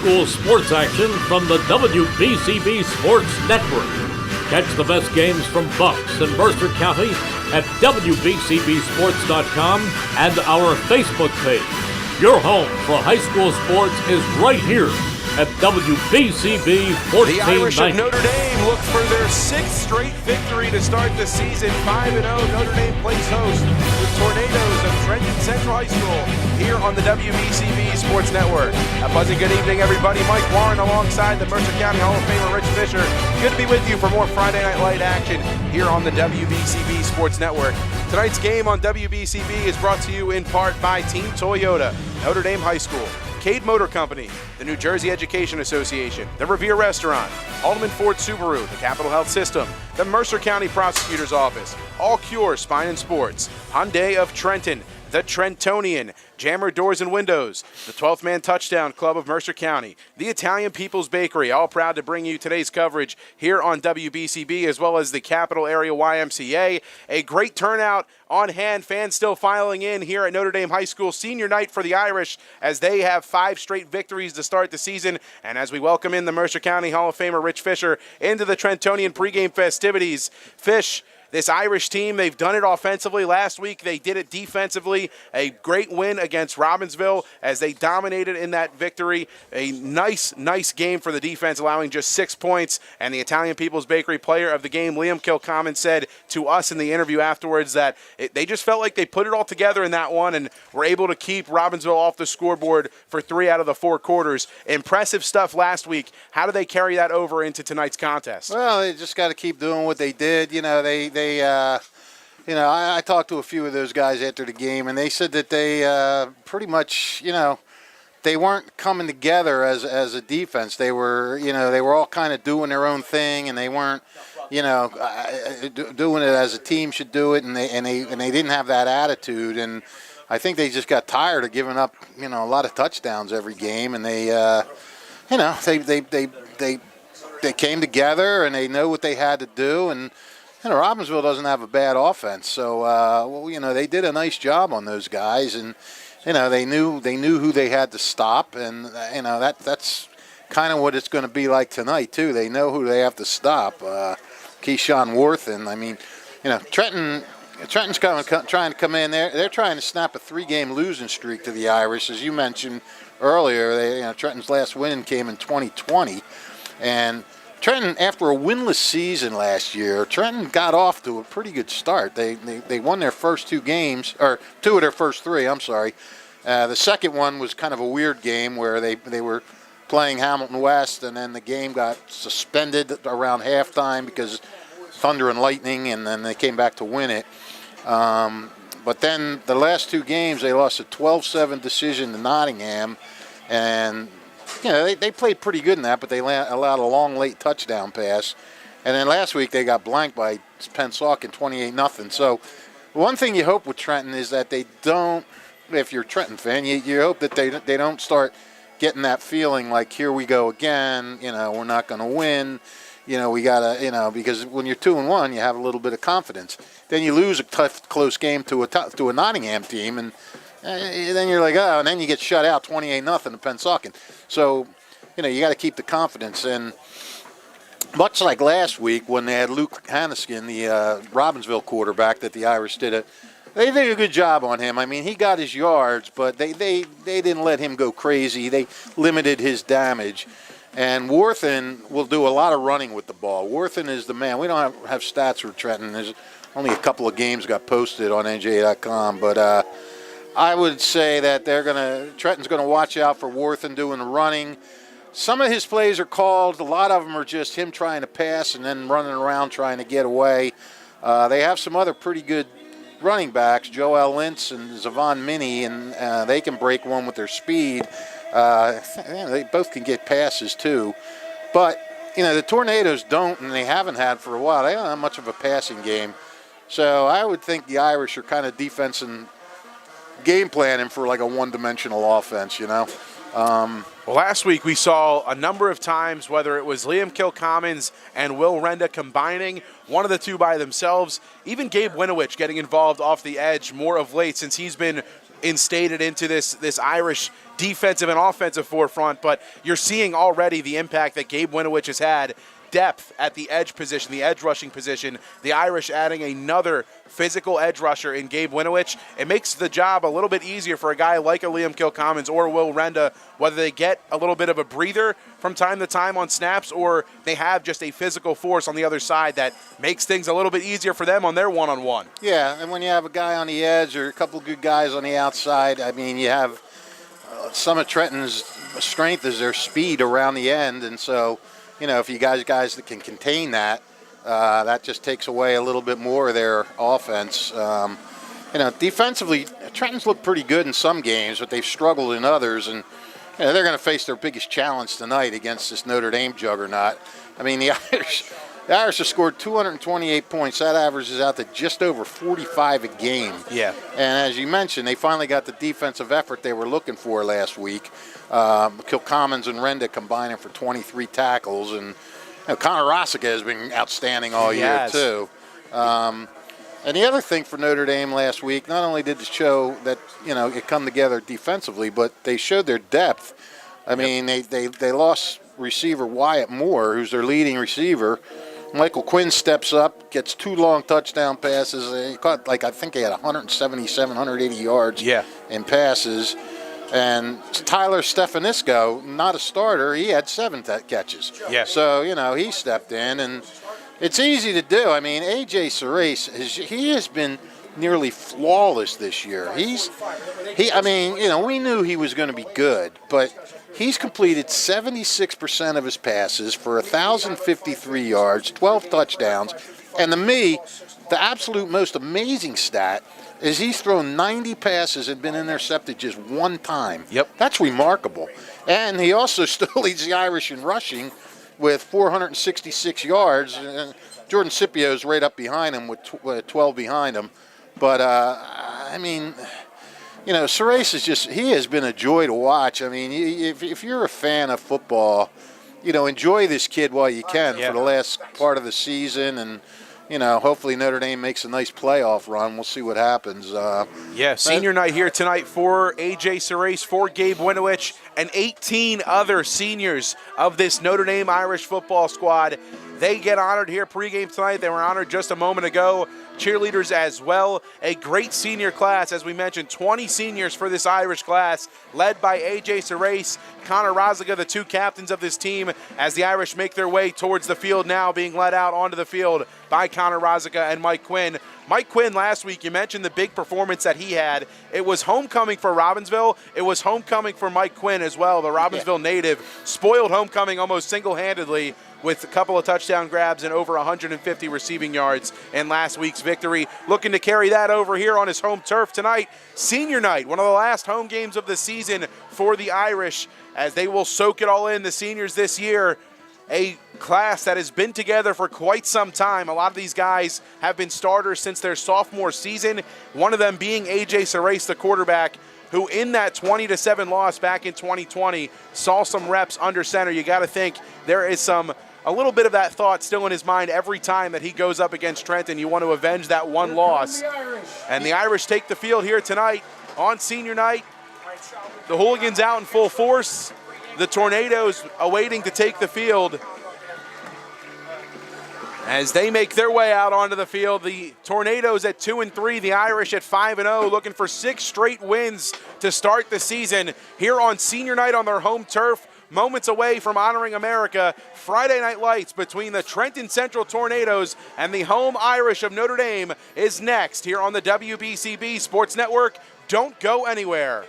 school sports action from the WBCB Sports Network. Catch the best games from Bucks and Mercer County at WBCBSports.com and our Facebook page. Your home for high school sports is right here at WBCB 1490. The Irish of Notre Dame look for their sixth straight victory to start the season. 5-0, Notre Dame plays host with Tornadoes of Trenton Central High School here on the WBCB Sports Network. A buzzing good evening, everybody. Mike Warren alongside the Mercer County Hall of Famer Rich Fisher. Good to be with you for more Friday Night Light action here on the WBCB Sports Network. Tonight's game on WBCB is brought to you in part by Team Toyota, Notre Dame High School, Cade Motor Company, the New Jersey Education Association, the Revere Restaurant, Haldeman Ford Subaru, the Capital Health System, the Mercer County Prosecutor's Office, All Cure Spine and Sports, Hyundai of Trenton, the Trentonian, Jammer Doors and Windows, the 12th Man Touchdown Club of Mercer County, the Italian People's Bakery, all proud to bring you today's coverage here on WBCB, as well as the Capital Area YMCA. A great turnout on hand, fans still filing in here at Notre Dame High School. Senior night for the Irish as they have 5 straight victories to start the season. And as we welcome in the Mercer County Hall of Famer Rich Fisher into the Trentonian pregame festivities. Fish, this Irish team, they've done it offensively. Last week, they did it defensively. A great win against Robbinsville as they dominated in that victory. A nice game for the defense, allowing just 6 points. And the Italian People's Bakery player of the game, Liam Kilcommon, said to us in the interview afterwards that they just felt like they put it all together in that one and were able to keep Robbinsville off the scoreboard for 3 out of the 4 quarters. Impressive stuff last week. How do they carry that over into tonight's contest? Well, they just got to keep doing what they did. I talked to a few of those guys after the game, and they said that they pretty much, they weren't coming together as a defense. They were, they were all kind of doing their own thing, and they weren't, doing it as a team should do it, and they didn't have that attitude. And I think they just got tired of giving up, a lot of touchdowns every game, and they came together and they know what they had to do. And Robbinsville doesn't have a bad offense, so they did a nice job on those guys, and they knew who they had to stop, and that's kind of what it's going to be like tonight too. They know who they have to stop. Keyshawn Worthen. I mean, Trenton's trying to come in there. They're trying to snap a 3-game losing streak to the Irish, as you mentioned earlier. Trenton's last win came in 2020, and Trenton, after a winless season last year, Trenton got off to a pretty good start. They won their first 2 games, or 2 of their first 3, I'm sorry. The second one was kind of a weird game where they were playing Hamilton West, and then the game got suspended around halftime because thunder and lightning, and then they came back to win it. But then the last 2 games, they lost a 12-7 decision to Nottingham, and they played pretty good in that, but they allowed a long, late touchdown pass. And then last week they got blanked by Pennsauken 28-0. So one thing you hope with Trenton is that they don't, if you're a Trenton fan, you hope that they don't start getting that feeling like, here we go again, we're not going to win. We got to, because when you're 2-1, you have a little bit of confidence. Then you lose a tough, close game to a Nottingham team, and then you're like, and then you get shut out 28-0 to Pennsauken. So, you got to keep the confidence. And much like last week when they had Luke Hanniskin, the Robbinsville quarterback that the Irish they did a good job on him. I mean, he got his yards, but they didn't let him go crazy. They limited his damage. And Worthen will do a lot of running with the ball. Worthen is the man. We don't have stats for Trenton. There's only a couple of games got posted on NJ.com, but I would say that Trenton's going to watch out for Worthen doing the running. Some of his plays are called. A lot of them are just him trying to pass and then running around trying to get away. They have some other pretty good running backs, Joel Lintz and Zavon Minnie, and they can break one with their speed. They both can get passes too. But, the Tornadoes don't, and they haven't had for a while. They don't have much of a passing game. So I would think the Irish are kind of defense and game planning for like a one-dimensional offense, Well, last week we saw a number of times, whether it was Liam Kilcommons and Will Renda combining, one of the two by themselves, even Gabe Winowich getting involved off the edge more of late since he's been instated into this Irish defensive and offensive forefront, but you're seeing already the impact that Gabe Winovich has had. Depth at the edge position, the edge rushing position. The Irish adding another physical edge rusher in Gabe Winovich. It makes the job a little bit easier for a guy like a Liam Kilcommons or Will Renda, whether they get a little bit of a breather from time to time on snaps or they have just a physical force on the other side that makes things a little bit easier for them on their one-on-one. Yeah, and when you have a guy on the edge or a couple good guys on the outside, I mean, you have some of Trenton's strength is their speed around the end, and so if you guys that can contain that, that just takes away a little bit more of their offense. Defensively, Trenton's looked pretty good in some games, but they've struggled in others, and they're going to face their biggest challenge tonight against this Notre Dame juggernaut. I mean, the Irish have scored 228 points. That averages out to just over 45 a game. Yeah. And as you mentioned, they finally got the defensive effort they were looking for last week. Kilcommons and Renda combining for 23 tackles. And Connor Rosica has been outstanding all year, too. And the other thing for Notre Dame last week, not only did it show that, it come together defensively, but they showed their depth. I mean, they lost receiver Wyatt Moore, who's their leading receiver. Michael Quinn steps up, gets 2 long touchdown passes. He caught, I think he had 177, 180 yards in passes. And Tyler Stefanisco, not a starter, he had 7 catches. Yeah. So, he stepped in, and it's easy to do. I mean, A.J. Serace, he has been nearly flawless this year. We knew he was going to be good, but he's completed 76% of his passes for 1,053 yards, 12 touchdowns, and to me, the absolute most amazing stat is he's thrown 90 passes and been intercepted just 1 time. Yep. That's remarkable. And he also still leads the Irish in rushing with 466 yards. And Jordan Scipio's right up behind him with 12 behind him. But, Serace he has been a joy to watch. I mean, if you're a fan of football, enjoy this kid while you can for the last part of the season. And, hopefully Notre Dame makes a nice playoff run. We'll see what happens. Senior night here tonight for A.J. Serace, for Gabe Winovich, and 18 other seniors of this Notre Dame Irish football squad. They get honored here pregame tonight. They were honored just a moment ago. Cheerleaders as well. A great senior class, as we mentioned, 20 seniors for this Irish class, led by A.J. Serace, Connor Rosica, the 2 captains of this team, as the Irish make their way towards the field now, being led out onto the field by Connor Rosica and Mike Quinn. Mike Quinn last week, you mentioned the big performance that he had. It was homecoming for Robbinsville. It was homecoming for Mike Quinn as well. The Robbinsville native spoiled homecoming almost single-handedly with a couple of touchdown grabs and over 150 receiving yards in last week's victory. Looking to carry that over here on his home turf tonight. Senior night, one of the last home games of the season for the Irish, as they will soak it all in, the seniors this year. A class that has been together for quite some time. A lot of these guys have been starters since their sophomore season, one of them being A.J. Serace, the quarterback, who in that 20-7 loss back in 2020 saw some reps under center. You got to think there is a little bit of that thought still in his mind every time that he goes up against Trenton. You want to avenge that one loss. And the Irish take the field here tonight on senior night. The hooligans out in full force. The Tornadoes awaiting to take the field. As they make their way out onto the field, the Tornadoes at 2-3, the Irish at 5-0, looking for 6 straight wins to start the season here on senior night on their home turf. Moments away from honoring America, Friday Night Lights between the Trenton Central Tornadoes and the home Irish of Notre Dame is next here on the WBCB Sports Network. Don't go anywhere.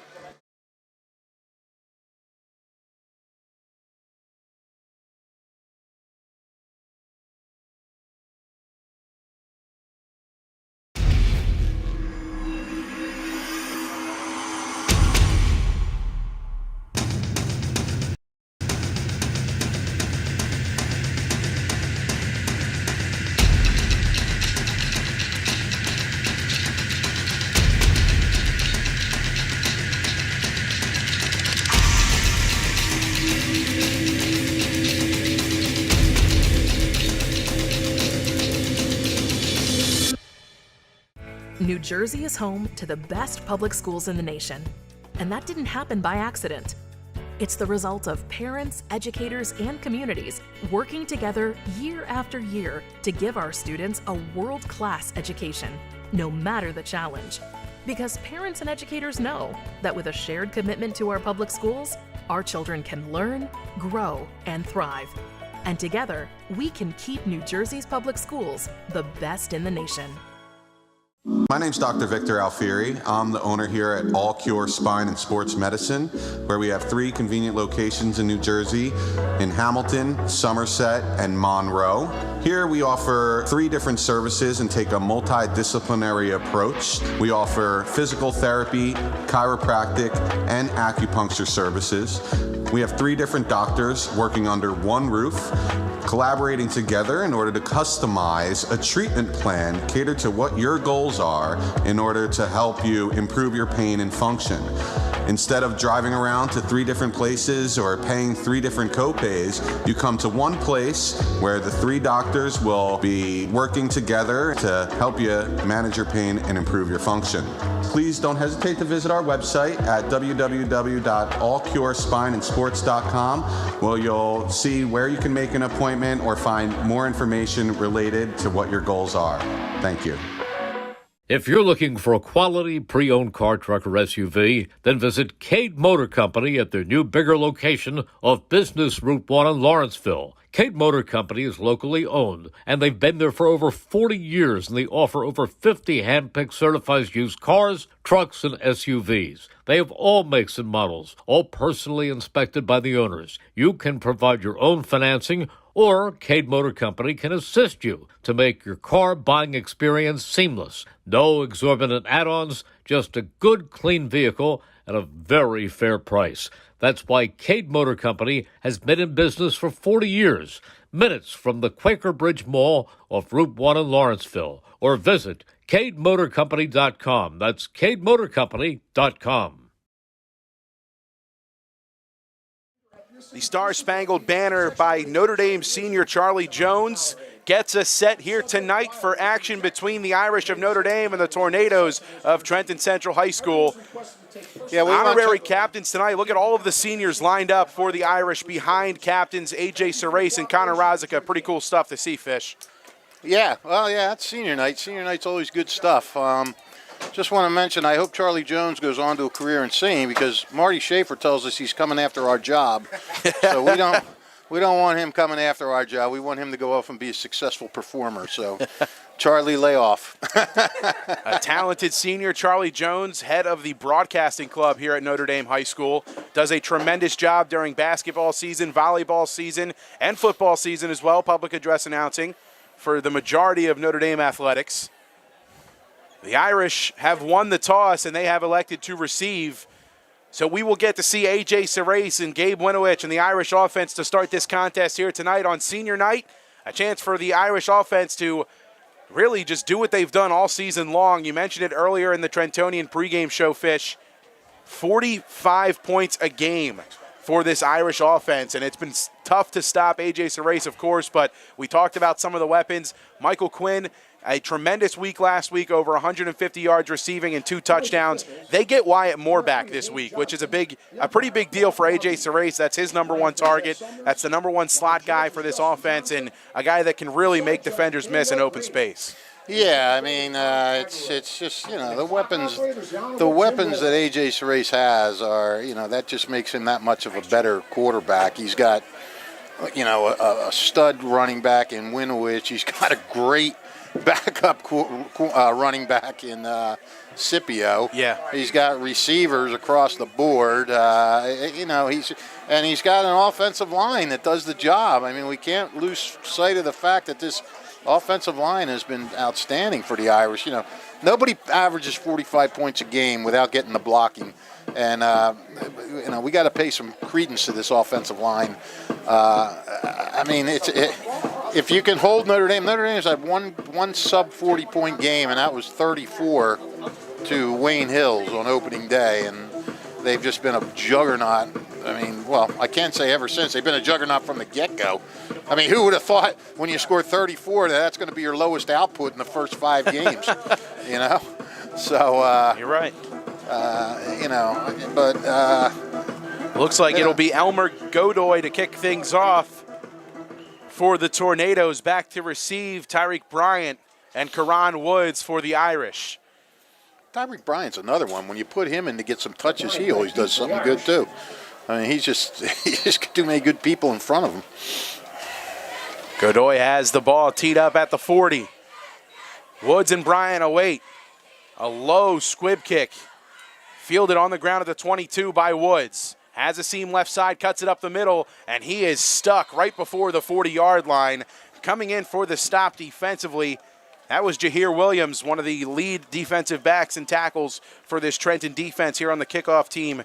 New Jersey is home to the best public schools in the nation. And that didn't happen by accident. It's the result of parents, educators, and communities working together year after year to give our students a world-class education, no matter the challenge. Because parents and educators know that with a shared commitment to our public schools, our children can learn, grow, and thrive. And together, we can keep New Jersey's public schools the best in the nation. My name's Dr. Victor Alfieri. I'm the owner here at All Cure Spine and Sports Medicine, where we have 3 convenient locations in New Jersey, in Hamilton, Somerset, and Monroe. Here we offer 3 different services and take a multidisciplinary approach. We offer physical therapy, chiropractic, and acupuncture services. We have 3 different doctors working under one roof, collaborating together in order to customize a treatment plan catered to what your goals are in order to help you improve your pain and function. Instead of driving around to 3 different places or paying 3 different copays, you come to one place where the 3 doctors will be working together to help you manage your pain and improve your function. Please don't hesitate to visit our website at www.allcurespineandsports.com, where you'll see where you can make an appointment or find more information related to what your goals are. Thank you. If you're looking for a quality pre-owned car, truck, or SUV, then visit Cade Motor Company at their new bigger location off Business Route 1 in Lawrenceville. Cade Motor Company is locally owned, and they've been there for over 40 years, and they offer over 50 hand-picked certified used cars, trucks, and SUVs. They have all makes and models, all personally inspected by the owners. You can provide your own financing, or Cade Motor Company can assist you to make your car buying experience seamless. No exorbitant add-ons, just a good, clean vehicle at a very fair price. That's why Cade Motor Company has been in business for 40 years, minutes from the Quaker Bridge Mall off Route 1 in Lawrenceville. Or visit CadeMotorCompany.com. That's CadeMotorCompany.com. The Star-Spangled Banner by Notre Dame senior Charlie Jones gets us set here tonight for action between the Irish of Notre Dame and the Tornadoes of Trenton Central High School. Yeah, honorary captains tonight. Look at all of the seniors lined up for the Irish behind captains A.J. Serace and Connor Rozika. Pretty cool stuff to see, Fish. Yeah, well, yeah, it's senior night. Senior night's always good stuff. Just want to mention, I hope Charlie Jones goes on to a career in singing, because Marty Schaefer tells us he's coming after our job. So we don't want him coming after our job. We want him to go off and be a successful performer. So Charlie, lay off. A talented senior, Charlie Jones, head of the broadcasting club here at Notre Dame High School, does a tremendous job during basketball season, volleyball season, and football season as well, public address announcing for the majority of Notre Dame athletics. The Irish have won the toss, and they have elected to receive. So we will get to see A.J. Serace and Gabe Winowich and the Irish offense to start this contest here tonight on senior night. A chance for the Irish offense to really just do what they've done all season long. You mentioned it earlier in the Trentonian pregame show, Fish. 45 points a game for this Irish offense, and it's been tough to stop A.J. Serace, of course, but we talked about some of the weapons. Michael Quinn, a tremendous week last week, over 150 yards receiving and 2 touchdowns. They get Wyatt Moore back this week, which is a pretty big deal for A.J. Serace. That's his number 1 target. That's the number 1 slot guy for this offense, and a guy that can really make defenders miss in open space. Yeah, I mean, it's just, the weapons that A.J. Serace has are, that just makes him that much of a better quarterback. He's got, a stud running back in Winowich. He's got a great backup running back in Scipio. Yeah, he's got receivers across the board. He's got an offensive line that does the job. I mean, we can't lose sight of the fact that this offensive line has been outstanding for the Irish. Nobody averages 45 points a game without getting the blocking, and we got to pay some credence to this offensive line. I mean, if you can hold Notre Dame's had one sub 40-point game, and that was 34 to Wayne Hills on opening day, and they've just been a juggernaut. I mean, well, I can't say ever since. They've been a juggernaut from the get-go. I mean, who would have thought when you score 34 that's going to be your lowest output in the first 5 games, So You're right. But Looks like it'll be Elmer Godoy to kick things off for the Tornadoes. Back to receive Tyreek Bryant and Karan Woods for the Irish. Tyreek Bryant's another one. When you put him in to get some touches, he always does something good too. I mean, he's just got too many good people in front of him. Godoy has the ball teed up at the 40. Woods and Bryant await. A low squib kick. Fielded on the ground at the 22 by Woods. Has a seam left side, cuts it up the middle, and he is stuck right before the 40-yard line. Coming in for the stop defensively, that was Jahir Williams, one of the lead defensive backs and tackles for this Trenton defense here on the kickoff team.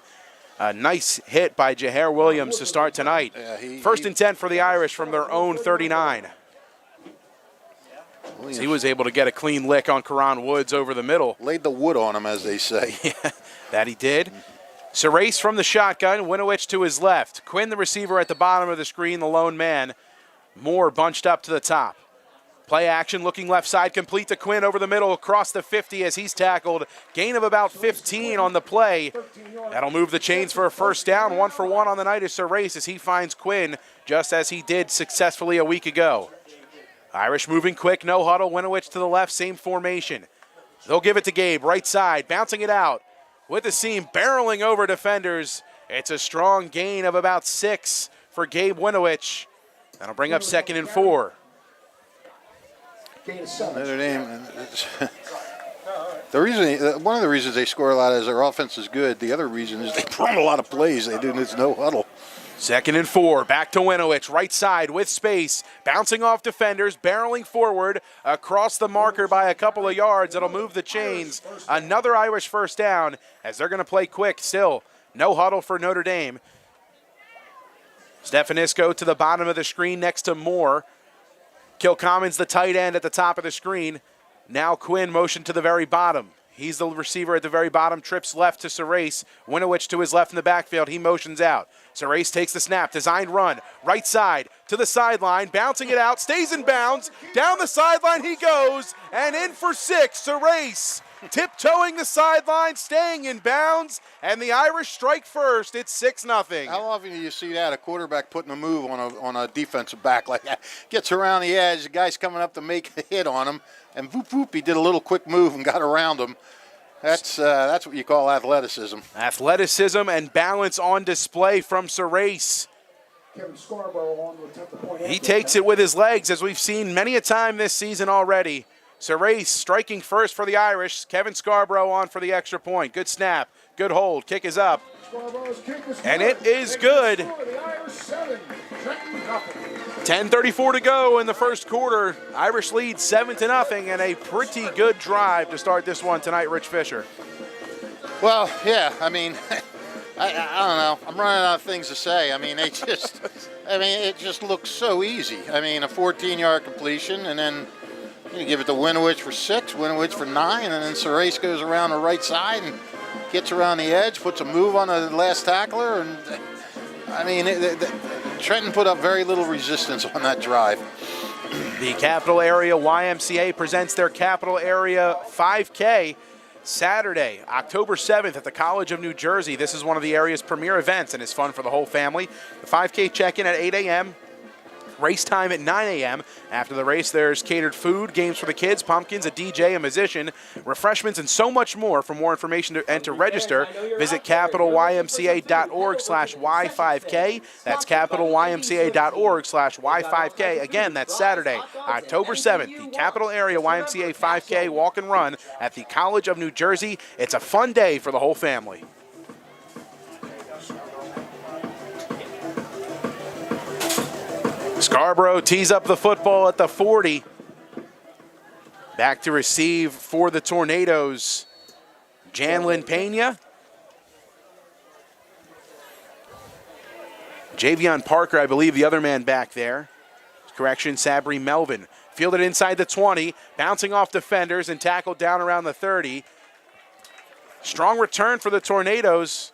A nice hit by Jahir Williams to start tonight. First and 10 for the Irish from their own 39. He was able to get a clean lick on Karan Woods over the middle. Laid the wood on him, as they say. Yeah, that he did. Serace from the shotgun, Winowich to his left. Quinn, the receiver, at the bottom of the screen, the lone man. Moore bunched up to the top. Play action, looking left side, complete to Quinn over the middle, across the 50 as he's tackled. Gain of about 15 on the play. That'll move the chains for a first down. 1 for 1 on the night is Serace as he finds Quinn, just as he did successfully a week ago. Irish moving quick, no huddle. Winowich to the left, same formation. They'll give it to Gabe, right side, bouncing it out. With the seam, barreling over defenders. It's a strong gain of about 6 for Gabe Winowich. That'll bring up 2nd and 4. Notre Dame. One of the reasons they score a lot is their offense is good. The other reason is they run a lot of plays. They do this no huddle. 2nd and 4, back to Winowich, right side with space, bouncing off defenders, barreling forward across the marker by a couple of yards. It'll move the chains. Another Irish first down as they're going to play quick still. No huddle for Notre Dame. Stefanisco to the bottom of the screen next to Moore. Kilcommon's the tight end at the top of the screen. Now Quinn motion to the very bottom. He's the receiver at the very bottom, trips left to Serace. Winowich to his left in the backfield. He motions out. Serace takes the snap, designed run, right side to the sideline, bouncing it out, stays in bounds. Down the sideline he goes, and in for 6, Serace. Tiptoeing the sideline, staying in bounds, and the Irish strike first. It's 6-0. How often do you see that, a quarterback putting a move on a defensive back like that? Gets around the edge, the guy's coming up to make a hit on him, and whoop, whoop, he did a little quick move and got around him. That's what you call athleticism. Athleticism and balance on display from Serace. He takes it with his legs, as we've seen many a time this season already. Serace striking first for the Irish. Kevin Scarborough on for the extra point. Good snap, good hold, kick is up. And it is good. 10:34 to go in the first quarter. Irish lead 7-0, and a pretty good drive to start this one tonight, Rich Fisher. Well, yeah, I mean, I don't know. I'm running out of things to say. I mean, it just looks so easy. I mean, a 14-yard completion, and then you give it to Winowich for 6, Winowich for 9, and then Serace goes around the right side and gets around the edge, puts a move on the last tackler, and I mean, Trenton put up very little resistance on that drive. The Capital Area YMCA presents their Capital Area 5K Saturday, October 7th at the College of New Jersey. This is one of the area's premier events and is fun for the whole family. The 5K check-in at 8 a.m., race time at 9 a.m. After the race, there's catered food, games for the kids, pumpkins, a DJ, a musician, refreshments, and so much more. For more information and to register, visit capitalymca.org/Y5K. That's capitalymca.org/Y5K. Again, that's Saturday, October 7th, the Capital Area YMCA 5K walk and run at the College of New Jersey. It's a fun day for the whole family. Scarborough tees up the football at the 40. Back to receive for the Tornadoes, Janlin Pena. Javion Parker, I believe, the other man back there. Correction, Sabri Melvin. Fielded inside the 20, bouncing off defenders and tackled down around the 30. Strong return for the Tornadoes.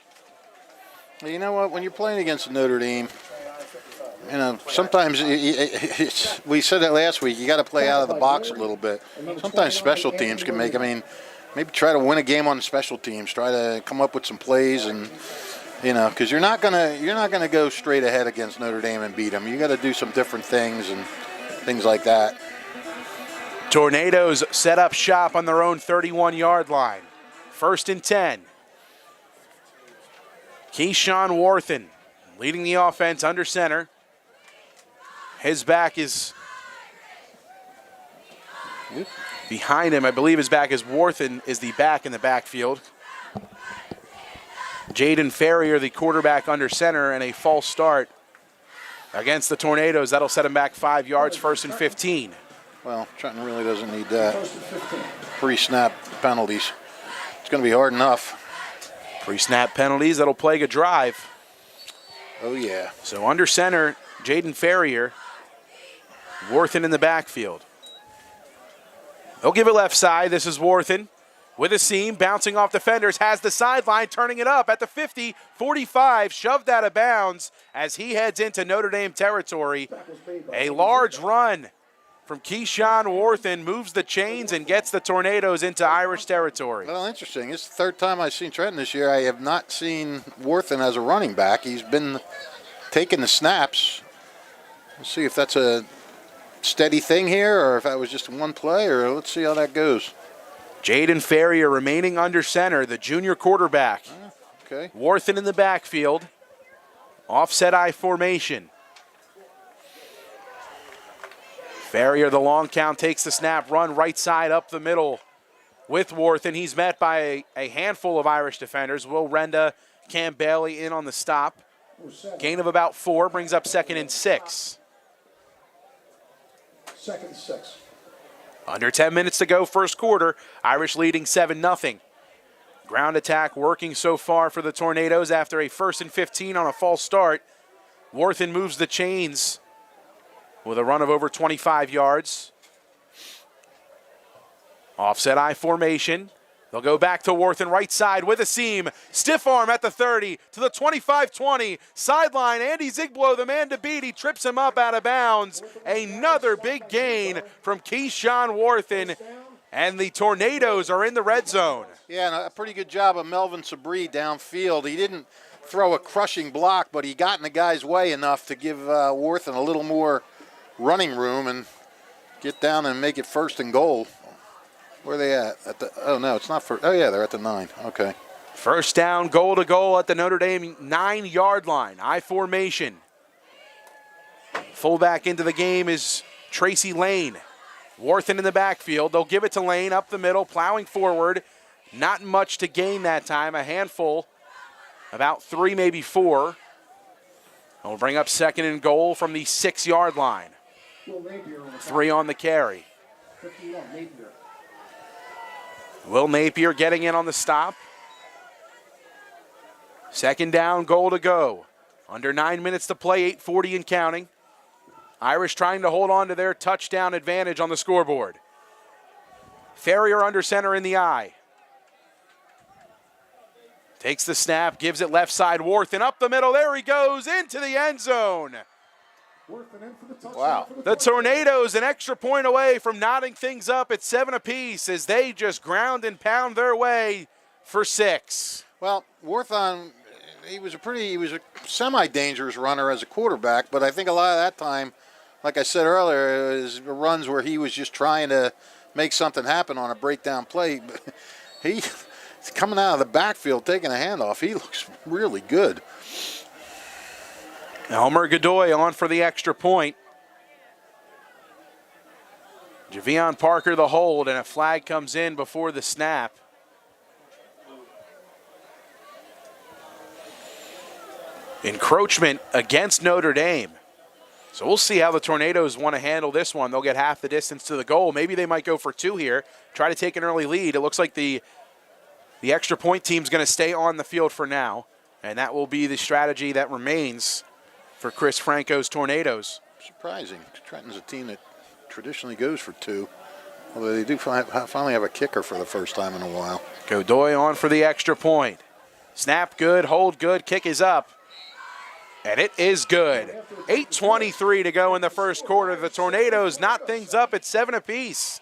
You know what? When you're playing against Notre Dame, you know, sometimes we said that last week, you got to play out of the box a little bit. Sometimes special teams can make, I mean, maybe try to win a game on special teams. Try to come up with some plays, and because you're not gonna go straight ahead against Notre Dame and beat them. You got to do some different things and things like that. Tornadoes set up shop on their own 31-yard line. 1st and 10. Keyshawn Worthen leading the offense under center. His back is behind him. I believe his back is Worthen is the back in the backfield. Jaden Ferrier, the quarterback under center, and a false start against the Tornadoes. That'll set him back 5 yards, 1st and 15. Well, Trenton really doesn't need that. Pre-snap penalties. It's going to be hard enough. Pre-snap penalties, that'll plague a drive. Oh, yeah. So under center, Jaden Ferrier. Worthen in the backfield. They'll give it left side. This is Worthen with a seam, bouncing off defenders, has the sideline, turning it up at the 50, 45, shoved out of bounds as he heads into Notre Dame territory. A large run from Keyshawn Worthen moves the chains and gets the Tornadoes into Irish territory. Well, interesting. It's the third time I've seen Trenton this year. I have not seen Worthen as a running back. He's been taking the snaps. Let's see if that's a steady thing here or if that was just one play, or let's see how that goes. Jaden Ferrier remaining under center, the junior quarterback. Okay. Worthen in the backfield. Offset I formation. Ferrier, the long count, takes the snap, run right side up the middle with Worthen. He's met by a handful of Irish defenders. Will Renda, Cam Bailey in on the stop. Gain of about 4, brings up 2nd and 6. 2nd and 6. Under 10 minutes to go, first quarter. Irish leading 7-0. Ground attack working so far for the Tornadoes after a 1st and 15 on a false start. Worthen moves the chains with a run of over 25 yards. Offset I formation. They'll go back to Worthen right side with a seam. Stiff arm at the 30 to the 25-20. Sideline, Andy Zigblow, the man to beat. He trips him up out of bounds. Another big gain from Keyshawn Worthen. And the Tornadoes are in the red zone. Yeah, and a pretty good job of Melvin Sabri downfield. He didn't throw a crushing block, but he got in the guy's way enough to give Worthen a little more running room and get down and make it 1st and goal. Where are they at? Oh, no, it's not first. Oh, yeah, they're at the 9. Okay. First down, goal to goal at the Notre Dame 9-yard line. I formation. Fullback into the game is Tracy Lane. Worthen in the backfield. They'll give it to Lane up the middle, plowing forward. Not much to gain that time. A handful, about 3, maybe 4. They'll bring up 2nd and goal from the 6-yard line. 3 on the carry. 51, Napier. Will Napier getting in on the stop. 2nd down, goal to go. Under 9 minutes to play, 8:40 and counting. Irish trying to hold on to their touchdown advantage on the scoreboard. Ferrier under center in the I. Takes the snap, gives it left side, Worthen up the middle. There he goes, into the end zone. Wow. The Tornadoes an extra point away from knotting things up at 7 apiece as they just ground and pound their way for 6. Well, Worthen, he was a semi-dangerous runner as a quarterback, but I think a lot of that time, like I said earlier, is runs where he was just trying to make something happen on a breakdown play. He's coming out of the backfield, taking a handoff. He looks really good. Elmer Godoy on for the extra point. Javion Parker the hold, and a flag comes in before the snap. Encroachment against Notre Dame. So we'll see how the Tornadoes want to handle this one. They'll get half the distance to the goal. Maybe they might go for 2 here, try to take an early lead. It looks like the extra point team's going to stay on the field for now, and that will be the strategy that remains for Chris Franco's Tornadoes. Surprising. Trenton's a team that traditionally goes for 2, although they do finally have a kicker for the first time in a while. Godoy on for the extra point. Snap good, hold good, kick is up. And it is good. 8:23 to go in the first quarter. The Tornadoes knot things up at 7 apiece.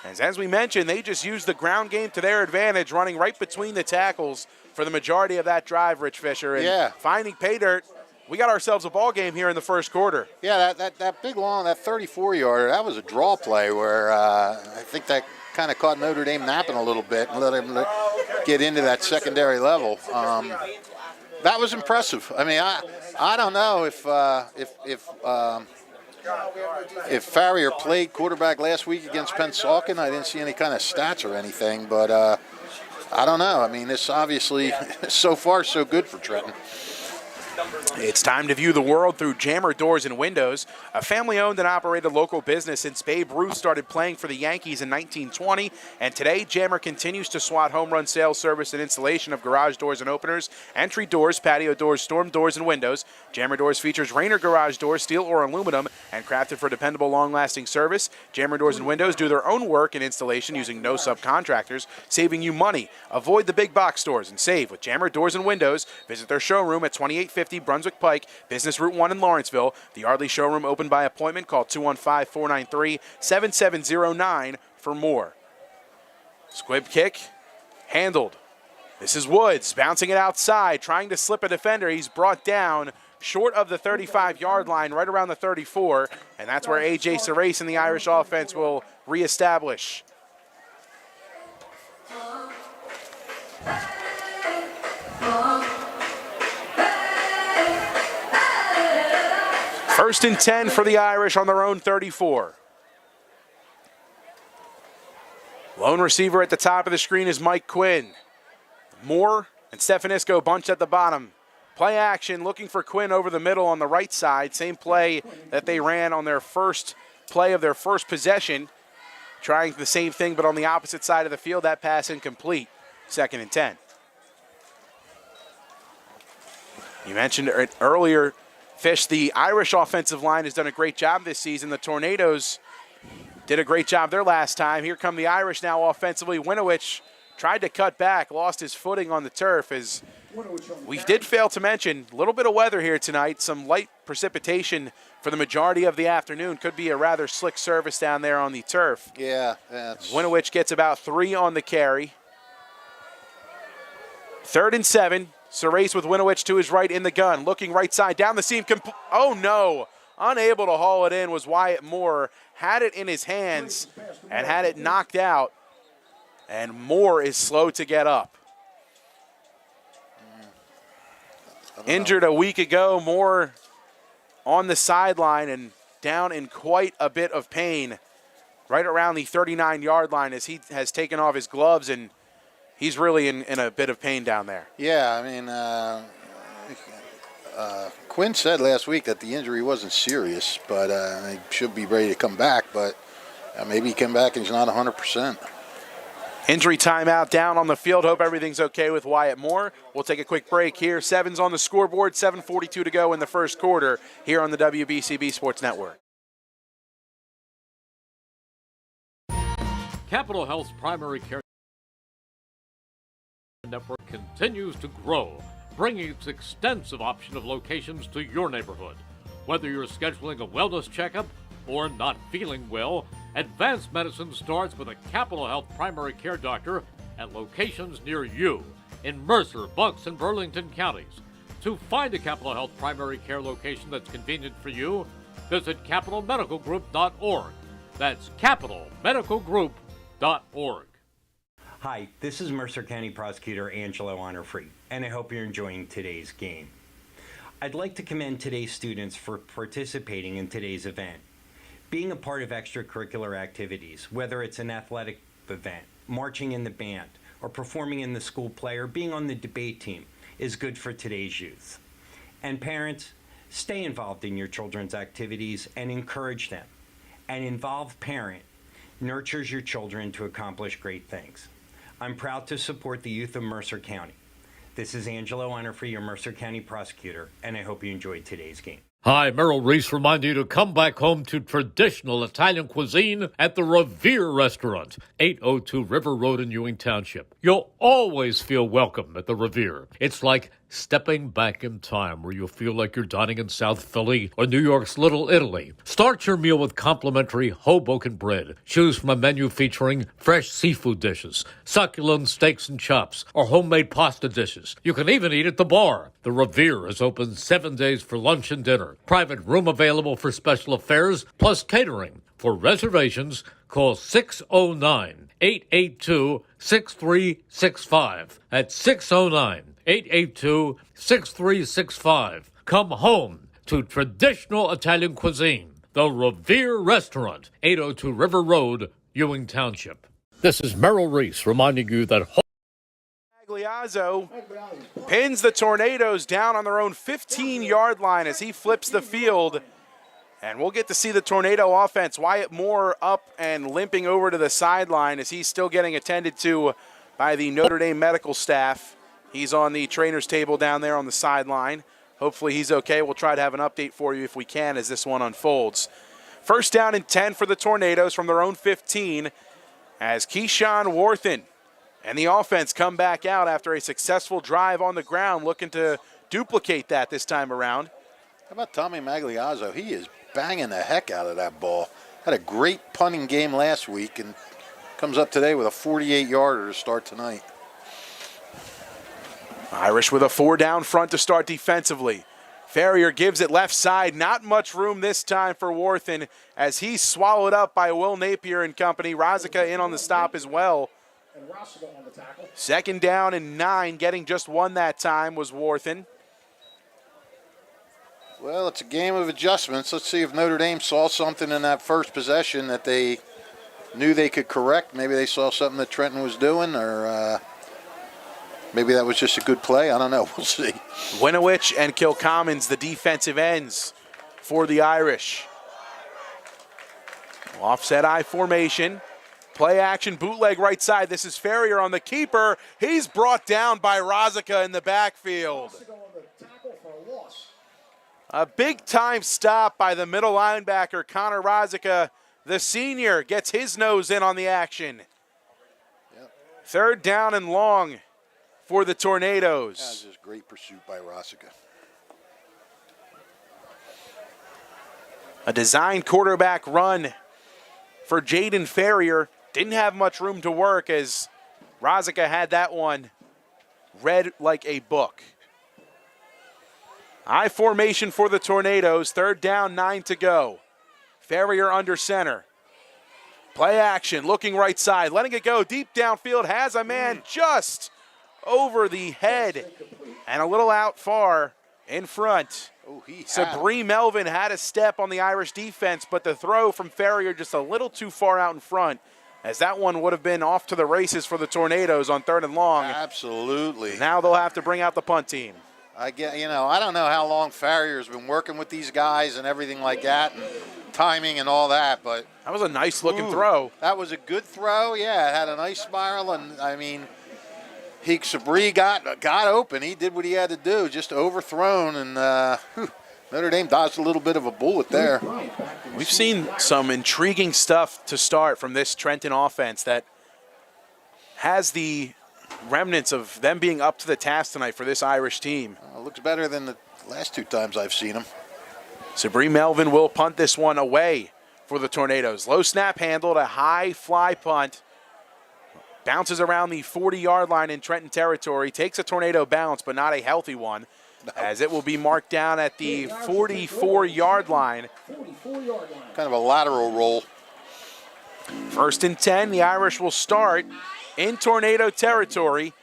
As we mentioned, they just used the ground game to their advantage, running right between the tackles for the majority of that drive, Rich Fisher. And finding pay dirt. We got ourselves a ball game here in the first quarter. Yeah, that big long, that 34-yarder, that was a draw play where I think that kind of caught Notre Dame napping a little bit and let him get into that secondary level. That was impressive. I mean, I don't know if Farrier played quarterback last week against Pennsauken. I didn't see any kind of stats or anything, but I don't know. I mean, this obviously so far so good for Trenton. It's time to view the world through Jammer Doors and Windows, a family-owned and operated local business since Babe Ruth started playing for the Yankees in 1920. And today, Jammer continues to swat home run sales, service, and installation of garage doors and openers, entry doors, patio doors, storm doors, and windows. Jammer Doors features Rainer garage doors, steel or aluminum, and crafted for dependable, long-lasting service. Jammer Doors and Windows do their own work and installation using no subcontractors, saving you money. Avoid the big box stores and save with Jammer Doors and Windows. Visit their showroom at 2850 Brunswick Pike, Business Route 1 in Lawrenceville. The Ardley showroom open by appointment. Call 215-493-7709 for more. Squib kick, handled. This is Woods bouncing it outside, trying to slip a defender. He's brought down short of the 35-yard line, right around the 34, and that's where A.J. Serace and the Irish offense will reestablish. First and 10 for the Irish on their own 34. Lone receiver at the top of the screen is Mike Quinn. Moore and Stefanisco bunched at the bottom. Play action, looking for Quinn over the middle on the right side. Same play that they ran on their first play of their first possession. Trying the same thing, but on the opposite side of the field. That pass incomplete. Second and 10. You mentioned it earlier, Fish, the Irish offensive line has done a great job this season. The Tornadoes did a great job their last time. Here come the Irish now offensively. Winovich tried to cut back, lost his footing on the turf. As we did fail to mention, a little bit of weather here tonight, some light precipitation for the majority of the afternoon. Could be a rather slick service down there on the turf. Yeah. Winovich gets about 3 on the carry. 3rd and 7. Serace with Winovich to his right in the gun. Looking right side, down the seam. Oh, no. Unable to haul it in was Wyatt Moore. Had it in his hands and had it knocked out. And Moore is slow to get up. Injured a week ago. Moore on the sideline and down in quite a bit of pain. Right around the 39-yard line as he has taken off his gloves, and he's really in a bit of pain down there. Yeah, I mean, Quinn said last week that the injury wasn't serious, but he should be ready to come back. But maybe he came back and he's not 100%. Injury timeout down on the field. Hope everything's okay with Wyatt Moore. We'll take a quick break here. 7's on the scoreboard, 7:42 to go in the first quarter here on the WBCB Sports Network. Capital Health's primary care network continues to grow, bringing its extensive option of locations to your neighborhood. Whether you're scheduling a wellness checkup or not feeling well, advanced medicine starts with a Capital Health primary care doctor at locations near you in Mercer, Bucks, and Burlington counties. To find a Capital Health primary care location that's convenient for you, visit capitalmedicalgroup.org. That's capitalmedicalgroup.org. Hi, this is Mercer County Prosecutor Angelo Honorfree, and I hope you're enjoying today's game. I'd like to commend today's students for participating in today's event. Being a part of extracurricular activities, whether it's an athletic event, marching in the band, or performing in the school play, or being on the debate team, is good for today's youth. And parents, stay involved in your children's activities and encourage them. An involved parent nurtures your children to accomplish great things. I'm proud to support the youth of Mercer County. This is Angelo Honorfree, your Mercer County Prosecutor, and I hope you enjoyed today's game. Hi, Merrill Reese reminding you to come back home to traditional Italian cuisine at the Revere Restaurant, 802 River Road in Ewing Township. You'll always feel welcome at the Revere. It's like stepping back in time where you'll feel like you're dining in South Philly or New York's Little Italy. Start your meal with complimentary Hoboken bread. Choose from a menu featuring fresh seafood dishes, succulent steaks and chops, or homemade pasta dishes. You can even eat at the bar. The Revere is open 7 days for lunch and dinner. Private room available for special affairs, plus catering. For reservations, call 609-882-6365. That's 609-882-6365. Come home to traditional Italian cuisine. The Revere Restaurant, 802 River Road, Ewing Township. This is Merrill Reese reminding you that Magliazzo pins the Tornadoes down on their own 15-yard line as he flips the field. And we'll get to see the Tornado offense. Wyatt Moore up and limping over to the sideline as he's still getting attended to by the Notre Dame medical staff. He's on the trainer's table down there on the sideline. Hopefully he's okay. We'll try to have an update for you if we can as this one unfolds. First down and 10 for the Tornadoes from their own 15 as Keyshawn Worthen and the offense come back out after a successful drive on the ground, looking to duplicate that this time around. How about Tommy Magliazzo? He is banging the heck out of that ball. Had a great punting game last week and comes up today with a 48-yarder to start tonight. Irish with a 4-down front to start defensively. Ferrier gives it left side. Not much room this time for Worthen as he's swallowed up by Will Napier and company. Razika in on the stop as well. Second down and 9, getting just one that time was Worthen. Well, it's a game of adjustments. Let's see if Notre Dame saw something in that first possession that they knew they could correct. Maybe they saw something that Trenton was doing, or maybe that was just a good play. I don't know. We'll see. Winowich and Kilcommons, the defensive ends for the Irish. Offset I formation. Play action, bootleg right side. This is Ferrier on the keeper. He's brought down by Razika in the backfield. A big-time stop by the middle linebacker, Connor Razika. The senior gets his nose in on the action. Yep. Third down and long for the Tornadoes. That was just great pursuit by Razika. A design quarterback run for Jaden Ferrier. Didn't have much room to work as Razika had that one read like a book. I formation for the Tornadoes. Third down, 9 to go. Ferrier under center. Play action, looking right side, letting it go deep downfield. Has a man just over the head and a little out far in front. Sabri Melvin had a step on the Irish defense, but the throw from Ferrier just a little too far out in front, as that one would have been off to the races for the Tornadoes on third and long. Absolutely. Now they'll have to bring out the punt team. I don't know how long Ferrier's been working with these guys and everything like that, and timing and all that, but that was a nice looking throw. That was a good throw. Yeah, it had a nice spiral, and I mean, Sabri got open. He did what he had to do, just overthrown, and Notre Dame dodged a little bit of a bullet there. We've seen some intriguing stuff to start from this Trenton offense that has the remnants of them being up to the task tonight for this Irish team. Looks better than the last two times I've seen him. Sabri Melvin will punt this one away for the Tornadoes. Low snap handled, a high fly punt. Bounces around the 40-yard line in Trenton territory. Takes a Tornado bounce, but not a healthy one, as it will be marked down at the 44-yard line. Kind of a lateral roll. First and 10, the Irish will start in Tornado territory.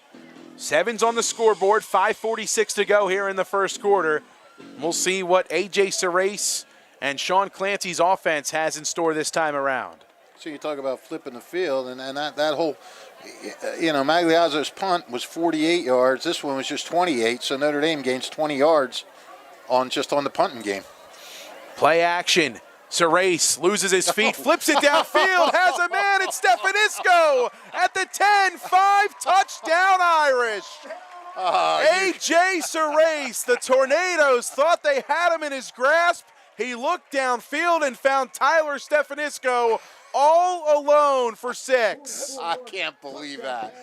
7's on the scoreboard, 5:46 to go here in the first quarter. We'll see what A.J. Serace and Sean Clancy's offense has in store this time around. So you talk about flipping the field, and that whole, Magliazzo's punt was 48 yards. This one was just 28, so Notre Dame gains 20 yards on the punting game. Play action. Serace loses his feet, flips it downfield, has a man, it's Stefanisco at the 10-5, touchdown Irish. A.J. Serace, the Tornadoes thought they had him in his grasp. He looked downfield and found Tyler Stefanisco all alone for 6. I can't believe that.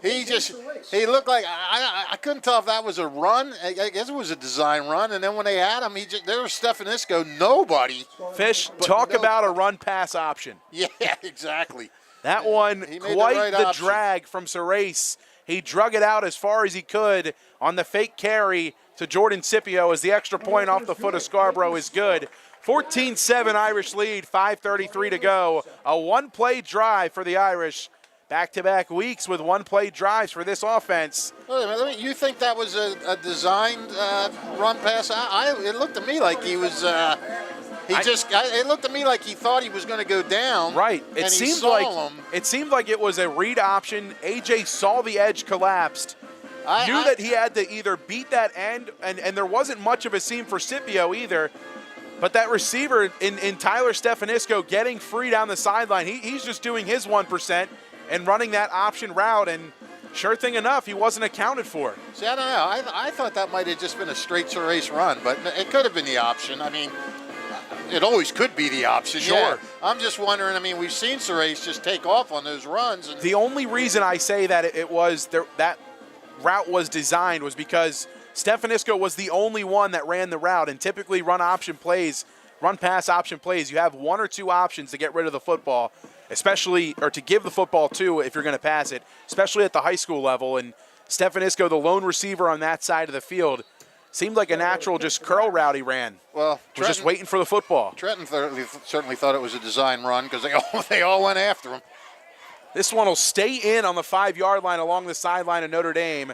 He looked like, I couldn't tell if that was a run. I guess it was a design run. And then when they had him, there was Stefanisco, nobody. Fish, talk about a run-pass option. Yeah, exactly. That one, He made quite right the option. drag from Serace. He drug it out as far as he could on the fake carry to Jordan Scipio as the extra point off the foot of Scarborough is good. 14-7 Irish lead, 5:33 to go. A one-play drive for the Irish. Back-to-back weeks with one-play drives for this offense. Wait a minute, you think that was a designed run pass? It looked to me like he was. It looked to me like he thought he was going to go down. Right. It seemed like it was a read option. AJ saw the edge collapsed. Knew that he had to either beat that end, and there wasn't much of a seam for Scipio either. But that receiver in Tyler Stefanisco getting free down the sideline, he's just doing his 1% and running that option route, and sure thing enough, he wasn't accounted for. See, I don't know. I thought that might have just been a straight Serace run, but it could have been the option. I mean, it always could be the option. Sure. Yeah. I'm just wondering, I mean, we've seen Serace just take off on those runs. And the only reason I say that it was that route was designed was because Stefanisco was the only one that ran the route, and typically run pass option plays, you have one or two options to get rid of the football, especially, or to give the football to if you're going to pass it, especially at the high school level. And Stefanisco, the lone receiver on that side of the field, seemed like a natural just curl route he ran. Well, was just waiting for the football. Trenton certainly thought it was a design run because they all went after him. This one will stay in on the 5-yard line along the sideline of Notre Dame.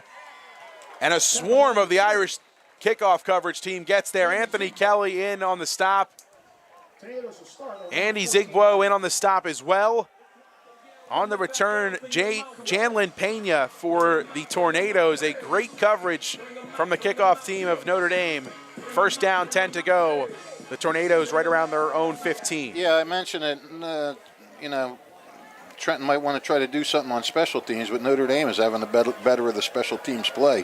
And a swarm of the Irish kickoff coverage team gets there. Anthony Kelly in on the stop. Andy Zigbo in on the stop as well. On the return, Janlin Pena for the Tornadoes. A great coverage from the kickoff team of Notre Dame. First down, 10 to go. The Tornadoes right around their own 15. Yeah, I mentioned it. Trenton might want to try to do something on special teams, but Notre Dame is having the better of the special teams play.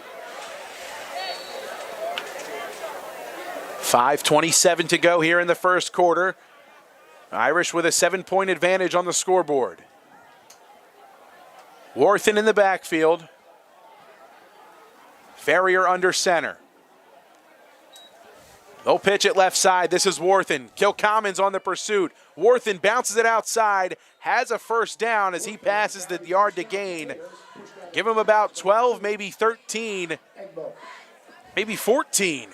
5:27 to go here in the first quarter. Irish with a 7-point advantage on the scoreboard. Worthen in the backfield. Ferrier under center. Low pitch at left side. This is Worthen. Kilcommons on the pursuit. Worthen bounces it outside. Has a first down as he passes the yard to gain. Give him about 12, maybe 13, maybe 14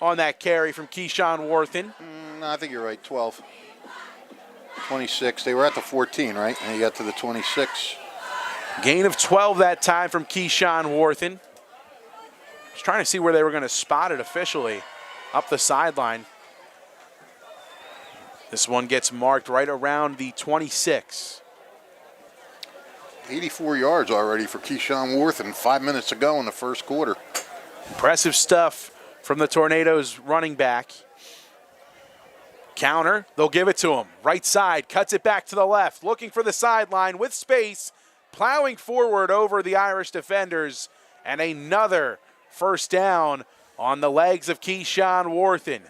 on that carry from Keyshawn Worthen. No, I think you're right, 12. 26. They were at the 14, right? And you got to the 26. Gain of 12 that time from Keyshawn Worthen. Just trying to see where they were going to spot it officially. Up the sideline. This one gets marked right around the 26. 84 yards already for Keyshawn Worthen 5 minutes ago in the first quarter. Impressive stuff from the Tornadoes running back. Counter, they'll give it to him. Right side, cuts it back to the left, looking for the sideline with space, plowing forward over the Irish defenders, and another first down on the legs of Keyshawn Worthen.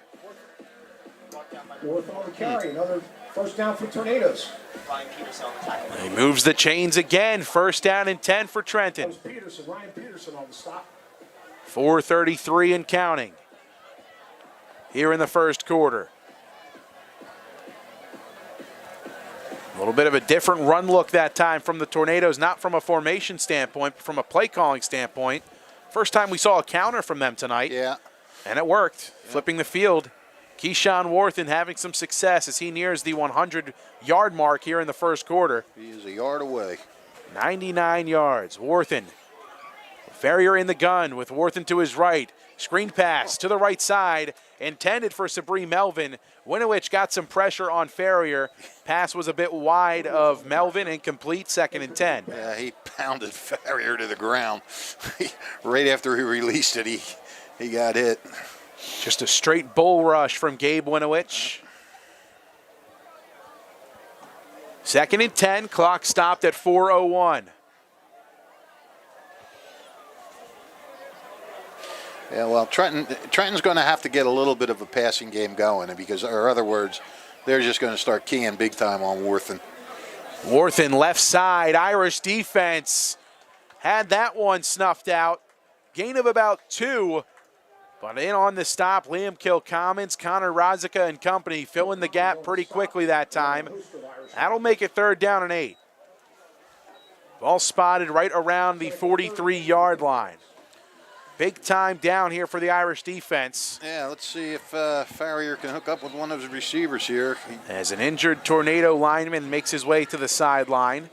Worth on the carry, another first down for Tornadoes. He moves the chains again, first down and 10 for Trenton. That was Ryan Peterson on the stop. 4:33 and counting here in the first quarter. A little bit of a different run look that time from the Tornadoes, not from a formation standpoint, but from a play calling standpoint. First time we saw a counter from them tonight. Yeah. And it worked, flipping the field. Keyshawn Worthen having some success as he nears the 100-yard mark here in the first quarter. He is a yard away. 99 yards. Worthen. Ferrier in the gun with Worthen to his right. Screen pass to the right side, intended for Sabri Melvin. Winowich got some pressure on Ferrier. Pass was a bit wide of Melvin, incomplete, 2nd and 10. Yeah, he pounded Ferrier to the ground. Right after he released it, he got hit. Just a straight bull rush from Gabe Winowich. 2nd and 10, clock stopped at 4:01. Yeah, well, Trenton's going to have to get a little bit of a passing game going because, or in other words, they're just going to start keying big time on Worthen. Worthen left side, Irish defense had that one snuffed out. Gain of about 2, but in on the stop, Liam Kilcommons, Connor Rozika and company filling the gap pretty quickly that time. That'll make it 3rd down and 8. Ball spotted right around the 43-yard line. Big time down here for the Irish defense. Yeah, let's see if Farrier can hook up with one of his receivers here. As an injured Tornado lineman makes his way to the sideline.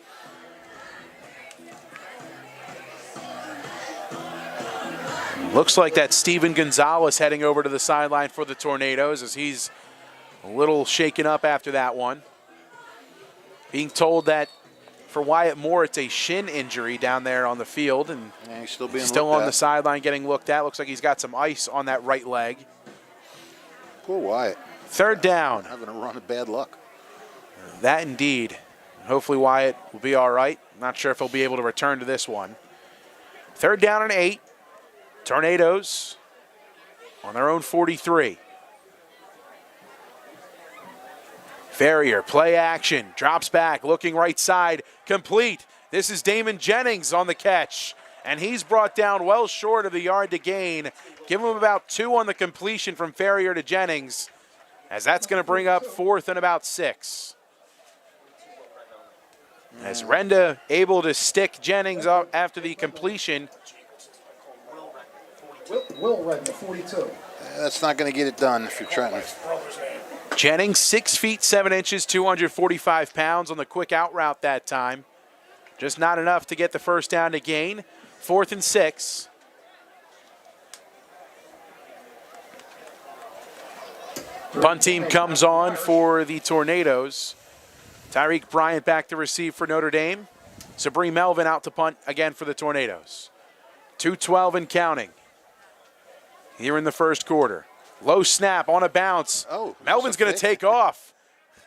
Looks like that's Steven Gonzalez heading over to the sideline for the Tornadoes as he's a little shaken up after that one. Being told that for Wyatt Moore, it's a shin injury down there on the field, and yeah, he's still being still looked on at. the sideline getting looked at. Looks like he's got some ice on that right leg. Poor Wyatt. 3rd down. Having a run of bad luck. That indeed. Hopefully Wyatt will be all right. Not sure if he'll be able to return to this one. 3rd down and 8. Tornadoes on their own 43. Farrier, play action, drops back, looking right side, complete. This is Damon Jennings on the catch, and he's brought down well short of the yard to gain. Give him about 2 on the completion from Farrier to Jennings, as that's going to bring up 4th and about 6. As Renda able to stick Jennings up after the completion. Will Redden, 42. That's not going to get it done if you're Trenton. Jennings, 6 feet 7 inches, 245 pounds on the quick out route that time. Just not enough to get the 1st down to gain. 4th and 6. Punt team comes on for the Tornadoes. Tyreek Bryant back to receive for Notre Dame. Sabree Melvin out to punt again for the Tornadoes. 2:12 and counting here in the 1st quarter. Low snap on a bounce. Oh, Melvin's going to take off.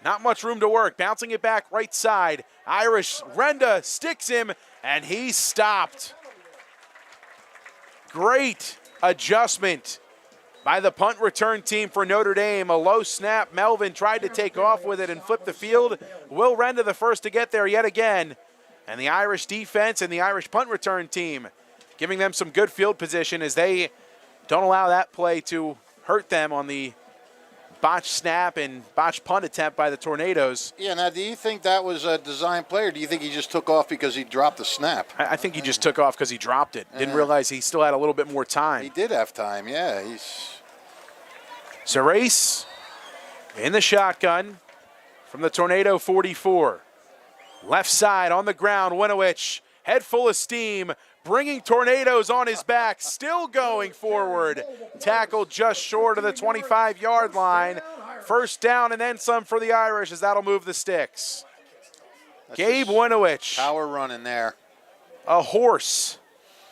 Not much room to work. Bouncing it back right side. Irish Renda sticks him, and he's stopped. Great adjustment by the punt return team for Notre Dame. A low snap. Melvin tried to take off with it and flip the field. Will Renda the first to get there yet again. And the Irish defense and the Irish punt return team giving them some good field position as they don't allow that play to hurt them on the botched snap and botched punt attempt by the Tornadoes. Yeah, now do you think that was a design play, or do you think he just took off because he dropped the snap? I think he just took off because he dropped it. Didn't realize he still had a little bit more time. He did have time, yeah. Sarace in the shotgun from the Tornado 44. Left side on the ground, Winowich, head full of steam, bringing Tornadoes on his back, still going forward. Tackled just short of the 25-yard line. 1st down and then some for the Irish as that'll move the sticks. Gabe Winowich. Power running there. A horse.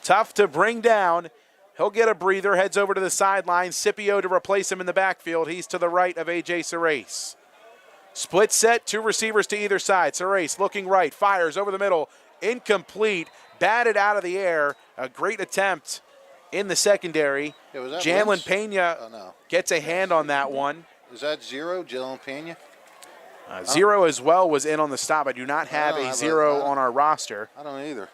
Tough to bring down. He'll get a breather, heads over to the sideline. Scipio to replace him in the backfield. He's to the right of A.J. Sarace. Split set, 2 receivers to either side. Sarace looking right, fires over the middle. Incomplete. Batted out of the air. A great attempt in the secondary. Yeah, was that Jalen Lynch? Pena Oh, no. gets a hand on that one. Is that 0, Jalen Pena? 0 as well was in on the stop. I do not have don't a have 0 a- on our roster. I don't either.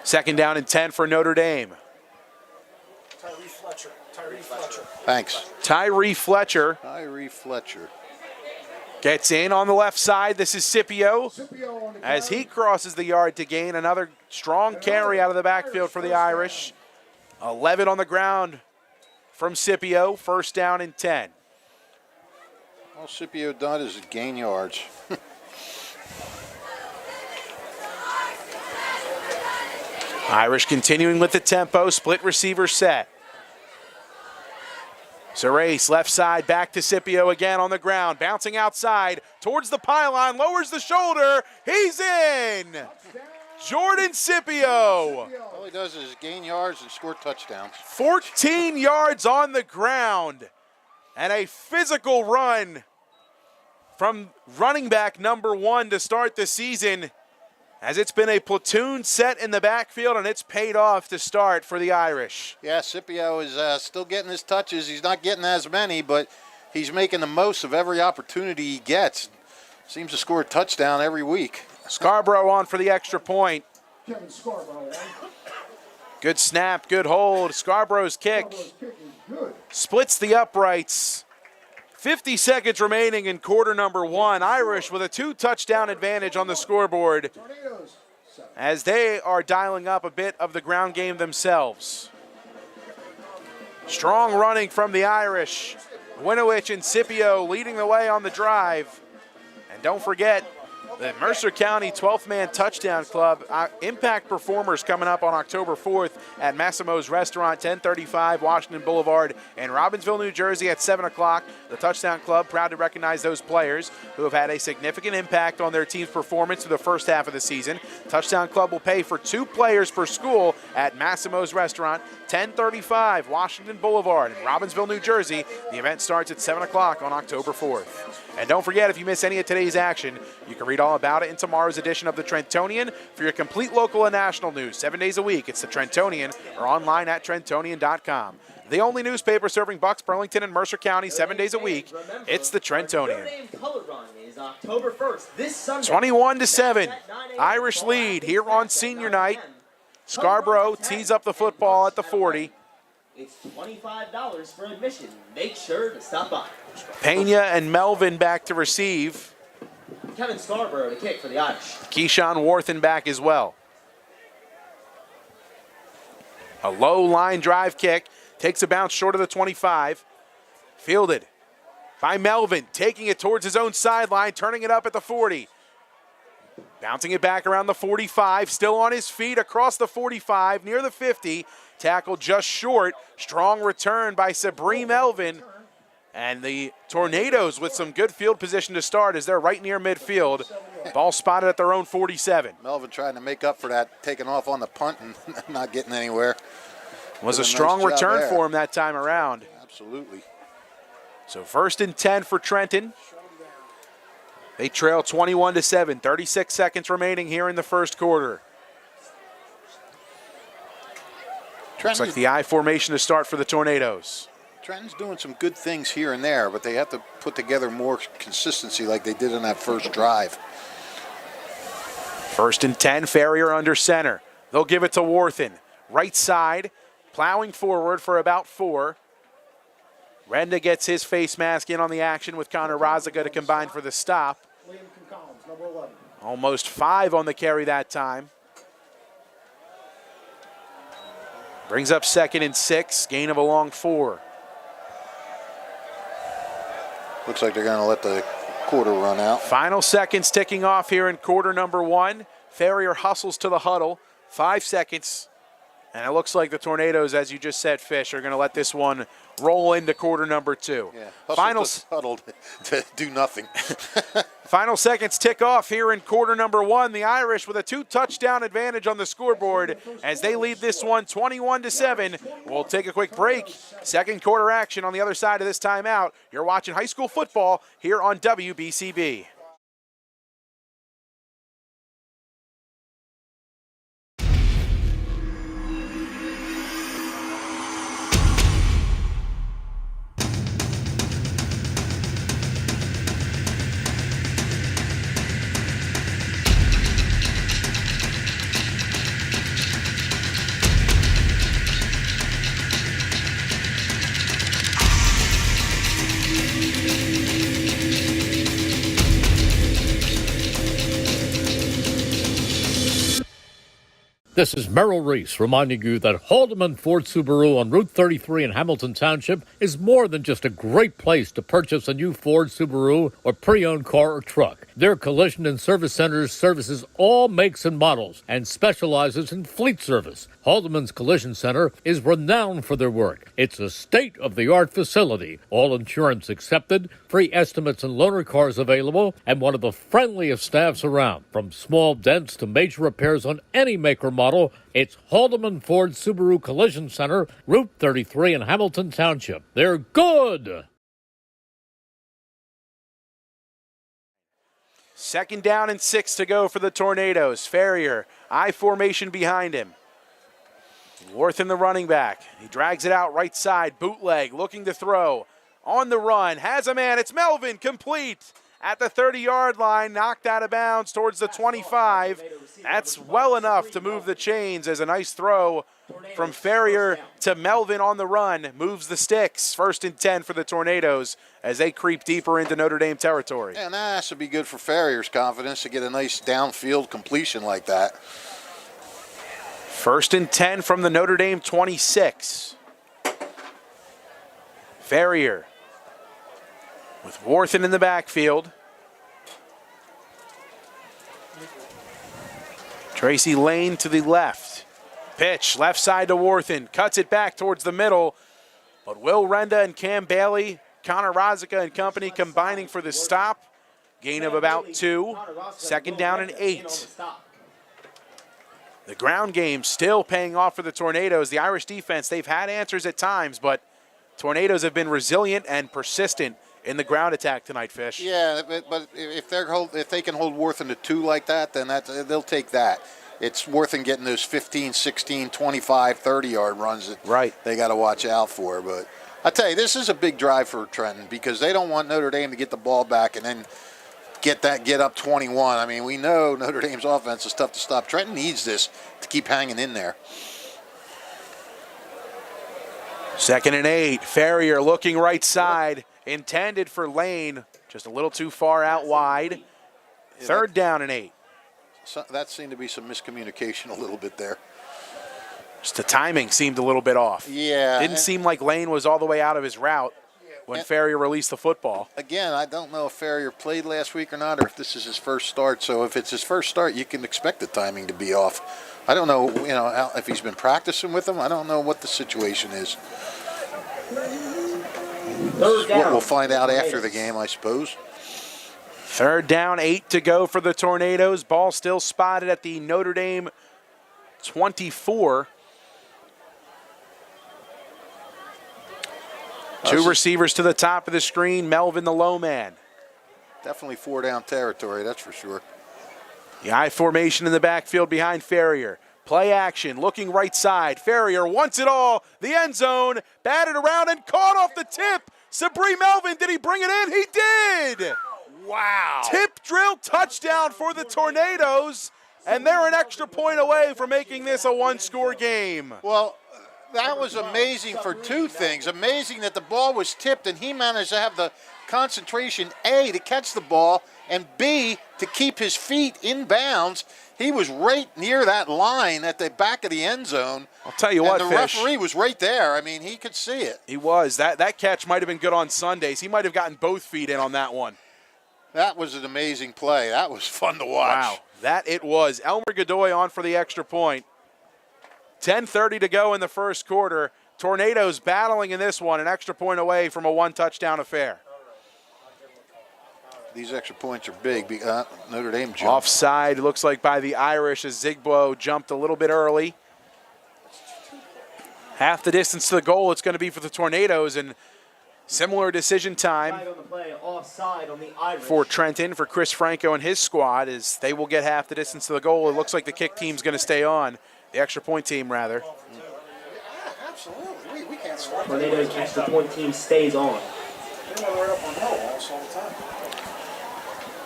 2nd down and 10 for Notre Dame. Tyree Fletcher. Thanks. Tyree Fletcher Tyree Fletcher. gets in on the left side. This is Scipio Scipio on the as carry. he crosses the yard to gain. Another strong carry out of the backfield for the Irish. 11 on the ground from Scipio. 1st down and 10. All Scipio done is gain yards. Irish continuing with the tempo. Split receiver set. Sarace left side back to Scipio again on the ground. Bouncing outside towards the pylon. Lowers the shoulder. He's in. Jordan Scipio. All he does is gain yards and score touchdowns. 14 yards on the ground. And a physical run from running back number 1 to start the season, as it's been a platoon set in the backfield, and it's paid off to start for the Irish. Yeah, Scipio is still getting his touches. He's not getting as many, but he's making the most of every opportunity he gets. Seems to score a touchdown every week. Scarborough on for the extra point. Kevin Scarborough. Good snap, good hold. Scarborough's kick Scarborough's kick is good. splits the uprights. 50 seconds remaining in quarter number 1. Irish with a 2-touchdown advantage on the scoreboard Tornadoes. 7. as they are dialing up a bit of the ground game themselves. Strong running from the Irish. Winowich and Scipio leading the way on the drive. And don't forget, the Mercer County 12th Man Touchdown Club Impact Performers coming up on October 4th at Massimo's Restaurant, 1035 Washington Boulevard in Robbinsville, New Jersey at 7 o'clock. The Touchdown Club proud to recognize those players who have had a significant impact on their team's performance through the first half of the season. Touchdown Club will pay for 2 players per school at Massimo's Restaurant, 1035 Washington Boulevard in Robbinsville, New Jersey. The event starts at 7 o'clock on October 4th. And don't forget, if you miss any of today's action, you can read all about it in tomorrow's edition of the Trentonian. For your complete local and national news 7 days a week, it's the Trentonian or online at Trentonian.com. The only newspaper serving Bucks, Burlington, and Mercer County 7 days a week, it's the Trentonian. Notre Dame Color Run is October 1st, this Sunday. 21-7, Irish lead here on senior night. Scarborough tees up the football at the 40. It's $25 for admission. Make sure to stop by. Pena and Melvin back to receive. Kevin Scarborough to kick for the Irish. Keyshawn Worthen back as well. A low line drive kick. Takes a bounce short of the 25. Fielded by Melvin. Taking it towards his own sideline. Turning it up at the 40. Bouncing it back around the 45. Still on his feet across the 45. Near the 50. Tackle just short. Strong return by Sabri Melvin. And the Tornadoes with some good field position to start as they're right near midfield. Ball spotted at their own 47. Melvin trying to make up for that, taking off on the punt and not getting anywhere. Was a Did a strong nice job return there. for him that time around. Absolutely. So 1st and 10 for Trenton. They trail 21-7. 36 seconds remaining here in the first quarter. Looks like the I formation to start for the Tornadoes. Trenton's doing some good things here and there, but they have to put together more consistency like they did in that first drive. 1st and 10, Ferrier under center. They'll give it to Worthen. Right side, plowing forward for about 4. Renda gets his face mask in on the action with Connor Raziga to combine for the stop. Liam Collins, number 11. Almost 5 on the carry that time. Brings up 2nd and 6, gain of a long 4. Looks like they're going to let the quarter run out. Final seconds ticking off here in quarter number 1. Ferrier hustles to the huddle. 5 seconds. And it looks like the Tornadoes, as you just said, Fish, are going to let this one roll into quarter number 2. Yeah, huddled to do nothing. Final seconds tick off here in quarter number 1. The Irish with a 2-touchdown advantage on the scoreboard as they lead this one 21-7. We'll take a quick break. Second quarter action on the other side of this timeout. You're watching high school football here on WBCB. This is Merrill Reese reminding you that Haldeman Ford Subaru on Route 33 in Hamilton Township is more than just a great place to purchase a new Ford, Subaru, or pre-owned car or truck. Their collision and service centers services all makes and models and specializes in fleet service. Haldeman's Collision Center is renowned for their work. It's a state-of-the-art facility, all insurance accepted, free estimates and loaner cars available, and one of the friendliest staffs around. From small dents to major repairs on any make or model, it's Haldeman Ford Subaru Collision Center, Route 33 in Hamilton Township. They're good! 2nd down and 6 to go for the Tornadoes. Ferrier, I formation behind him. Worthen the running back. He drags it out right side, bootleg, looking to throw. on the run, has a man. It's Melvin, complete at the 30-yard line, knocked out of bounds towards the 25. That's well enough to move the chains as a nice throw from Ferrier to Melvin on the run. Moves the sticks. 1st and 10 for the Tornadoes as they creep deeper into Notre Dame territory. And that has to be good for Ferrier's confidence to get a nice downfield completion like that. 1st and 10 from the Notre Dame 26. Ferrier with Warthen in the backfield. Tracy Lane to the left. Pitch, left side to Warthen. Cuts it back towards the middle. But Will Renda and Cam Bailey, Connor Rozika and company combining for the stop. Gain of about 2. 2nd down and 8. The ground game still paying off for the Tornadoes. The Irish defense, they've had answers at times, but Tornadoes have been resilient and persistent in the ground attack tonight, Fish. Yeah, but if they can hold Warthen to 2 like that, then they'll take that. It's Warthen getting those 15, 16, 25, 30-yard runs that they got to watch out for. But I tell you, this is a big drive for Trenton because they don't want Notre Dame to get the ball back and then get up 21. I mean, we know Notre Dame's offense is tough to stop. Trenton needs this to keep hanging in there. 2nd and 8. Ferrier looking right side. Intended for Lane. Just a little too far out wide. 3rd down and 8. So that seemed to be some miscommunication a little bit there. Just the timing seemed a little bit off. Yeah. Didn't seem like Lane was all the way out of his route when Ferrier released the football. Again, I don't know if Ferrier played last week or not, or if this is his first start. So if it's his first start, you can expect the timing to be off. I don't know, if he's been practicing with him. I don't know what the situation is. We'll find out after the game, I suppose. 3rd down, 8 to go for the Tornadoes. Ball still spotted at the Notre Dame 24. 2 receivers to the top of the screen. Melvin, the low man. Definitely 4-down territory, that's for sure. The I formation in the backfield behind Ferrier. Play action, looking right side. Ferrier wants it all. The end zone, batted around and caught off the tip. Sabri Melvin, did he bring it in? He did! Wow. Tip drill touchdown for the Tornadoes, and they're an extra point away from making this a 1-score game. Well, that was amazing for 2 things. Amazing that the ball was tipped and he managed to have the concentration, A, to catch the ball, and B, to keep his feet in bounds. He was right near that line at the back of the end zone. I'll tell you what, the Fish, referee was right there. I mean, he could see it. He was. That catch might have been good on Sundays. He might have gotten both feet in on that one. That was an amazing play. That was fun to watch. Wow, that it was. Elmer Godoy on for the extra point. 10:30 to go in the first quarter. Tornadoes battling in this one, an extra point away from a 1-touchdown affair. These extra points are big. Notre Dame jumped. Offside, looks like by the Irish as Zigbo jumped a little bit early. Half the distance to the goal it's going to be for the Tornadoes, and similar decision time for Trenton, for Chris Franco and his squad, as they will get half the distance to the goal. It looks like the kick team's going to stay on, the extra point team rather. Absolutely. We can't stop. Tornadoes extra point team stays on.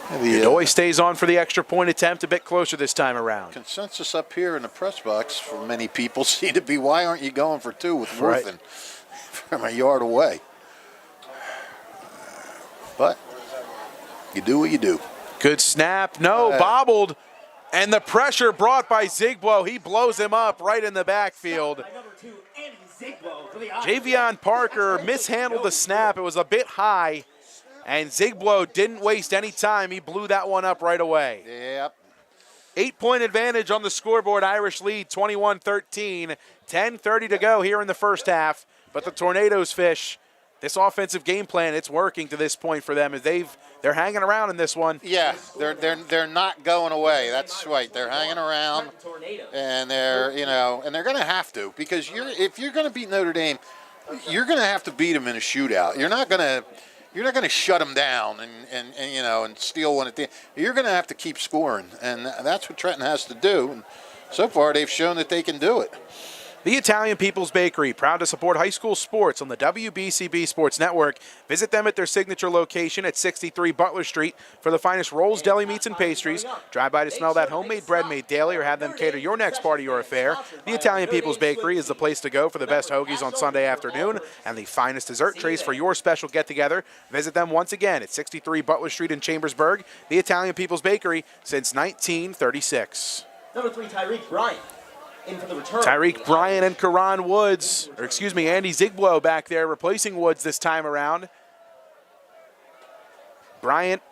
Godoy stays on for the extra point attempt, a bit closer this time around. Consensus up here in the press box for many people seem to be, why aren't you going for 2 with Warthen from a yard away? But you do what you do. Good snap. No, bobbled. And the pressure brought by Zigbo. He blows him up right in the backfield. Javion Parker mishandled the snap. It was a bit high. And Zigbo didn't waste any time. He blew that one up right away. Yep. 8-point advantage on the scoreboard. Irish lead 21-13. 10:30 to go here in the first half. But the Tornadoes, Fish, this offensive game plan, it's working to this point for them as they're hanging around in this one. Yeah, they're not going away. That's right. They're hanging around, and they're going to have to, because if you're going to beat Notre Dame, you're going to have to beat them in a shootout. You're not going to shut them down and steal one at the end. You're going to have to keep scoring, and that's what Trenton has to do. And so far, they've shown that they can do it. The Italian People's Bakery, proud to support high school sports on the WBCB Sports Network. Visit them at their signature location at 63 Butler Street for the finest rolls, deli meats, and pastries. Drive by to smell that homemade bread made daily or have them cater your next part of your affair. The Italian People's Bakery is the place to go for the best hoagies on Sunday afternoon and the finest dessert trays for your special get-together. Visit them once again at 63 Butler Street in Chambersburg. The Italian People's Bakery since 1936. Number 3, Tyreek Bryant. In for the return. Tyreek Bryant and Karan Woods, or excuse me, Andy Zigblo back there replacing Woods this time around. Bryant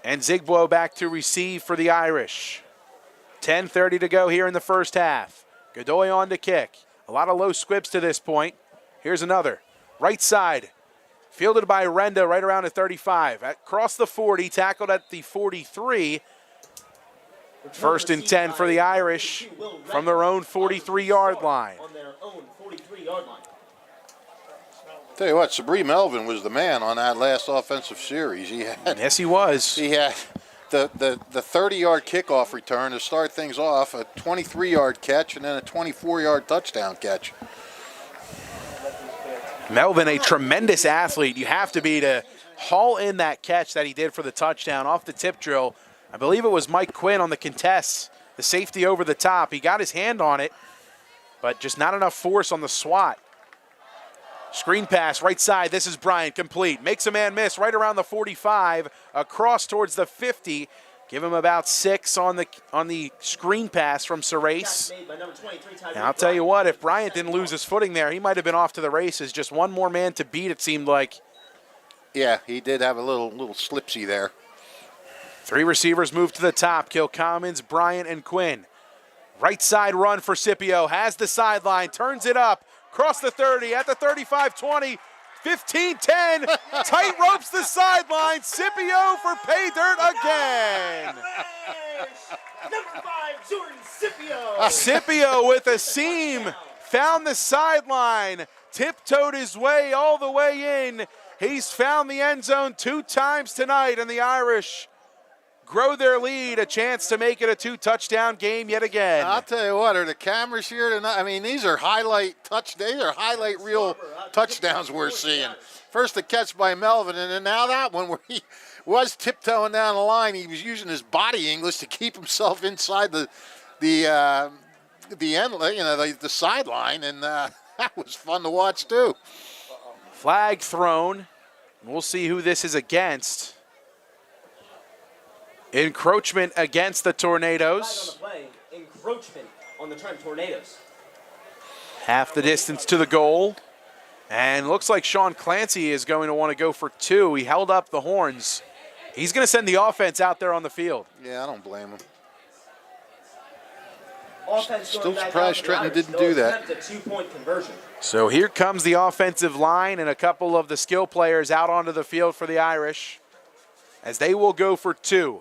and Zigblo back to receive for the Irish. 10:30 to go here in the first half. Godoy on to kick. A lot of low squibs to this point. Here's another. Right side. Fielded by Renda right around at 35. Across the 40, tackled at the 43. First and 10 for the Irish from their own 43-yard line. On their own 43-yard line. Tell you what, Sabri Melvin was the man on that last offensive series. Yes, he was. He had the 30-yard kickoff return to start things off, a 23-yard catch, and then a 24-yard touchdown catch. Melvin, a tremendous athlete. You have to be to haul in that catch that he did for the touchdown off the tip drill. I believe it was Mike Quinn on the contest, the safety over the top. He got his hand on it, but just not enough force on the swat. Screen pass, right side. This is Bryant, complete. Makes a man miss right around the 45, across towards the 50. Give him about 6 on the screen pass from Serace. And I'll tell you what, if Bryant didn't lose his footing there, he might have been off to the races. Just one more man to beat, it seemed like. Yeah, he did have a little slipsy there. 3 receivers move to the top. Kilcommons, Bryant, and Quinn. Right side run for Scipio. Has the sideline. Turns it up. Cross the 30 at the 35-20. 15-10. Tight ropes the sideline. Scipio for pay dirt again. Number 5, Jordan Scipio. Scipio with a seam. Found the sideline. Tiptoed his way all the way in. He's found the end zone 2 times tonight, and the Irish grow their lead, a chance to make it a 2-touchdown game yet again. I'll tell you what, are the cameras here tonight? I mean, these are highlight reel touchdowns we're seeing. First the catch by Melvin, and then now that one where he was tiptoeing down the line. He was using his body English to keep himself inside the end, the sideline, and that was fun to watch too. Flag thrown. We'll see who this is against. Encroachment against the Tornadoes. Encroachment on the Trenton Tornadoes. Half the distance to the goal. And looks like Sean Clancy is going to want to go for 2. He held up the horns. He's going to send the offense out there on the field. Yeah, I don't blame him. Still surprised Trenton didn't do that. A 2-point conversion. So here comes the offensive line and a couple of the skill players out onto the field for the Irish, as they will go for 2.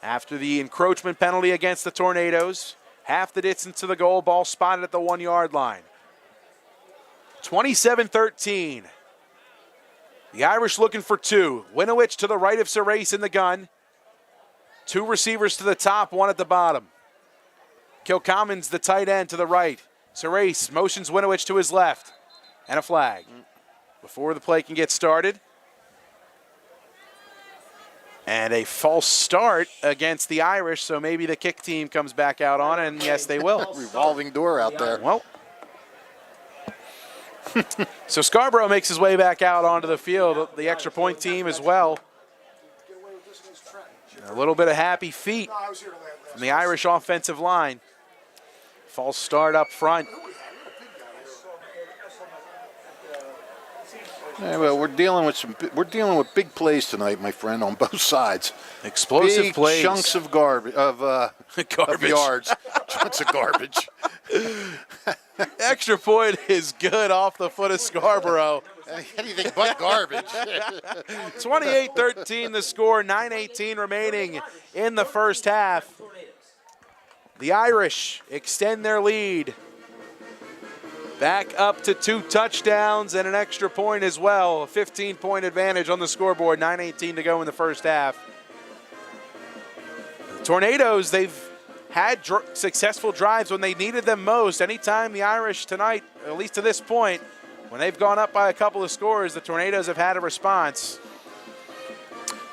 After the encroachment penalty against the Tornadoes, half the distance to the goal, ball spotted at the 1-yard line. 27-13. The Irish looking for 2. Winowich to the right of Serace in the gun. 2 receivers to the top, 1 at the bottom. Kilcommons, the tight end, to the right. Serace motions Winowich to his left. And a flag. Before the play can get started. And a false start against the Irish, so maybe the kick team comes back out on it, and yes, they will. Revolving door out there. Well, so Scarborough makes his way back out onto the field, the extra point team as well. A little bit of happy feet from the Irish offensive line. False start up front. Yeah, well, we're dealing with big plays tonight, my friend, on both sides. Explosive big plays. Chunks of garbage of yards. Chunks of garbage. Extra point is good off the foot of Scarborough. Anything but garbage. 28-13 the score, 9:18 remaining in the first half. The Irish extend their lead back up to 2 touchdowns and an extra point as well. A 15-point advantage on the scoreboard, 9:18 to go in the first half. The Tornadoes, they've had successful drives when they needed them most. Anytime the Irish tonight, at least to this point, when they've gone up by a couple of scores, the Tornadoes have had a response.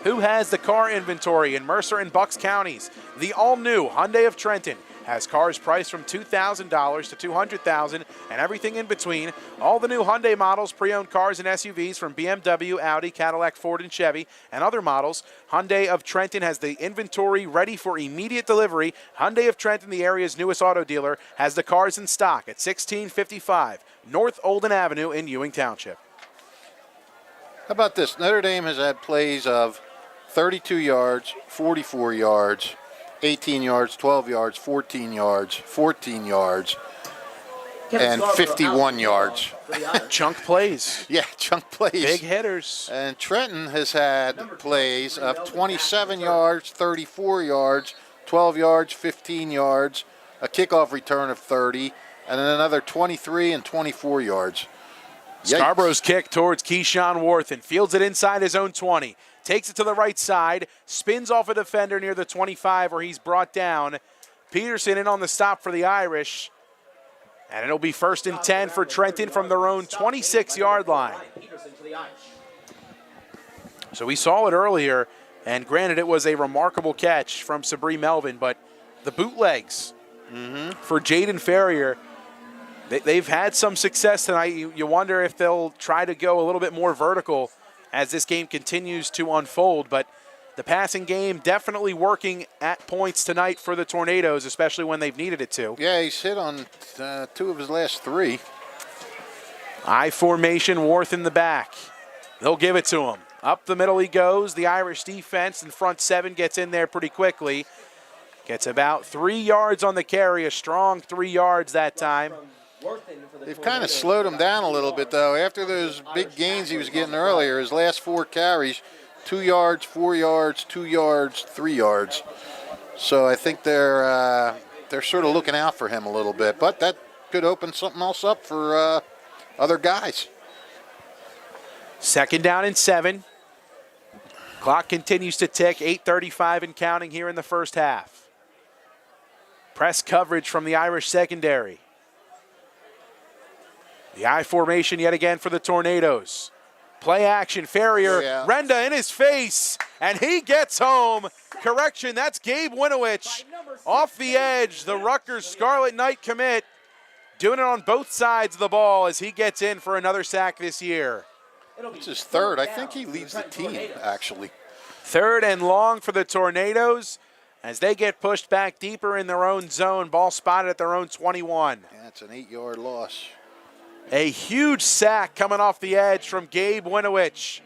Who has the car inventory in Mercer and Bucks counties? The all-new Hyundai of Trenton has cars priced from $2,000 to $200,000 and everything in between. All the new Hyundai models, pre-owned cars and SUVs from BMW, Audi, Cadillac, Ford, and Chevy, and other models. Hyundai of Trenton has the inventory ready for immediate delivery. Hyundai of Trenton, the area's newest auto dealer, has the cars in stock at 1655 North Olden Avenue in Ewing Township. How about this? Notre Dame has had plays of 32 yards, 44 yards, 18 yards, 12 yards, 14 yards, 14 yards, and 51 yards. Chunk plays. Yeah, chunk plays. Big hitters. And Trenton has had plays of 27 yards, 34 yards, 12 yards, 15 yards, a kickoff return of 30, and then another 23 and 24 yards. Scarborough's kick towards Keyshawn Worthen. Fields it inside his own 20. Takes it to the right side. Spins off a defender near the 25 where he's brought down. Peterson in on the stop for the Irish. And it'll be 1st and 10 for Trenton from their own 26-yard line. So we saw it earlier, and granted it was a remarkable catch from Sabri Melvin, but the bootlegs for Jaden Ferrier, they've had some success tonight. You wonder if they'll try to go a little bit more vertical as this game continues to unfold, but the passing game definitely working at points tonight for the Tornadoes, especially when they've needed it to. Yeah, he's hit on 2 of his last 3. I formation, Worth in the back. They'll give it to him. Up the middle he goes. The Irish defense in front 7 gets in there pretty quickly. Gets about 3 yards on the carry, a strong 3 yards that time. They've kind of slowed him down a little bit, though. After those big gains he was getting earlier, his last 4 carries, 2 yards, 4 yards, 2 yards, 3 yards. So I think they're sort of looking out for him a little bit. But that could open something else up for other guys. 2nd down and 7. Clock continues to tick, 8:35 and counting here in the first half. Press coverage from the Irish secondary. The I formation yet again for the Tornadoes. Play action, Ferrier, Renda in his face, and he gets home. Correction, that's Gabe Winowich. Off the edge, the Rutgers Scarlet Knight commit, doing it on both sides of the ball as he gets in for another sack this year. It's his 3rd. I think he leads the team, actually. 3rd and long for the Tornadoes as they get pushed back deeper in their own zone. Ball spotted at their own 21. Yeah, it's an 8-yard loss. A huge sack coming off the edge from Gabe Winowich.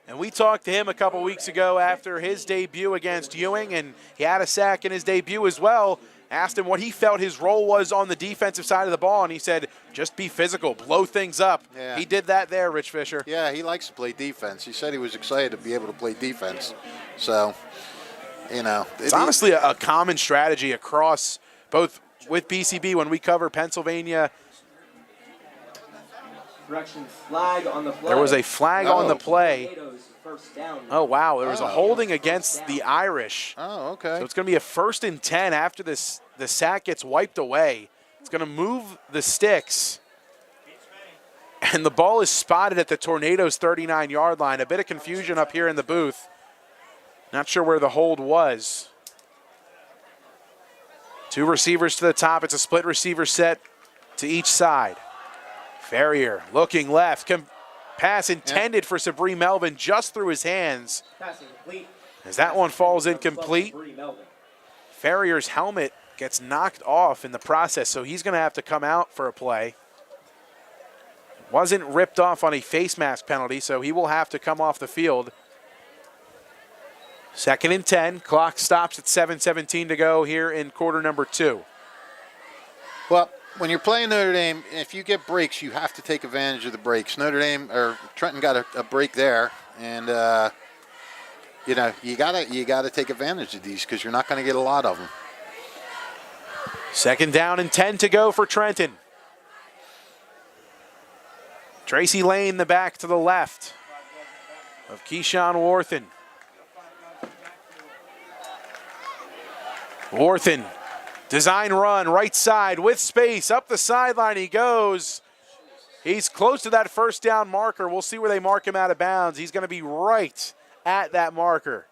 And we talked to him a couple weeks ago after his debut against Ewing, and he had a sack in his debut as well. Asked him what he felt his role was on the defensive side of the ball, and he said, just be physical, blow things up. Yeah. He did that there, Rich Fisher. Yeah, he likes to play defense. He said he was excited to be able to play defense. So, you know. It's honestly a common strategy across both with BCB when we cover Pennsylvania. Flag on the play. There was a flag on the play. First down. Oh, wow. There was a holding against the Irish. Oh, okay. So it's going to be a 1st and 10 after this. The sack gets wiped away. It's going to move the sticks. And the ball is spotted at the Tornadoes' 39-yard line. A bit of confusion up here in the booth. Not sure where the hold was. 2 receivers to the top. It's a split receiver set to each side. Ferrier looking left. Pass intended for Sabri Melvin just through his hands. As that one falls incomplete. Ferrier's helmet gets knocked off in the process, so he's going to have to come out for a play. Wasn't ripped off on a face mask penalty, so he will have to come off the field. 2nd and 10. Clock stops at 7:17 to go here in quarter number 2. Well, when you're playing Notre Dame, if you get breaks, you have to take advantage of the breaks. Trenton got a break there, and you know you gotta take advantage of these because you're not going to get a lot of them. 2nd down and 10 to go for Trenton. Tracy Lane, the back to the left of Keyshawn Worthen. Worthen Design run, right side with space. Up the sideline he goes. He's close to that first down marker. We'll see where they mark him out of bounds. He's going to be right at that marker.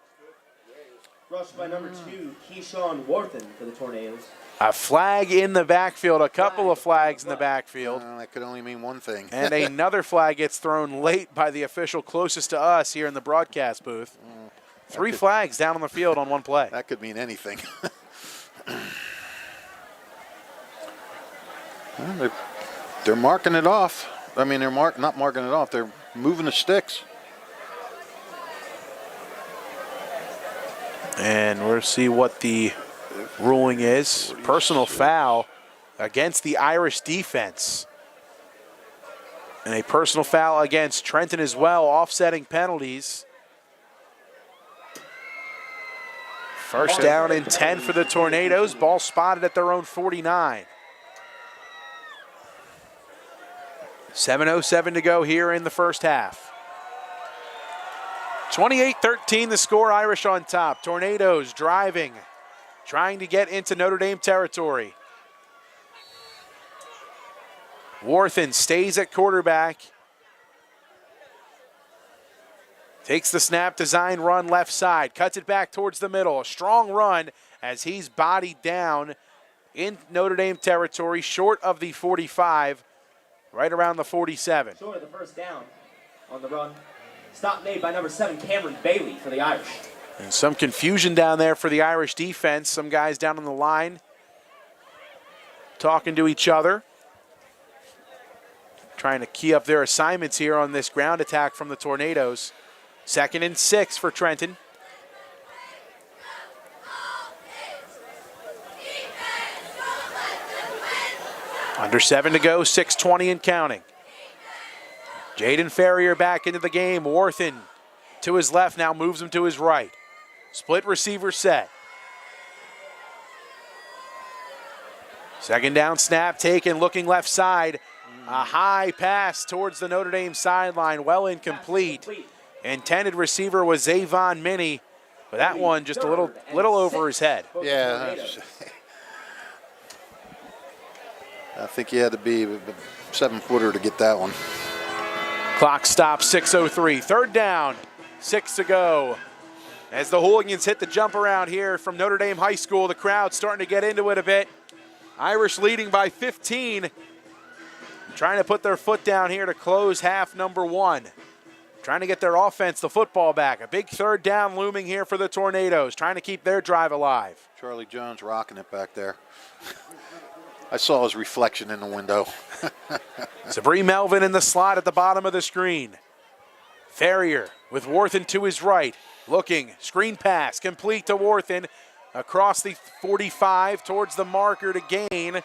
Rushed by number 2, Keyshawn Worthen for the Tornadoes. A flag in the backfield, a couple of flags in the backfield. That could only mean one thing. And another flag gets thrown late by the official closest to us here in the broadcast booth. 3 flags down on the field on one play. That could mean anything. Well, they're marking it off. I mean, they're not marking it off. They're moving the sticks. And we'll see what the ruling is. Personal foul against the Irish defense. And a personal foul against Trenton as well, offsetting penalties. First down and 10 for the Tornadoes. Ball spotted at their own 49. 7:07 to go here in the first half. 28-13 the score, Irish on top. Tornadoes driving, trying to get into Notre Dame territory. Worthen stays at quarterback. Takes the snap, design run left side, cuts it back towards the middle. A strong run as he's bodied down in Notre Dame territory, short of the 45, right around the 47. Short of the first down on the run. Stop made by number 7, Cameron Bailey for the Irish. And some confusion down there for the Irish defense. Some guys down on the line talking to each other, trying to key up their assignments here on this ground attack from the Tornadoes. 2nd and 6 for Trenton. Under 7 to go, 6:20 and counting. Jaden Ferrier back into the game. Worthen to his left, now moves him to his right. Split receiver set. 2nd down snap taken, looking left side. A high pass towards the Notre Dame sideline, well incomplete. Intended receiver was Zavon Minnie, but that one just a little over his head. Yeah. I think you had to be a 7-footer to get that one. Clock stops, 6:03. 3rd down, 6 to go. As the Hooligans hit the jump around here from Notre Dame High School, the crowd starting to get into it a bit. Irish leading by 15. Trying to put their foot down here to close half number 1. Trying to get their offense, the football back. A big 3rd down looming here for the Tornadoes, trying to keep their drive alive. Charlie Jones rocking it back there. I saw his reflection in the window. Sabri Melvin in the slot at the bottom of the screen. Ferrier with Worthen to his right. Looking, screen pass, complete to Worthen. Across the 45 towards the marker to gain.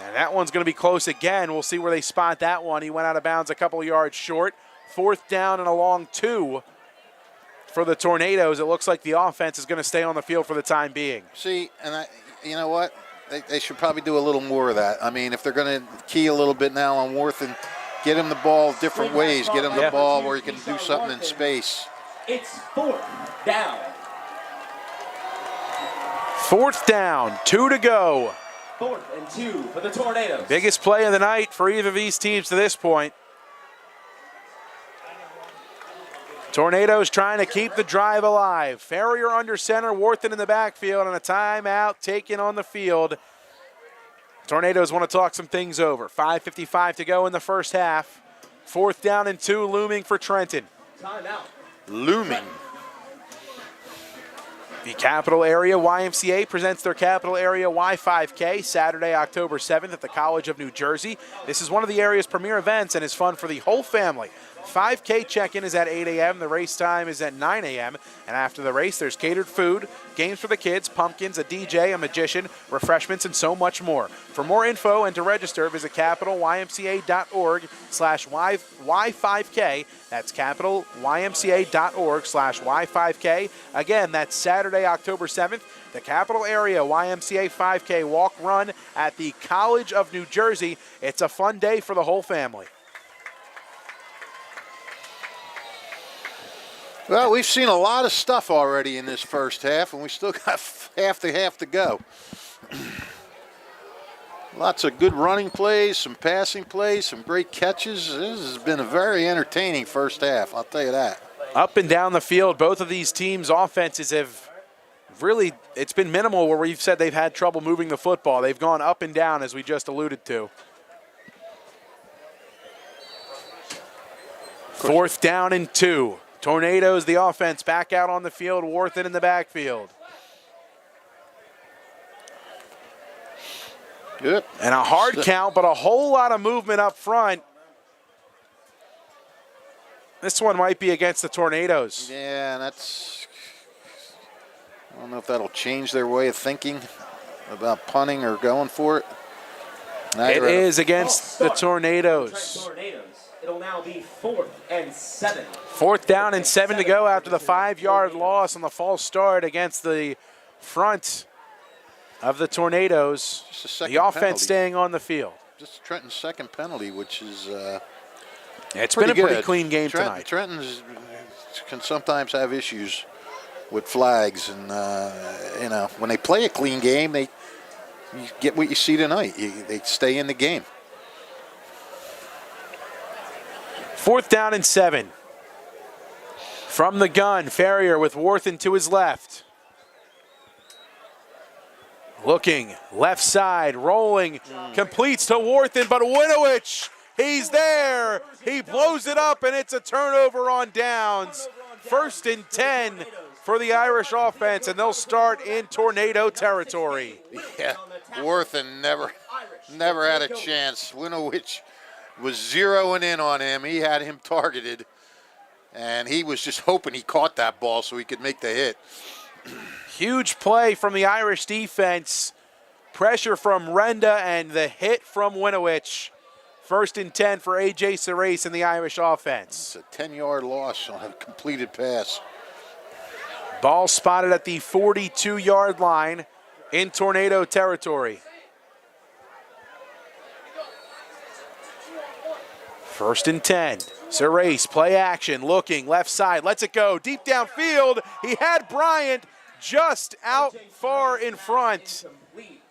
And that one's going to be close again. We'll see where they spot that one. He went out of bounds a couple of yards short. 4th down and a long 2 for the Tornadoes. It looks like the offense is going to stay on the field for the time being. See, and you know what? They should probably do a little more of that. I mean, if they're going to key a little bit now on Worthen, get him the ball different ways. Get him the ball where he can do something in space. It's 4th down. 4th down, 2 to go. 4th and 2 for the Tornadoes. Biggest play of the night for either of these teams to this point. Tornadoes trying to keep the drive alive. Ferrier under center, Worthen in the backfield, and a timeout taken on the field. Tornadoes want to talk some things over. 5:55 to go in the first half. 4th down and 2 looming for Trenton. Timeout. Looming. The Capital Area YMCA presents their Capital Area Y5K Saturday, October 7th at the College of New Jersey. This is one of the area's premier events and is fun for the whole family. 5K check-in is at 8 a.m. The race time is at 9 a.m. And after the race, there's catered food, games for the kids, pumpkins, a DJ, a magician, refreshments, and so much more. For more info and to register, visit capitalymca.org/Y5K. That's capitalymca.org/Y5K. Again, that's Saturday, October 7th, the Capital Area YMCA 5K walk run at the College of New Jersey. It's a fun day for the whole family. Well, we've seen a lot of stuff already in this first half, and we still got half the half to go. Lots of good running plays, some passing plays, some great catches. This has been a very entertaining first half, I'll tell you that. Up and down the field, both of these teams' offenses have really, it's been minimal where we've said they've had trouble moving the football. They've gone up and down, as we just alluded to. 4th down and 2. Tornadoes, the offense, back out on the field. Worthen in the backfield. Good. And a hard count, but a whole lot of movement up front. This one might be against the Tornadoes. Yeah, I don't know if that'll change their way of thinking about punting or going for it. It is against the Tornadoes. It'll now be 4th and 7. 4th down and 7 to go after the 5-yard loss on the false start against the front of the Tornadoes. The offense penalty. Staying on the field. Just Trenton's second penalty, which is it's been a pretty clean game tonight. Trenton can sometimes have issues with flags, and when they play a clean game, you get what you see tonight. They stay in the game. 4th down and 7. From the gun, Ferrier with Worthen to his left. Looking, left side, rolling, completes to Worthen, but Winowich, he's there. He blows it up, and it's a turnover on downs. 1st and 10 for the Irish offense, and they'll start in Tornado territory. Yeah, Worthen never had a chance. Winowich was zeroing in on him. He had him targeted, and he was just hoping he caught that ball so he could make the hit. Huge play from the Irish defense. Pressure from Renda and the hit from Winowich. 1st and 10 for A.J. Serace and the Irish offense. It's a 10-yard loss on a completed pass. Ball spotted at the 42-yard line in Tornado territory. 1st and 10. Serace, play action, looking, left side, lets it go. Deep downfield, he had Bryant just out far in front.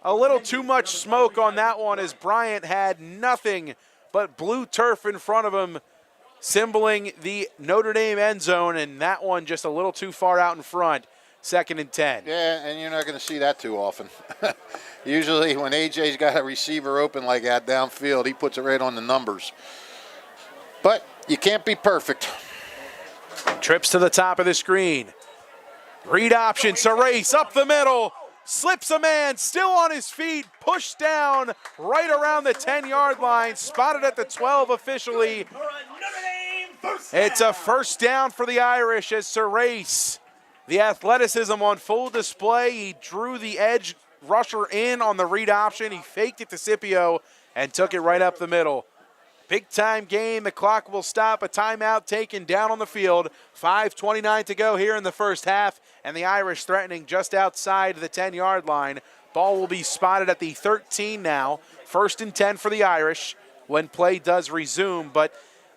A little too much smoke on that one as Bryant had nothing but blue turf in front of him, symboling the Notre Dame end zone, and that one just a little too far out in front. 2nd and 10. Yeah, and you're not going to see that too often. Usually when AJ's got a receiver open like that downfield, he puts it right on the numbers. But you can't be perfect. Trips to the top of the screen. Read option, Serace up the middle. Slips a man, still on his feet, pushed down right around the 10-yard line, spotted at the 12 officially. It's a 1st down for the Irish as Serace, the athleticism on full display. He drew the edge rusher in on the read option. He faked it to Scipio and took it right up the middle. Big-time game. The clock will stop. A timeout taken down on the field. 5:29 to go here in the first half, and the Irish threatening just outside the 10-yard line. Ball will be spotted at the 13 now. 1st and 10 for the Irish when play does resume, but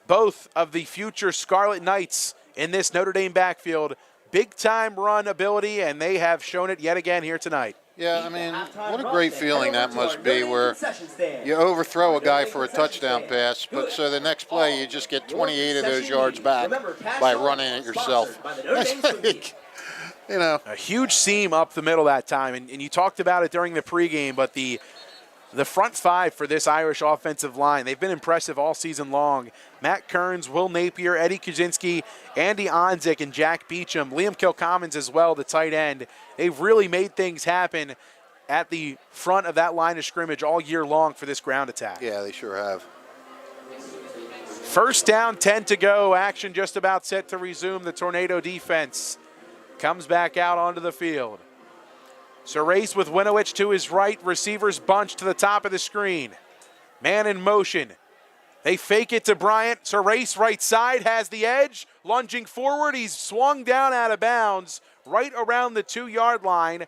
both of the future Scarlet Knights in this Notre Dame backfield, big-time run ability, and they have shown it yet again here tonight. Yeah, I mean, what a great feeling that must be where you overthrow a guy for a touchdown pass, but so the next play you just get 28 of those yards back by running it yourself. A huge seam up the middle that time, and you talked about it during the pregame, but the front 5 for this Irish offensive line, they've been impressive all season long. Matt Kearns, Will Napier, Eddie Kuczynski, Andy Onzik, and Jack Beecham. Liam Kilcommons as well, the tight end. They've really made things happen at the front of that line of scrimmage all year long for this ground attack. Yeah, they sure have. 1st down, 10 to go. Action just about set to resume. The Tornado defense comes back out onto the field. Serace with Winowich to his right. Receivers bunch to the top of the screen. Man in motion. They fake it to Bryant. Serace right side has the edge. Lunging forward. He's swung down out of bounds right around the 2-yard line.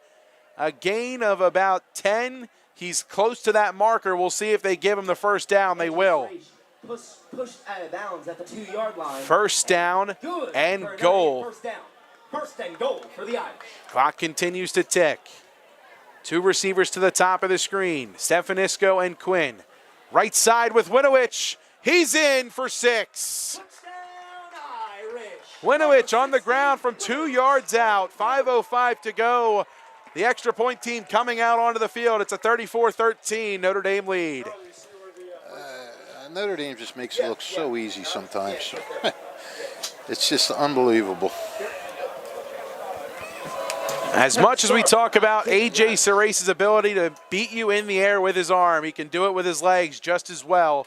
A gain of about 10. He's close to that marker. We'll see if they give him the 1st down. They will. Pushed out of bounds at the 2-yard line. 1st down and goal. 1st and goal for the Irish. Clock continues to tick. Two receivers to the top of the screen, Stefanisco and Quinn. Right side with Winowich. He's in for 6. Winowich on the ground from 2 yards out. 5:05 to go. The extra point team coming out onto the field. It's a 34-13 Notre Dame lead. Notre Dame just makes it look so easy sometimes. It's just unbelievable. As much as we talk about A.J. Sarace's ability to beat you in the air with his arm, he can do it with his legs just as well.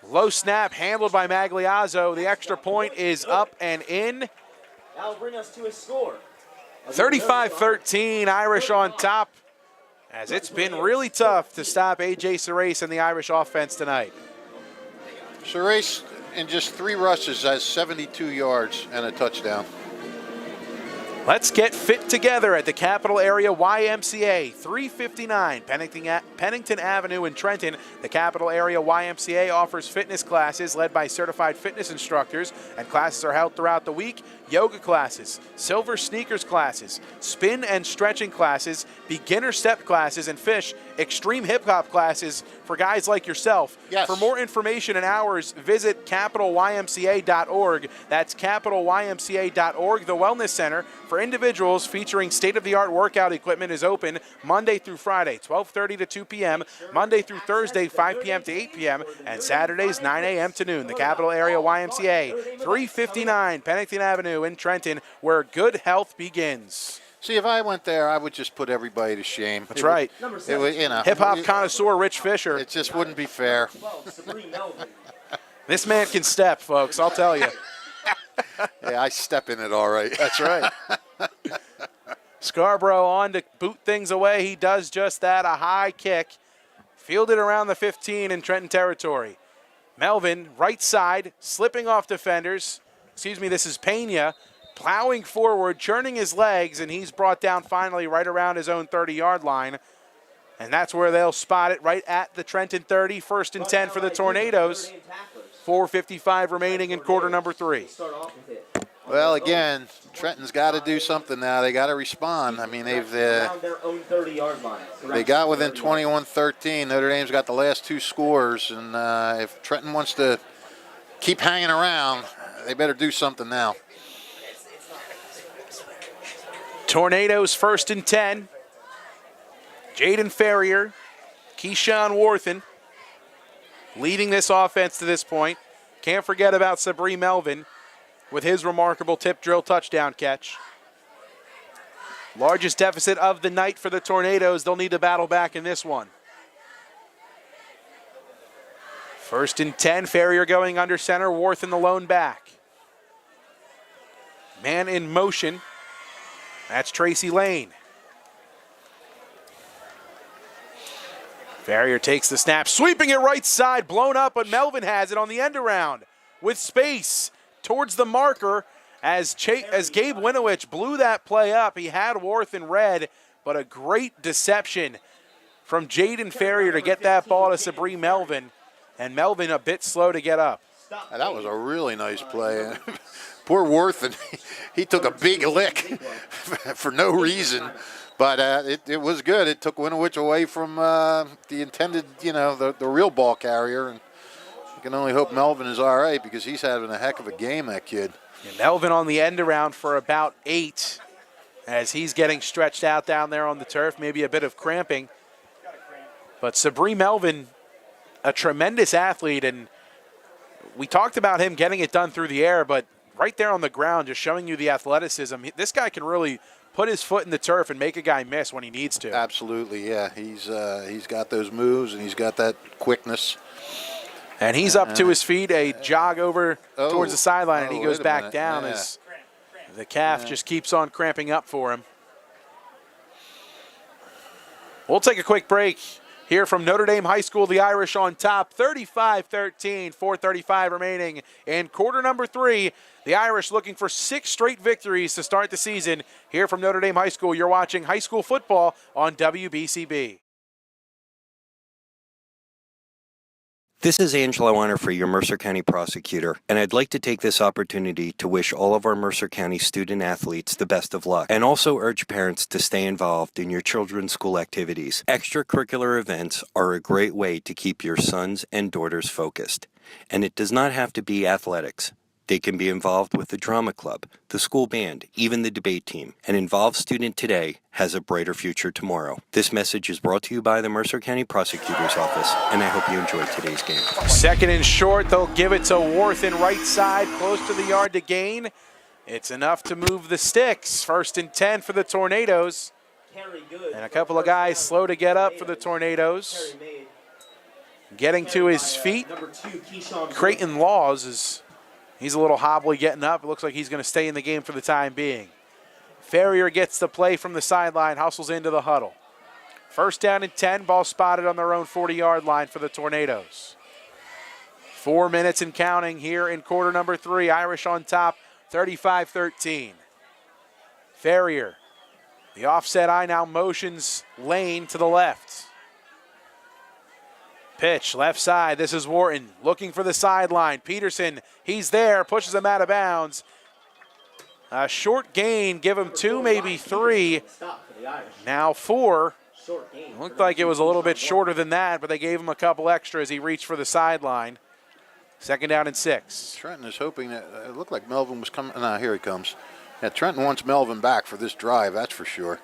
Low snap handled by Magliazzo. The extra point is up and in. That'll bring us to a score. 35-13, Irish on top, as it's been really tough to stop A.J. Sarace and the Irish offense tonight. Sarace, in just 3 rushes, has 72 yards and a touchdown. Let's get fit together at the Capital Area YMCA, 359 Pennington Avenue in Trenton. The Capital Area YMCA offers fitness classes led by certified fitness instructors, and classes are held throughout the week. Yoga classes, silver sneakers classes, spin and stretching classes, beginner step classes, and fish, extreme hip hop classes for guys like yourself. Yes. For more information and hours, visit capitalymca.org. That's capitalymca.org. The Wellness Center for individuals featuring state-of-the-art workout equipment is open Monday through Friday, 12:30 to 2 p.m., Monday through Thursday, 5 p.m. to 8 p.m., and Saturdays, 9 a.m. to noon. The Capital Area YMCA, 359 Pennington Avenue in Trenton, where good health begins. See, if I went there, I would just put everybody to shame. That's right. It would, you know, Hip-hop connoisseur Rich Fisher. It just wouldn't be fair. This man can step, folks, I'll tell you. Yeah, I step in it all right. That's right. Scarborough on to boot things away. He does just that, a high kick. Fielded around the 15 in Trenton territory. Melvin, right side, slipping off defenders. This is Pena, plowing forward, churning his legs, and he's brought down finally right around his own 30-yard line. And that's where they'll spot it, right at the Trenton 30, 1st and 10 for the Tornadoes. 4:55 remaining in quarter number 3. Well, again, Trenton's got to do something now. They got to respond. I mean, they got within 21-13. Notre Dame's got the last 2 scores, and if Trenton wants to keep hanging around, they better do something now. Tornadoes 1st and 10. Jaden Ferrier, Keyshawn Worthen leading this offense to this point. Can't forget about Sabri Melvin with his remarkable tip drill touchdown catch. Largest deficit of the night for the Tornadoes. They'll need to battle back in this one. 1st and 10, Ferrier going under center, Worthen the lone back. Man in motion. That's Tracy Lane. Ferrier takes the snap, sweeping it right side, blown up, but Melvin has it on the end around with space towards the marker as Gabe Winowich blew that play up. He had Worth in red, but a great deception from Jaden Ferrier to get that ball to Sabri Melvin, and Melvin a bit slow to get up. That was a really nice play. Poor Worth, and he took a big lick for no reason. But it was good. It took Winowich away from the intended, the real ball carrier. And you can only hope Melvin is all right because he's having a heck of a game, that kid. And Melvin on the end around for about 8 as he's getting stretched out down there on the turf, maybe a bit of cramping. But Sabri Melvin, a tremendous athlete, and we talked about him getting it done through the air, but right there on the ground, just showing you the athleticism. This guy can really put his foot in the turf and make a guy miss when he needs to. Absolutely, yeah. He's got those moves and he's got that quickness. And he's up to his feet, a jog over towards the sideline, and he goes back down as the calf just keeps on cramping up for him. We'll take a quick break here from Notre Dame High School. The Irish on top, 35-13, 4:35 remaining in quarter number 3. The Irish looking for 6 straight victories to start the season. Here from Notre Dame High School, you're watching high school football on WBCB. This is Angelo Honorfree, your Mercer County prosecutor, and I'd like to take this opportunity to wish all of our Mercer County student athletes the best of luck, and also urge parents to stay involved in your children's school activities. Extracurricular events are a great way to keep your sons and daughters focused, and it does not have to be athletics. They can be involved with the drama club, the school band, even the debate team. An involved student today has a brighter future tomorrow. This message is brought to you by the Mercer County Prosecutor's Office, and I hope you enjoyed today's game. Second and short, they'll give it to Worthen, right side, close to the yard to gain. It's enough to move the sticks. 1st and 10 for the Tornadoes. And a couple of guys slow to get up for the Tornadoes. Getting to his feet, Creighton Laws he's a little hobbly getting up. It looks like he's going to stay in the game for the time being. Ferrier gets the play from the sideline, hustles into the huddle. 1st down and 10, ball spotted on their own 40-yard line for the Tornadoes. 4 minutes and counting here in quarter number 3. Irish on top, 35-13. Ferrier, the offset eye now motions Lane to the left. Pitch, left side, this is Wharton looking for the sideline. Peterson, he's there, pushes him out of bounds. A short gain, give him 2, maybe 3. Now 4. Looked like it was a little bit shorter than that, but they gave him a couple extra as he reached for the sideline. 2nd down and 6. Trenton is hoping that it looked like Melvin was coming. No, here he comes. Yeah, Trenton wants Melvin back for this drive, that's for sure.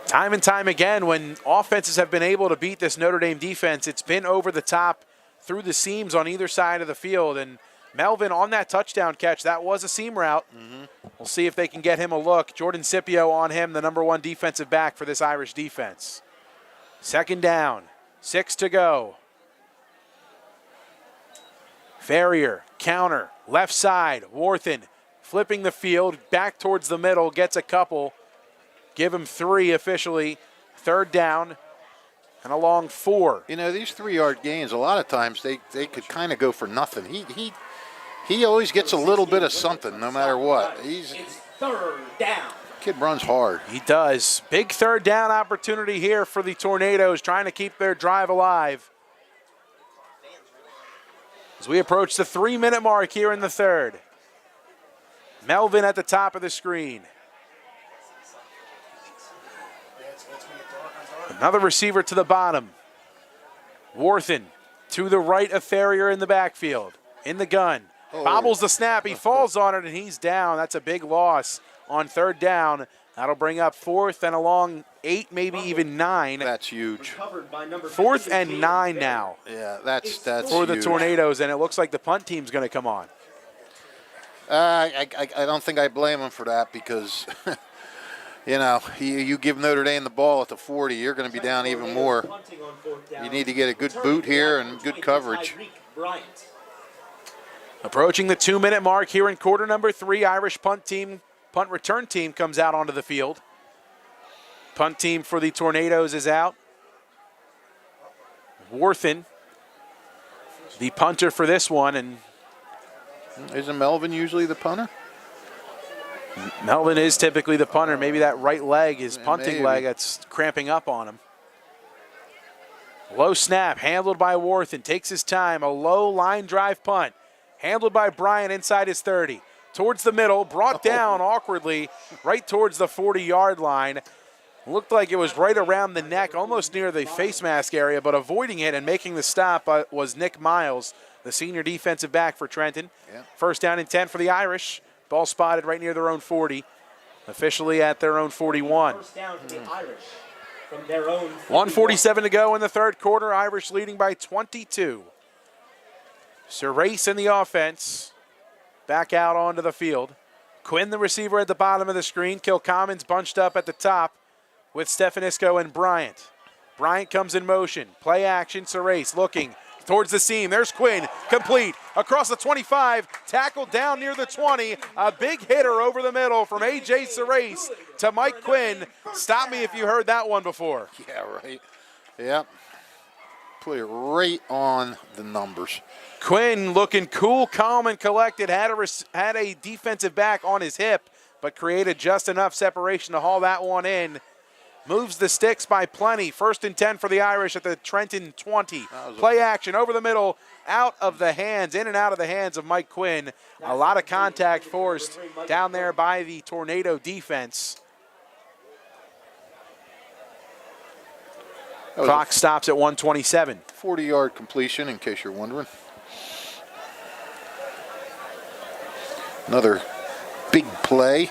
Time and time again, when offenses have been able to beat this Notre Dame defense, it's been over the top through the seams on either side of the field. And Melvin on that touchdown catch, that was a seam route. We'll see if they can get him a look. Jordan Scipio on him, the number 1 defensive back for this Irish defense. 2nd down, 6 to go. Ferrier, counter, left side, Worthen flipping the field, back towards the middle, gets a couple. Give him 3 officially. 3rd down and a long 4. You know, these 3-yard gains, a lot of times they could kind of go for nothing. He always gets a little bit of something no matter what. It's 3rd down. Kid runs hard. He does. Big 3rd down opportunity here for the Tornadoes, trying to keep their drive alive. As we approach the 3-minute mark here in the 3rd. Melvin at the top of the screen. Another receiver to the bottom. Worthen to the right of Ferrier in the backfield. In the gun. Bobbles the snap. He falls on it, and he's down. That's a big loss on 3rd down. That'll bring up 4th and a long 8, maybe even 9. That's huge. 4th and 9 now. Yeah, that's for the huge. Tornadoes, and it looks like the punt team's going to come on. I don't think I blame him for that because, you know, you give Notre Dame the ball at the 40, you're going to be down even more. You need to get a good boot here and good coverage. Approaching the 2-minute mark here in quarter number 3, Irish punt return team comes out onto the field. Punt team for the Tornadoes is out. Worthen, the punter for this one, and isn't Melvin usually the punter? Melvin is typically the punter. Maybe that right leg, his punting maybe. leg, that's cramping up on him. Low snap, handled by Worthen, takes his time. A low line drive punt, handled by Bryant inside his 30. Towards the middle, brought down awkwardly, right towards the 40-yard line. Looked like it was right around the neck, almost near the face mask area, but avoiding it and making the stop was Nick Miles, the senior defensive back for Trenton. Yeah. 1st down and 10 for the Irish. Ball spotted right near their own 40, officially at their own 41. 1st down for the Irish from their own 1:47 to go in the 3rd quarter. Irish leading by 22. Surace in the offense. Back out onto the field. Quinn, the receiver, at the bottom of the screen. Kilcommons bunched up at the top with Stefanisco and Bryant. Bryant comes in motion. Play action. Surace looking towards the seam. There's Quinn. Complete. Across the 25. Tackled down near the 20. A big hitter over the middle from A.J. Surace to Mike Quinn. Stop me if you heard that one before. Yeah, right. Yep. Put it right on the numbers. Quinn looking cool, calm, and collected. Had a defensive back on his hip, but created just enough separation to haul that one in. moves the sticks by plenty. 1st and 10 for the Irish at the Trenton 20. Play action over the middle, out of the hands, in and out of the hands of Mike Quinn. A lot of contact forced down there by the Tornado defense. Clock stops at 1:27. 40-yard completion, in case you're wondering. Another big play.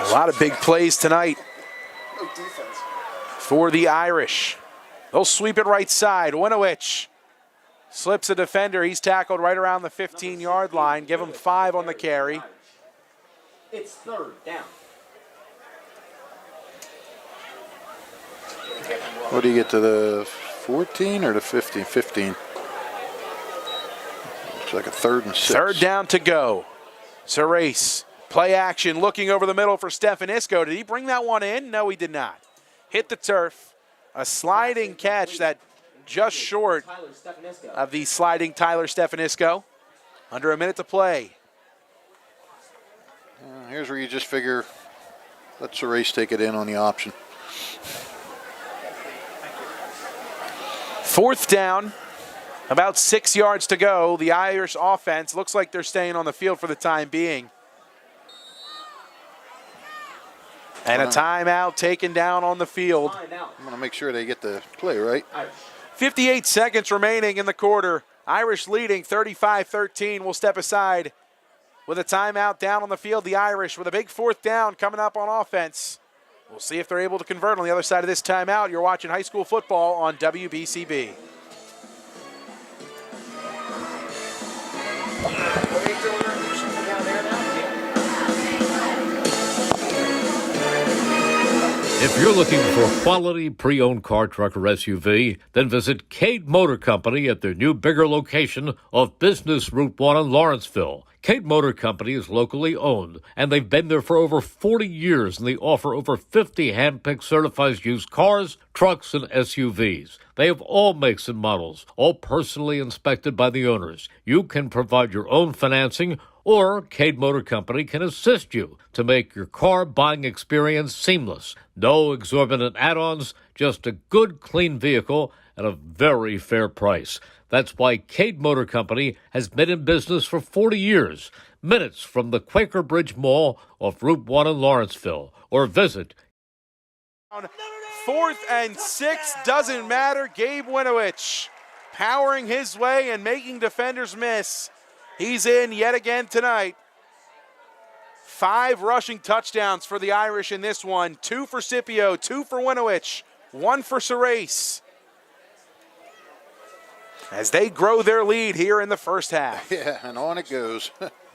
A lot of big plays tonight for the Irish. They'll sweep it right side. Winowich slips a defender. He's tackled right around the 15-yard line. Give him 5 on the carry. It's 3rd down. What do you get to the 14 or the 15? 15. Looks like a 3rd and 6. 3rd down to go. Serace, play action, looking over the middle for Stefanisco. Did he bring that one in? No, he did not. Hit the turf. A sliding catch that just short of the sliding Tyler Stefanisco. Under a minute to play. Here's where you just figure, let Serace take it in on the option. 4th down, about 6 yards to go. The Irish offense looks like they're staying on the field for the time being. And a timeout taken down on the field. I'm going to make sure they get the play right. 58 seconds remaining in the quarter. Irish leading 35-13. We'll step aside with a timeout down on the field. The Irish with a big 4th down coming up on offense. We'll see if they're able to convert on the other side of this timeout. You're watching high school football on WBCB. If you're looking for a quality pre-owned car, truck, or SUV, then visit Cade Motor Company at their new bigger location of Business Route 1 in Lawrenceville. Cade Motor Company is locally owned, and they've been there for over 40 years, and they offer over 50 hand-picked certified used cars, trucks, and SUVs. They have all makes and models, all personally inspected by the owners. You can provide your own financing, or Cade Motor Company can assist you to make your car buying experience seamless. No exorbitant add-ons, just a good, clean vehicle at a very fair price. That's why Cade Motor Company has been in business for 40 years, minutes from the Quaker Bridge Mall off Route 1 in Lawrenceville. Or visit 4th and 6, doesn't matter. Gabe Winowich powering his way and making defenders miss. He's in yet again tonight. 5 rushing touchdowns for the Irish in this one. 2 for Scipio, 2 for Winowich, 1 for Serace. As they grow their lead here in the first half. Yeah, and on it goes.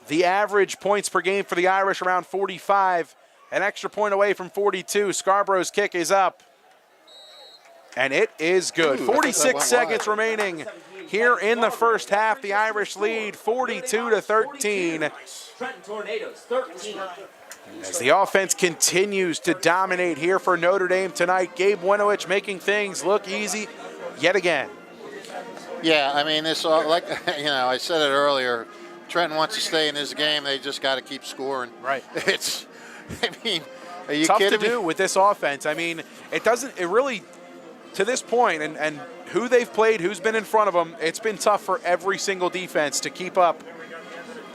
The average points per game for the Irish around 45. An extra point away from 42. Scarborough's kick is up. And it is good. 46 seconds remaining here in the first half. The Irish lead 42-13. Trenton Tornadoes 13. As the offense continues to dominate here for Notre Dame tonight. Gabe Winowich making things look easy yet again. Yeah, I mean, this like I said it earlier. Trenton wants to stay in this game. They just got to keep scoring. Right. It's, I mean, are you tough kidding to do me? with this offense. I mean, it really, to this point, and who they've played, who's been in front of them, it's been tough for every single defense to keep up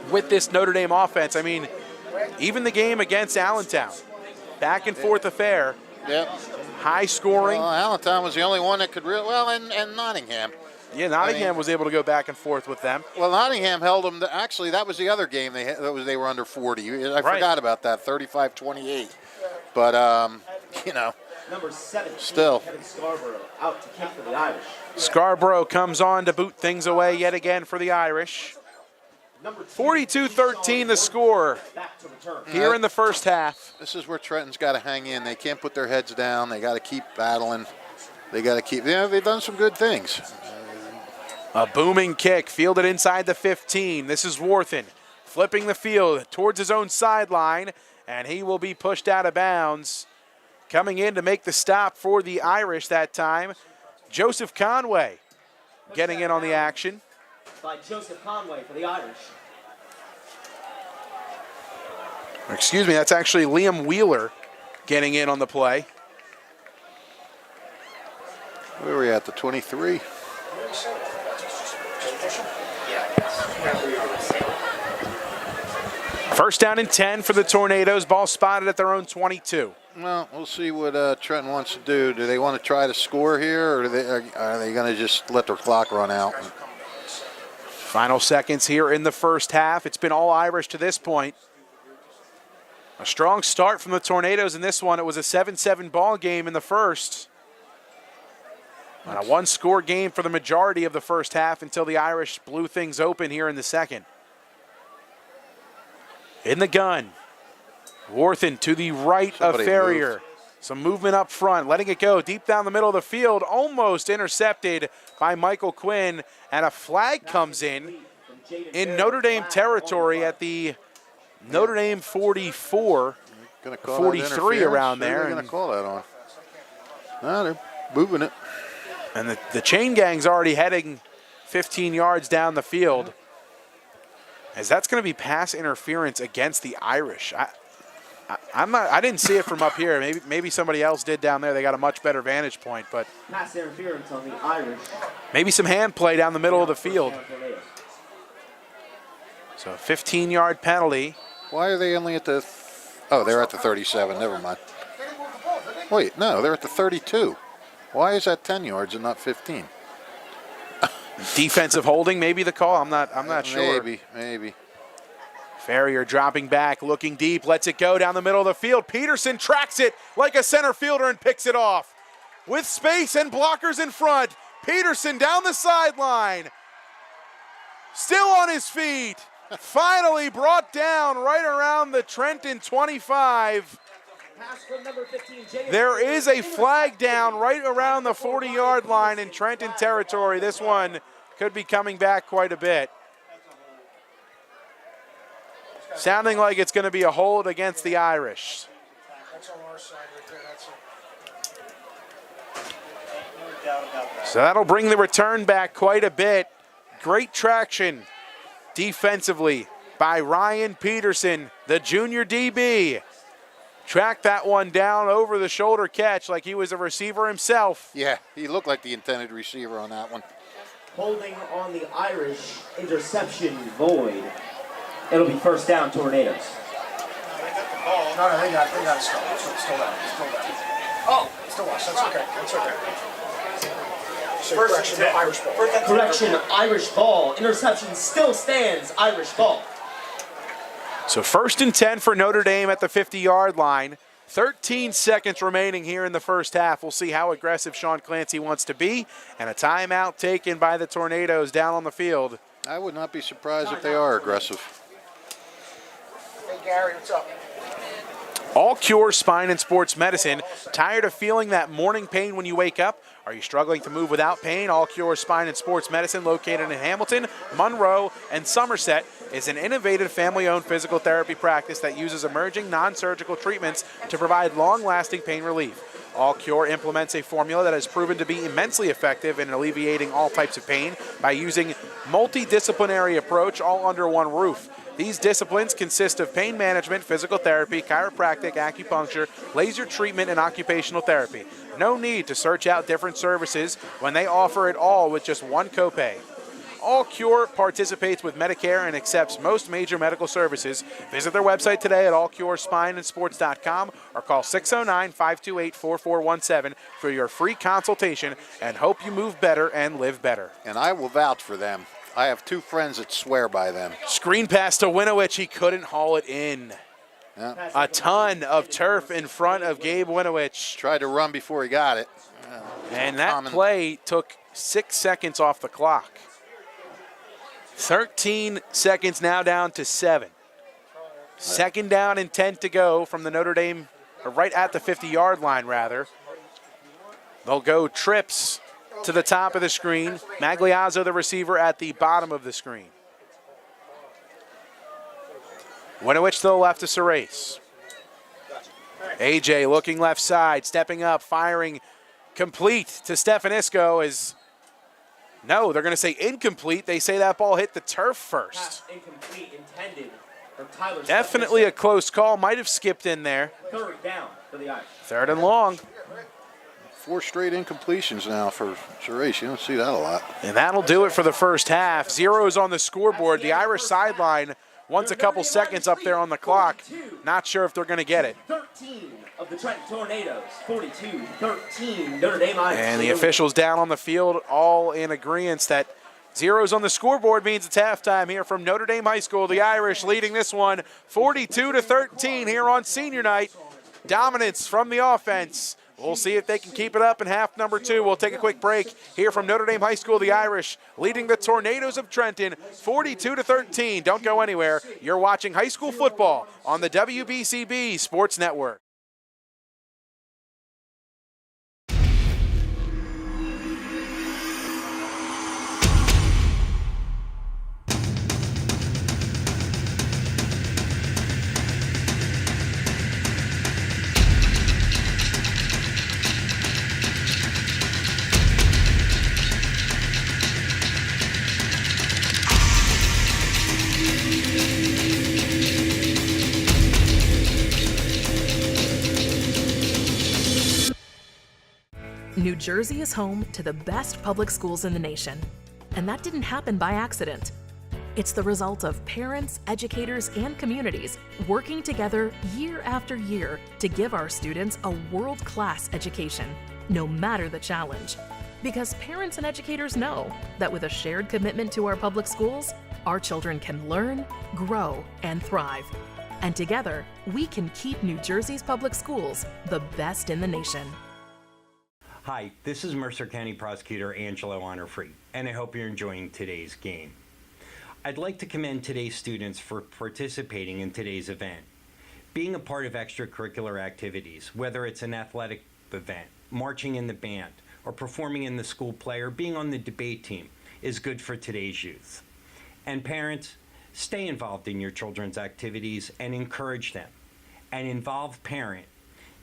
with this Notre Dame offense. I mean, even the game against Allentown, back and forth affair. Yep. High scoring. Well, Allentown was the only one that could really, and Nottingham. Yeah, Nottingham was able to go back and forth with them. Well, Nottingham held them. Actually, that was the other game they were under 40. I forgot about that, 35-28. But Number 17, still. Kevin Scarborough out to kick for the Irish. Scarborough comes on to boot things away yet again for the Irish. 42-13 the score Back to return. here in the first half. This is where Trenton's got to hang in. They can't put their heads down. They got to keep battling. They got to keep. They've done some good things. A booming kick fielded inside the 15. This is Worthen flipping the field towards his own sideline, and he will be pushed out of bounds. Coming in to make the stop for the Irish that time, Joseph Conway getting in on the action. By Joseph Conway for the Irish. Excuse me, that's actually Liam Wheeler getting in on the play. Where are we at, the 23? First down and 10 for the Tornadoes. Ball spotted at their own 22. Well, we'll see what Trenton wants to do. Do they want to try to score here, or are they going to just let their clock run out? Final seconds here in the first half. It's been all Irish to this point. A strong start from the Tornadoes in this one. It was a 7-7 ball game in the first. And a one-score game for the majority of the first half until the Irish blew things open here in the second. In the gun, Worthen to the right of Ferrier. Moved. Some movement up front, letting it go deep down the middle of the field, almost intercepted by Michael Quinn, and a flag comes in Notre Dame territory at the Notre Dame 44, 43 around there. They're going to call that on. No, they're moving it. And the chain gang's already heading 15 yards down the field, as that's going to be pass interference against the Irish. I didn't see it from up here. Maybe somebody else did down there. They got a much better vantage point, but Pass interference on the Irish. maybe some hand play down the middle of the field. So a 15-yard penalty. Why are they only at the... Oh, they're at the 37. Never mind. Wait, no, they're at the 32. Why is that 10 yards and not 15? Defensive holding, maybe the call. I'm not sure. Maybe. Ferrier dropping back, looking deep, lets it go down the middle of the field. Peterson tracks it like a center fielder and picks it off. With space and blockers in front, Peterson down the sideline. Still on his feet. Finally brought down right around the Trenton 25. There is a flag down right around the 40-yard line in Trenton territory. This one could be coming back quite a bit. Sounding like it's going to be a hold against the Irish. So that'll bring the return back quite a bit. Great traction defensively by Ryan Peterson, the junior DB. Tracked that one down over the shoulder catch like he was a receiver himself. Yeah, he looked like the intended receiver on that one. Holding on the Irish, interception void. It'll be first down, Tornadoes. No, they got it still. Still that. Oh! Still watch, that's okay. So correction, Irish ball. Correction, Irish ball. Interception still stands, Irish ball. So 1st and 10 for Notre Dame at the 50-yard line. 13 seconds remaining here in the first half. We'll see how aggressive Sean Clancy wants to be. And a timeout taken by the Tornadoes down on the field. I would not be surprised if they are aggressive. Hey, Gary, what's up? All Cure Spine and Sports Medicine. Tired of feeling that morning pain when you wake up? Are you struggling to move without pain? All Cure Spine and Sports Medicine, located in Hamilton, Monroe, and Somerset, is an innovative family-owned physical therapy practice that uses emerging non-surgical treatments to provide long-lasting pain relief. All Cure implements a formula that has proven to be immensely effective in alleviating all types of pain by using multidisciplinary approach all under one roof. These disciplines consist of pain management, physical therapy, chiropractic, acupuncture, laser treatment, and occupational therapy. No need to search out different services when they offer it all with just one copay. All Cure participates with Medicare and accepts most major medical services. Visit their website today at allcurespineandsports.com or call 609-528-4417 for your free consultation, and hope you move better and live better. And I will vouch for them. I have two friends that swear by them. Screen pass to Winowich. He couldn't haul it in. Yeah. A ton of turf in front of Gabe Winowich. Tried to run before he got it. And that play took 6 seconds off the clock. 13 seconds now down to 7. Second down and 10 to go from the Notre Dame, or right at the 50-yard line, rather. They'll go trips to the top of the screen. Magliazzo, the receiver, at the bottom of the screen. Winowich to the left of Serace. AJ looking left side, stepping up, firing complete to Stefanisco is... No, they're going to say incomplete. They say that ball hit the turf first. Pass incomplete, intended Definitely a close call. Might have skipped in there. Third down for the Irish. Third and long. 4 straight incompletions now for Suresh. You don't see that a lot. And that'll do it for the first half. Zeros on the scoreboard. The Irish sideline wants a couple seconds up there on the clock. Not sure if they're going to get it. 13 of the Trenton Tornadoes. 42-13 Notre Dame Irish. And the officials down on the field all in agreement that zeros on the scoreboard means it's halftime here from Notre Dame High School. The Irish leading this one 42-13 here on senior night. Dominance from the offense. We'll see if they can keep it up in half number 2. We'll take a quick break here from Notre Dame High School. The Irish leading the Tornadoes of Trenton 42-13. Don't go anywhere. You're watching high school football on the WBCB Sports Network. New Jersey is home to the best public schools in the nation. And that didn't happen by accident. It's the result of parents, educators, and communities working together year after year to give our students a world-class education, no matter the challenge. Because parents and educators know that with a shared commitment to our public schools, our children can learn, grow, and thrive. And together, we can keep New Jersey's public schools the best in the nation. Hi, this is Mercer County Prosecutor Angelo Honor-Free, and I hope you're enjoying today's game. I'd like to commend today's students for participating in today's event. Being a part of extracurricular activities, whether it's an athletic event, marching in the band, or performing in the school play, or being on the debate team, is good for today's youth. And parents, stay involved in your children's activities and encourage them. An involved parent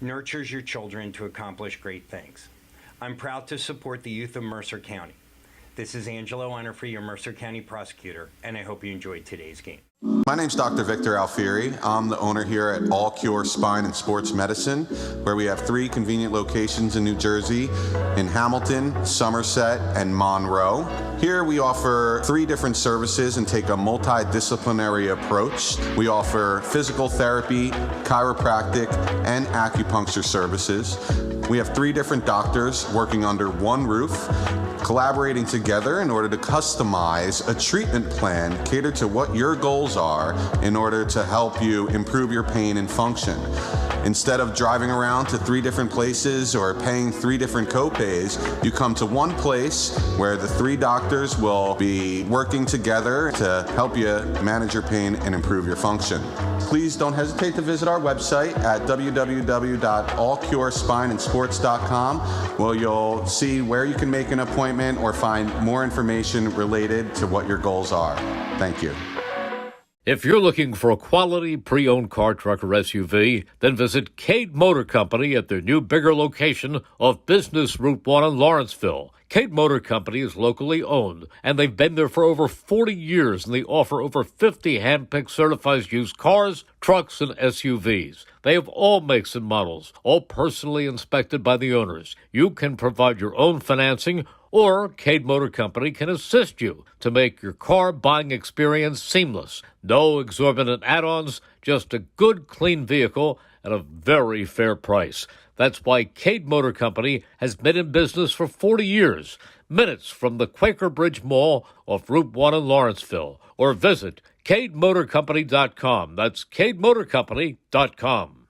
nurtures your children to accomplish great things. I'm proud to support the youth of Mercer County. This is Angelo Honor-Free, your Mercer County Prosecutor, and I hope you enjoyed today's game. My name's Dr. Victor Alfieri. I'm the owner here at All Cure Spine and Sports Medicine, where we have 3 convenient locations in New Jersey, in Hamilton, Somerset, and Monroe. Here we offer 3 different services and take a multidisciplinary approach. We offer physical therapy, chiropractic, and acupuncture services. We have 3 different doctors working under one roof, collaborating together in order to customize a treatment plan catered to what your goals are in order to help you improve your pain and function. Instead of driving around to 3 different places or paying 3 different co-pays, you come to one place where the 3 doctors will be working together to help you manage your pain and improve your function. Please don't hesitate to visit our website at www.allcurespineandsports.com, where you'll see where you can make an appointment or find more information related to what your goals are. Thank you. If you're looking for a quality pre-owned car, truck, or SUV, then visit Cade Motor Company at their new bigger location off Business Route 1 in Lawrenceville. Cade Motor Company is locally owned, and they've been there for over 40 years, and they offer over 50 hand-picked certified used cars, trucks, and SUVs. They have all makes and models, all personally inspected by the owners. You can provide your own financing, or Cade Motor Company can assist you to make your car buying experience seamless. No exorbitant add-ons, just a good, clean vehicle at a very fair price. That's why Cade Motor Company has been in business for 40 years. Minutes from the Quaker Bridge Mall off Route 1 in Lawrenceville. Or visit CadeMotorCompany.com. That's CadeMotorCompany.com.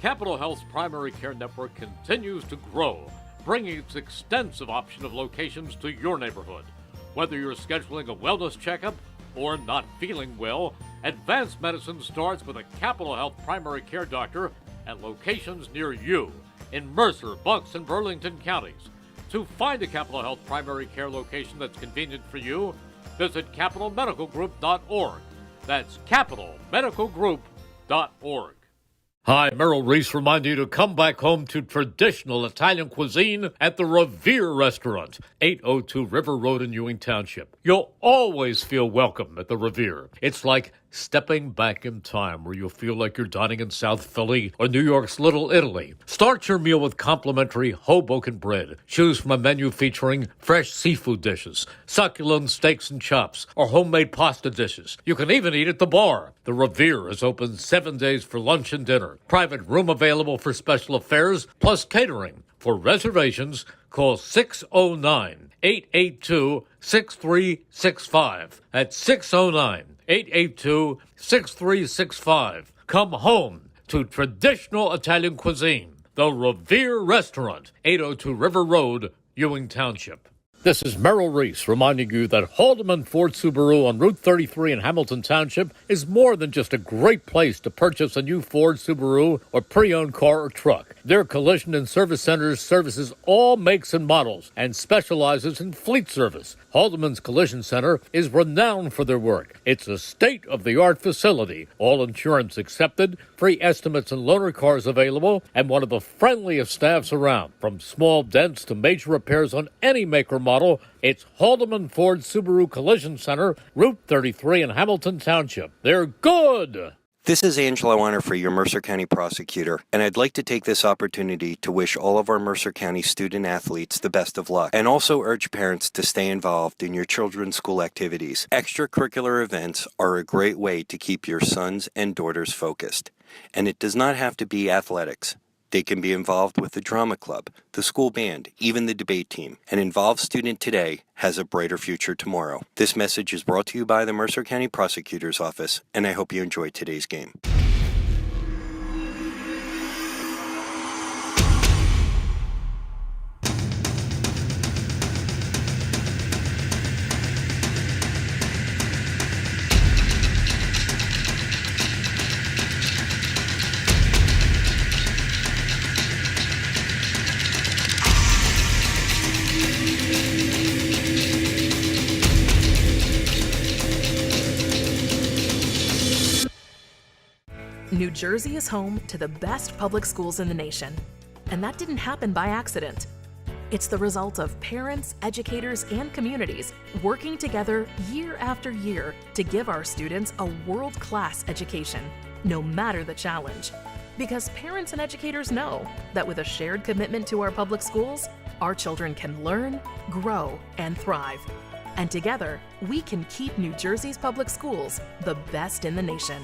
Capital Health's primary care network continues to grow, bringing its extensive option of locations to your neighborhood. Whether you're scheduling a wellness checkup or not feeling well, advanced medicine starts with a Capital Health primary care doctor at locations near you in Mercer, Bucks, and Burlington counties. To find a Capital Health primary care location that's convenient for you, visit capitalmedicalgroup.org. That's capitalmedicalgroup.org. Hi, Merrill Reese reminding you to come back home to traditional Italian cuisine at the Revere Restaurant, 802 River Road in Ewing Township. You'll always feel welcome at the Revere. It's like stepping back in time where you'll feel like you're dining in South Philly or New York's Little Italy. Start your meal with complimentary Hoboken bread. Choose from a menu featuring fresh seafood dishes, succulent steaks and chops, or homemade pasta dishes. You can even eat at the bar. The Revere is open 7 days for lunch and dinner. Private room available for special affairs, plus catering. For reservations, call 609-882-6365. That's 609-882-6365. Come home to traditional Italian cuisine. The Revere Restaurant, 802 River Road, Ewing Township. This is Merrill Reese reminding you that Haldeman Ford Subaru on Route 33 in Hamilton Township is more than just a great place to purchase a new Ford, Subaru, or pre-owned car or truck. Their collision and service centers services all makes and models and specializes in fleet service. Haldeman's Collision Center is renowned for their work. It's a state-of-the-art facility, all insurance accepted, free estimates and loaner cars available, and one of the friendliest staffs around. From small dents to major repairs on any make or model, it's Haldeman Ford Subaru Collision Center, Route 33 in Hamilton Township. They're good! This is Angelo Onifree, your Mercer County prosecutor, and I'd like to take this opportunity to wish all of our Mercer County student athletes the best of luck, and also urge parents to stay involved in your children's school activities. Extracurricular events are a great way to keep your sons and daughters focused, and it does not have to be athletics. They can be involved with the drama club, the school band, even the debate team. An involved student today has a brighter future tomorrow. This message is brought to you by the Mercer County Prosecutor's Office, and I hope you enjoyed today's game. New Jersey is home to the best public schools in the nation. And that didn't happen by accident. It's the result of parents, educators, and communities working together year after year to give our students a world-class education, no matter the challenge. Because parents and educators know that with a shared commitment to our public schools, our children can learn, grow, and thrive. And together, we can keep New Jersey's public schools the best in the nation.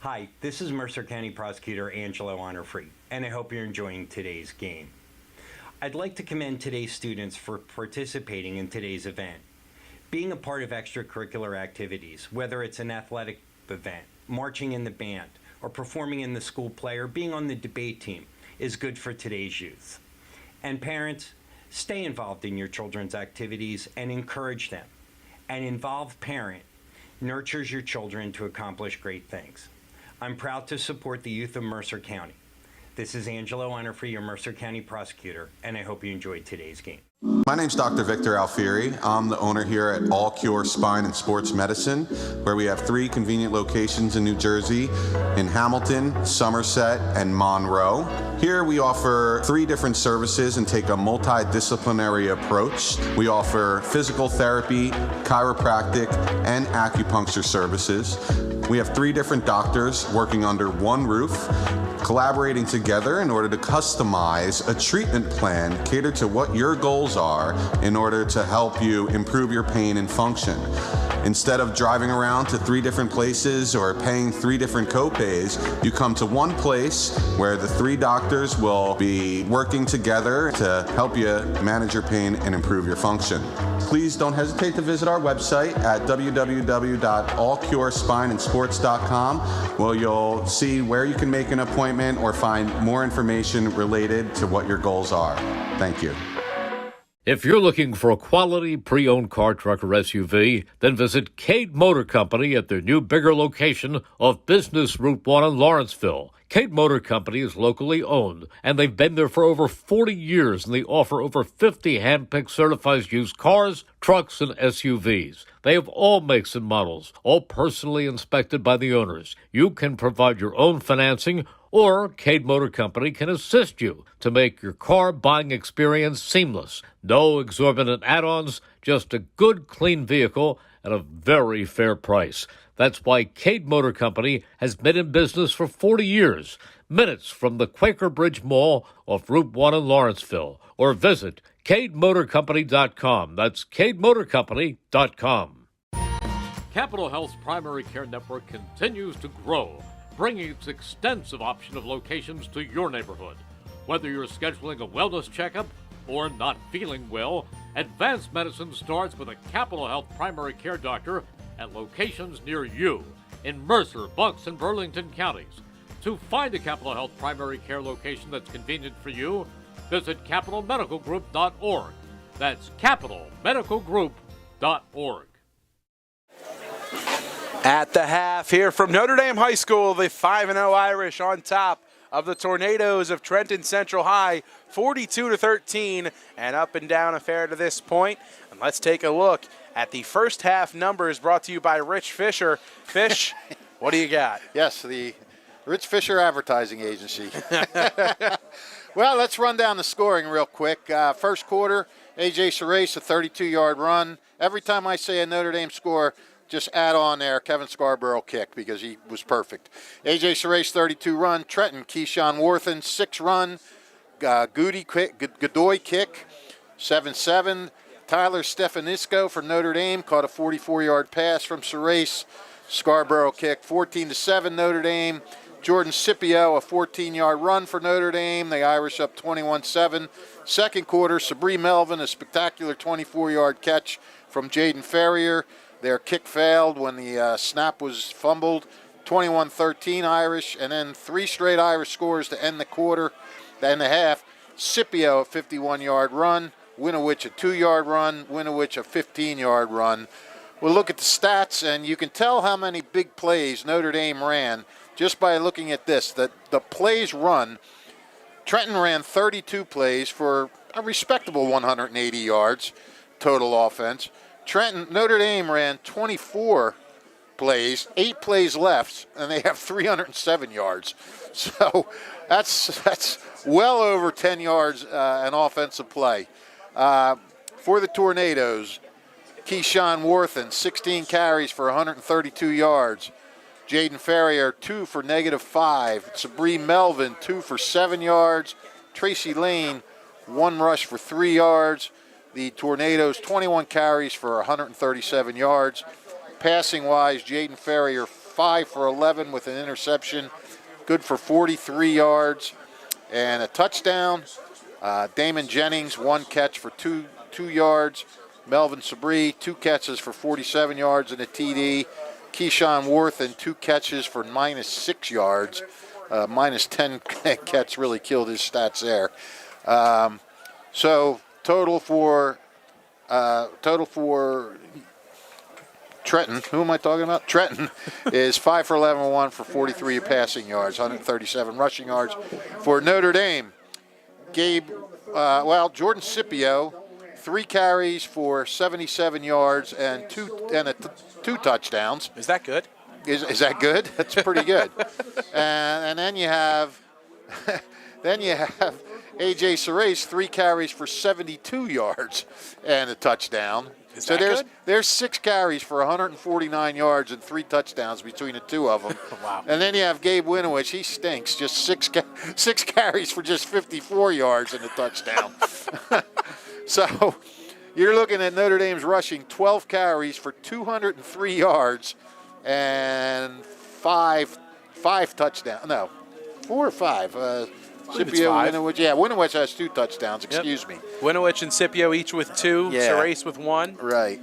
Hi, this is Mercer County Prosecutor Angelo Onifree, and I hope you're enjoying today's game. I'd like to commend today's students for participating in today's event. Being a part of extracurricular activities, whether it's an athletic event, marching in the band, or performing in the school play, or being on the debate team, is good for today's youth. And parents, stay involved in your children's activities and encourage them. An involved parent nurtures your children to accomplish great things. I'm proud to support the youth of Mercer County. This is Angelo Onifree, your Mercer County prosecutor, and I hope you enjoyed today's game. My name's Dr. Victor Alfieri. I'm the owner here at All Cure Spine and Sports Medicine, where we have 3 convenient locations in New Jersey, in Hamilton, Somerset, and Monroe. Here we offer 3 different services and take a multidisciplinary approach. We offer physical therapy, chiropractic, and acupuncture services. We have 3 different doctors working under one roof, collaborating together in order to customize a treatment plan catered to what your goals are in order to help you improve your pain and function. Instead of driving around to 3 different places or paying 3 different copays, you come to one place where the 3 doctors will be working together to help you manage your pain and improve your function. Please don't hesitate to visit our website at www.allcurespineandsports.com, where you'll see where you can make an appointment or find more information related to what your goals are. Thank you. If you're looking for a quality pre-owned car, truck, or SUV, then visit Cade Motor Company at their new bigger location off Business Route 1 in Lawrenceville. Cade Motor Company is locally owned, and they've been there for over 40 years, and they offer over 50 hand-picked certified used cars, trucks, and SUVs. They have all makes and models, all personally inspected by the owners. You can provide your own financing, or Cade Motor Company can assist you to make your car buying experience seamless. No exorbitant add-ons, just a good, clean vehicle at a very fair price. That's why Cade Motor Company has been in business for 40 years. Minutes from the Quaker Bridge Mall off Route 1 in Lawrenceville. Or visit CadeMotorCompany.com. That's CadeMotorCompany.com. Capital Health's primary care network continues to grow, bringing its extensive option of locations to your neighborhood. Whether you're scheduling a wellness checkup or not feeling well, advanced medicine starts with a Capital Health primary care doctor at locations near you in Mercer, Bucks, and Burlington counties. To find a Capital Health primary care location that's convenient for you, visit capitalmedicalgroup.org. That's capitalmedicalgroup.org. At the half here from Notre Dame High School, the 5-0 Irish on top of the Tornadoes of Trenton Central High, 42-13, an up and down affair to this point. And let's take a look at the first half numbers brought to you by Rich Fisher. Fish, what do you got? Yes, the Rich Fisher Advertising Agency. Well, let's run down the scoring real quick. First quarter, A.J. Surace, a 32-yard run. Every time I say a Notre Dame score, just add on there Kevin Scarborough kick because he was perfect. A.J. Surace, 32 run. Trenton, Keyshawn Worthen, 6 run. Godoy kick, 7-7. Tyler Stefanisco for Notre Dame caught a 44-yard pass from Surace. Scarborough kick, 14-7 Notre Dame. Jordan Scipio, a 14-yard run for Notre Dame. The Irish up 21-7. Second quarter, Sabri Melvin, a spectacular 24-yard catch from Jaden Ferrier. Their kick failed when the snap was fumbled. 21-13 Irish, and then 3 straight Irish scores to end the quarter, and the half. Scipio, a 51-yard run. Winovich, a 2-yard run. Winovich, a 15-yard run. We'll look at the stats, and you can tell how many big plays Notre Dame ran just by looking at this. The plays run, Trenton ran 32 plays for a respectable 180 yards total offense. Notre Dame ran 24 plays, 8 plays left, and they have 307 yards. So that's well over 10 yards an offensive play. For the Tornadoes, Keyshawn Worthen, 16 carries for 132 yards. Jaden Ferrier, 2 for -5. Sabri Melvin, 2 for 7 yards. Tracy Lane, 1 rush for 3 yards. The Tornadoes, 21 carries for 137 yards. Passing-wise, Jaden Ferrier, 5 for 11 with an interception. Good for 43 yards and a touchdown. Damon Jennings, 1 catch for 2 yards. Melvin Sabri, 2 catches for 47 yards and a TD. Keyshawn Worthen, 2 catches for -6 yards. -10 catch really killed his stats there. So total for Trenton, who am I talking about? Trenton is 5 for 11, 1 for 43 passing yards, 137 rushing yards. For Notre Dame, Jordan Scipio, 3 carries for 77 yards and two touchdowns. Is that good? Is that good? That's pretty good. and then you have A.J. Surace, 3 carries for 72 yards and a touchdown. So there's 6 carries for 149 yards and 3 touchdowns between the two of them. Wow. And then you have Gabe Winovich. He stinks. Just 6 carries for just 54 yards and a touchdown. So you're looking at Notre Dame's rushing 12 carries for 203 yards and 5 touchdowns. No, 4 or 5. Scipio, Winovich. Yeah, Winovich has 2 touchdowns. Excuse me. Winovich and Scipio each with 2. Yeah. Surace with 1. Right.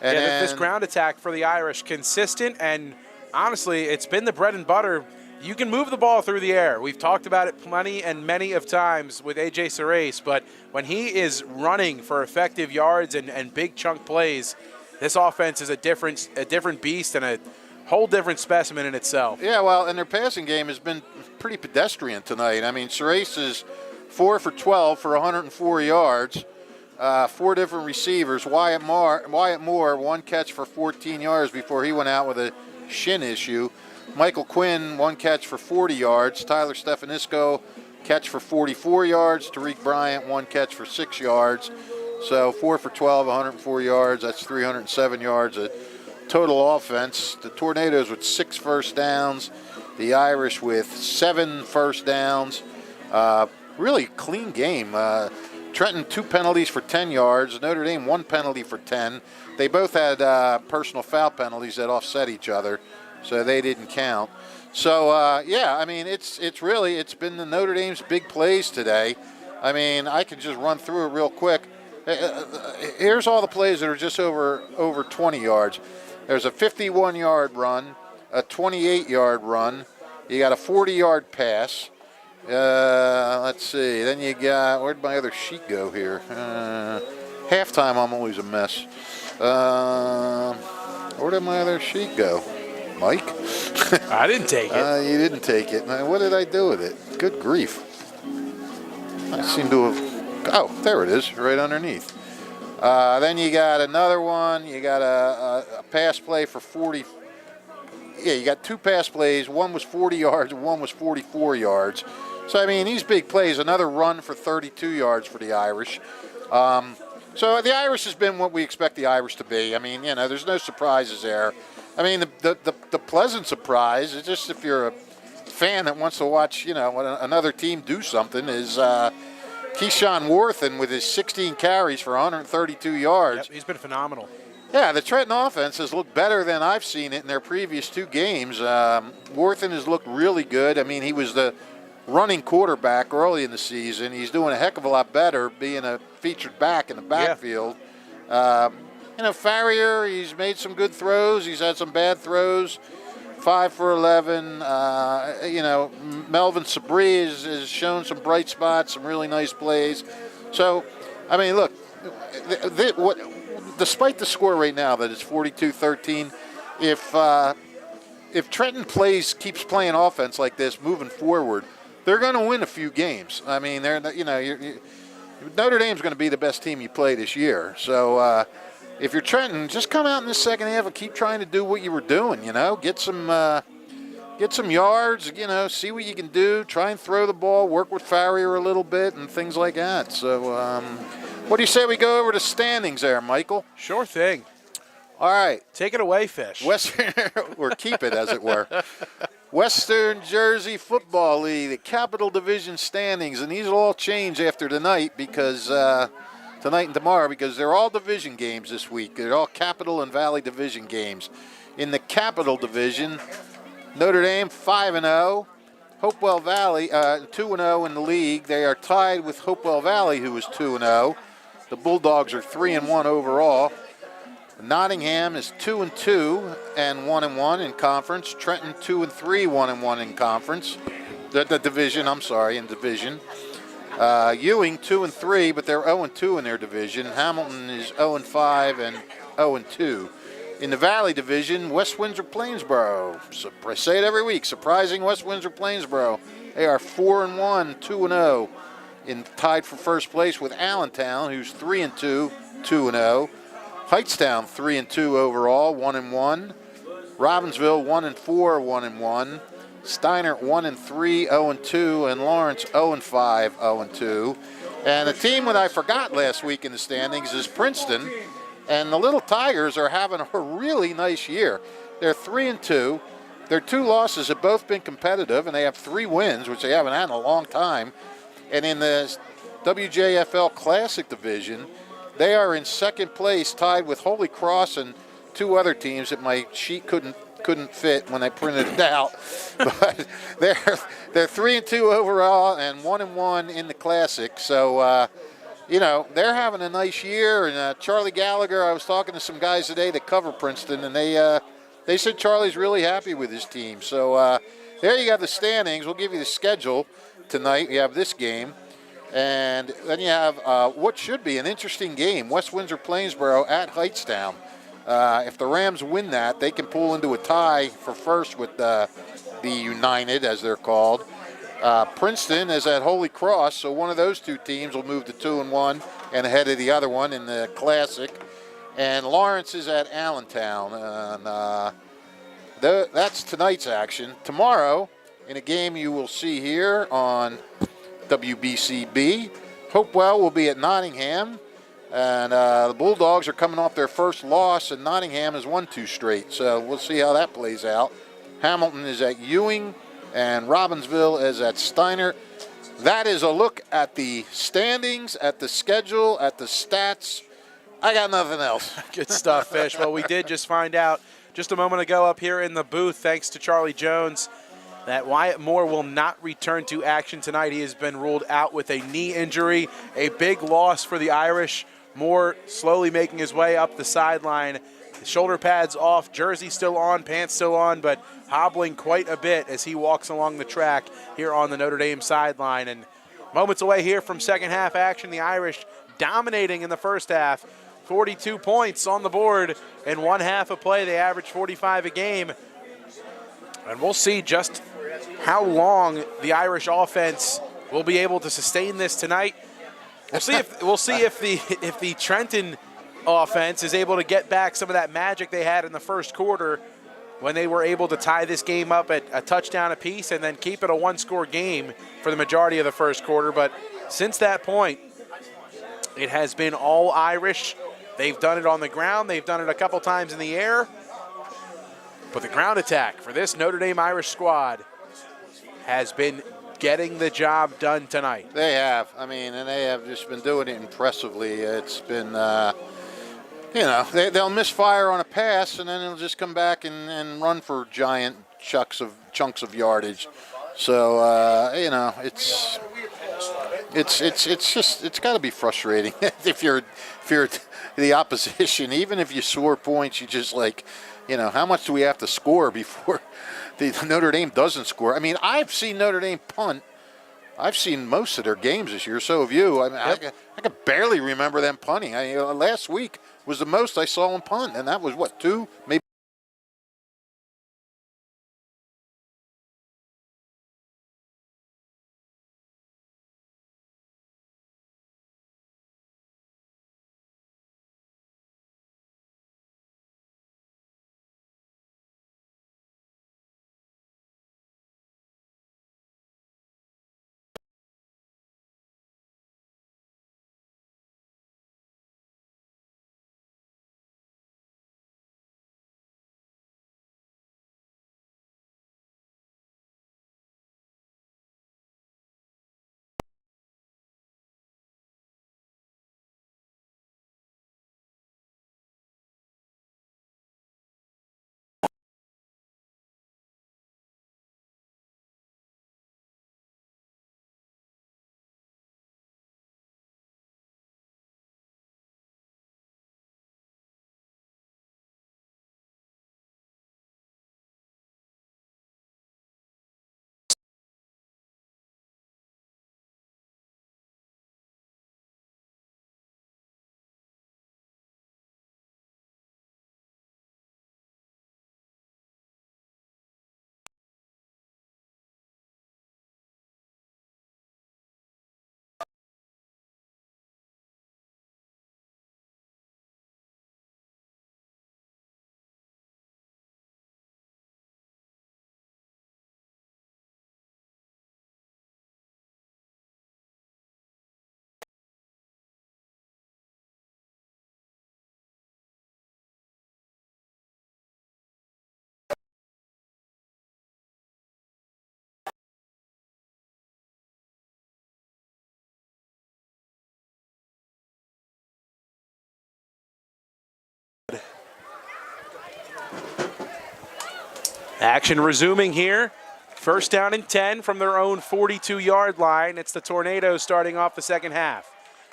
And this ground attack for the Irish, consistent, and honestly, it's been the bread and butter. You can move the ball through the air. We've talked about it many of times with A.J. Surace, but when he is running for effective yards and big chunk plays, this offense is a different beast and a whole different specimen in itself. Yeah, well, and their passing game has been pretty pedestrian tonight. I mean, Surace is 4 for 12 for 104 yards. 4 different receivers. Wyatt Moore, 1 catch for 14 yards before he went out with a shin issue. Michael Quinn, 1 catch for 40 yards. Tyler Stefanisco, catch for 44 yards. Tariq Bryant, 1 catch for 6 yards. So 4 for 12, 104 yards. That's 307 yards. A total offense. The Tornadoes with 6 first downs, the Irish with 7 first downs. Really clean game. Trenton 2 penalties for 10 yards. Notre Dame 1 penalty for 10. They both had personal foul penalties that offset each other, so they didn't count. So yeah, I mean it's been the Notre Dame's big plays today. I mean I could just run through it real quick. Here's all the plays that are just over 20 yards. There's a 51-yard run, a 28-yard run. You got a 40-yard pass. Let's see. Then you got, where'd my other sheet go here? Halftime, I'm always a mess. Where did my other sheet go? Mike? I didn't take it. You didn't take it. What did I do with it? Good grief. I seem to have, oh, there it is, right underneath. Then you got another one. You got a pass play for 40. Yeah, you got 2 pass plays. One was 40 yards and one was 44 yards. So, I mean, these big plays, another run for 32 yards for the Irish. So the Irish has been what we expect the Irish to be. I mean, you know, there's no surprises there. I mean, the pleasant surprise is just if you're a fan that wants to watch, you know, another team do something is Keyshawn Worthen with his 16 carries for 132 yards. Yep, he's been phenomenal. Yeah, the Trenton offense has looked better than I've seen it in their previous 2 games. Worthen has looked really good. I mean, he was the running quarterback early in the season. He's doing a heck of a lot better being a featured back in the backfield. Yeah. You know, Farrier, he's made some good throws. He's had some bad throws. 5 for 11. You know, Melvin Sabri has shown some bright spots, some really nice plays. So, I mean, look, despite the score right now that it's 42-13, if Trenton keeps playing offense like this moving forward, they're going to win a few games. I mean, Notre Dame's going to be the best team you play this year. So if you're Trenton, just come out in the second half and keep trying to do what you were doing. You know, get some yards. You know, see what you can do. Try and throw the ball. Work with Farrier a little bit and things like that. So. What do you say we go over to standings there, Michael? Sure thing. All right. Take it away, Fish. Or keep it, as it were. Western Jersey Football League, the Capital Division standings, and these will all change after tonight because tonight and tomorrow because they're all division games this week. They're all Capital and Valley Division games. In the Capital Division, Notre Dame 5-0. Hopewell Valley 2-0 in the league. They are tied with Hopewell Valley, who is 2-0. The Bulldogs are 3-1 overall. Nottingham is 2-2 and 1-1 in conference. Trenton 2-3, 1-1 in conference. The division, I'm sorry, in division. Ewing 2-3, but they're 0-2 in their division. Hamilton is 0-5 and 0-2. In the Valley Division, West Windsor-Plainsboro. I say it every week. Surprising West Windsor-Plainsboro. They are 4-1, 2-0, tied for first place with Allentown, who's 3-2, 2-0. Heightstown 3-2 overall, 1-1. Robbinsville 1-4, 1-1. Steiner 1-3, 0-2, and Lawrence 0-5, 0-2. And the team that I forgot last week in the standings is Princeton. And the Little Tigers are having a really nice year. They're 3-2. Their 2 losses have both been competitive, and they have 3 wins, which they haven't had in a long time. And in the WJFL Classic Division, they are in second place, tied with Holy Cross and 2 other teams that my sheet couldn't fit when I printed it out. But they're 3-2 overall and 1-1 in the Classic. So. You know, they're having a nice year, and Charlie Gallagher, I was talking to some guys today that cover Princeton, and they said Charlie's really happy with his team. So there you got the standings. We'll give you the schedule tonight. You have this game, and then you have what should be an interesting game, West Windsor-Plainsboro at Heightstown. If the Rams win that, they can pull into a tie for first with the United, as they're called. Princeton is at Holy Cross, so one of those 2 teams will move to 2-1 and ahead of the other one in the Classic. And Lawrence is at Allentown. And that's tonight's action. Tomorrow, in a game you will see here on WBCB, Hopewell will be at Nottingham. And the Bulldogs are coming off their first loss, and Nottingham has won 2 straight. So we'll see how that plays out. Hamilton is at Ewing, and Robbinsville is at Steiner. That is a look at the standings, at the schedule, at the stats. I got nothing else. Good stuff, Fish. Well, we did just find out just a moment ago up here in the booth, thanks to Charlie Jones, that Wyatt Moore will not return to action tonight. He has been ruled out with a knee injury, a big loss for the Irish. Moore slowly making his way up the sideline. The shoulder pads off, jersey still on, pants still on, but hobbling quite a bit as he walks along the track here on the Notre Dame sideline. And moments away here from second half action, the Irish dominating in the first half. 42 points on the board in one half of play. They average 45 a game. And we'll see just how long the Irish offense will be able to sustain this tonight. We'll see if the Trenton offense is able to get back some of that magic they had in the first quarter when they were able to tie this game up at a touchdown apiece and then keep it a one-score game for the majority of the first quarter. But since that point, it has been all Irish. They've done it on the ground. They've done it a couple times in the air. But the ground attack for this Notre Dame Irish squad has been getting the job done tonight. They have. I mean, and they have just been doing it impressively. It's been, they'll misfire on a pass, and then they'll just come back and run for giant chunks of yardage. So, it's got to be frustrating if you're the opposition. Even if you score points, you just how much do we have to score before the Notre Dame doesn't score? I mean, I've seen Notre Dame punt. I've seen most of their games this year. So have you. I mean, yep. I can barely remember them punting. Last week was the most I saw them punt, and that was, 2, maybe. Action resuming here. First down and 10 from their own 42-yard line. It's the Tornadoes starting off the second half.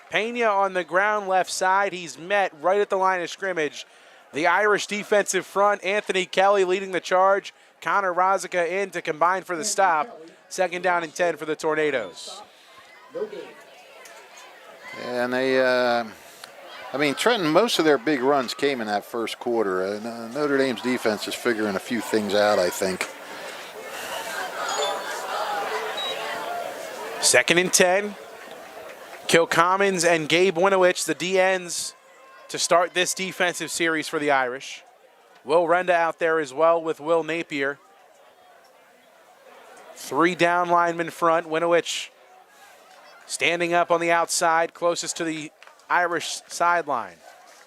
Pena on the ground left side. He's met right at the line of scrimmage. The Irish defensive front, Anthony Kelly leading the charge. Connor Rozika in to combine for the stop. Second down and 10 for the Tornadoes. And Trenton, most of their big runs came in that first quarter. Notre Dame's defense is figuring a few things out, I think. Second and 10. Kilcommons and Gabe Winowich, the DNs, to start this defensive series for the Irish. Will Renda out there as well with Will Napier. 3 down linemen front. Winowich standing up on the outside, closest to the Irish sideline.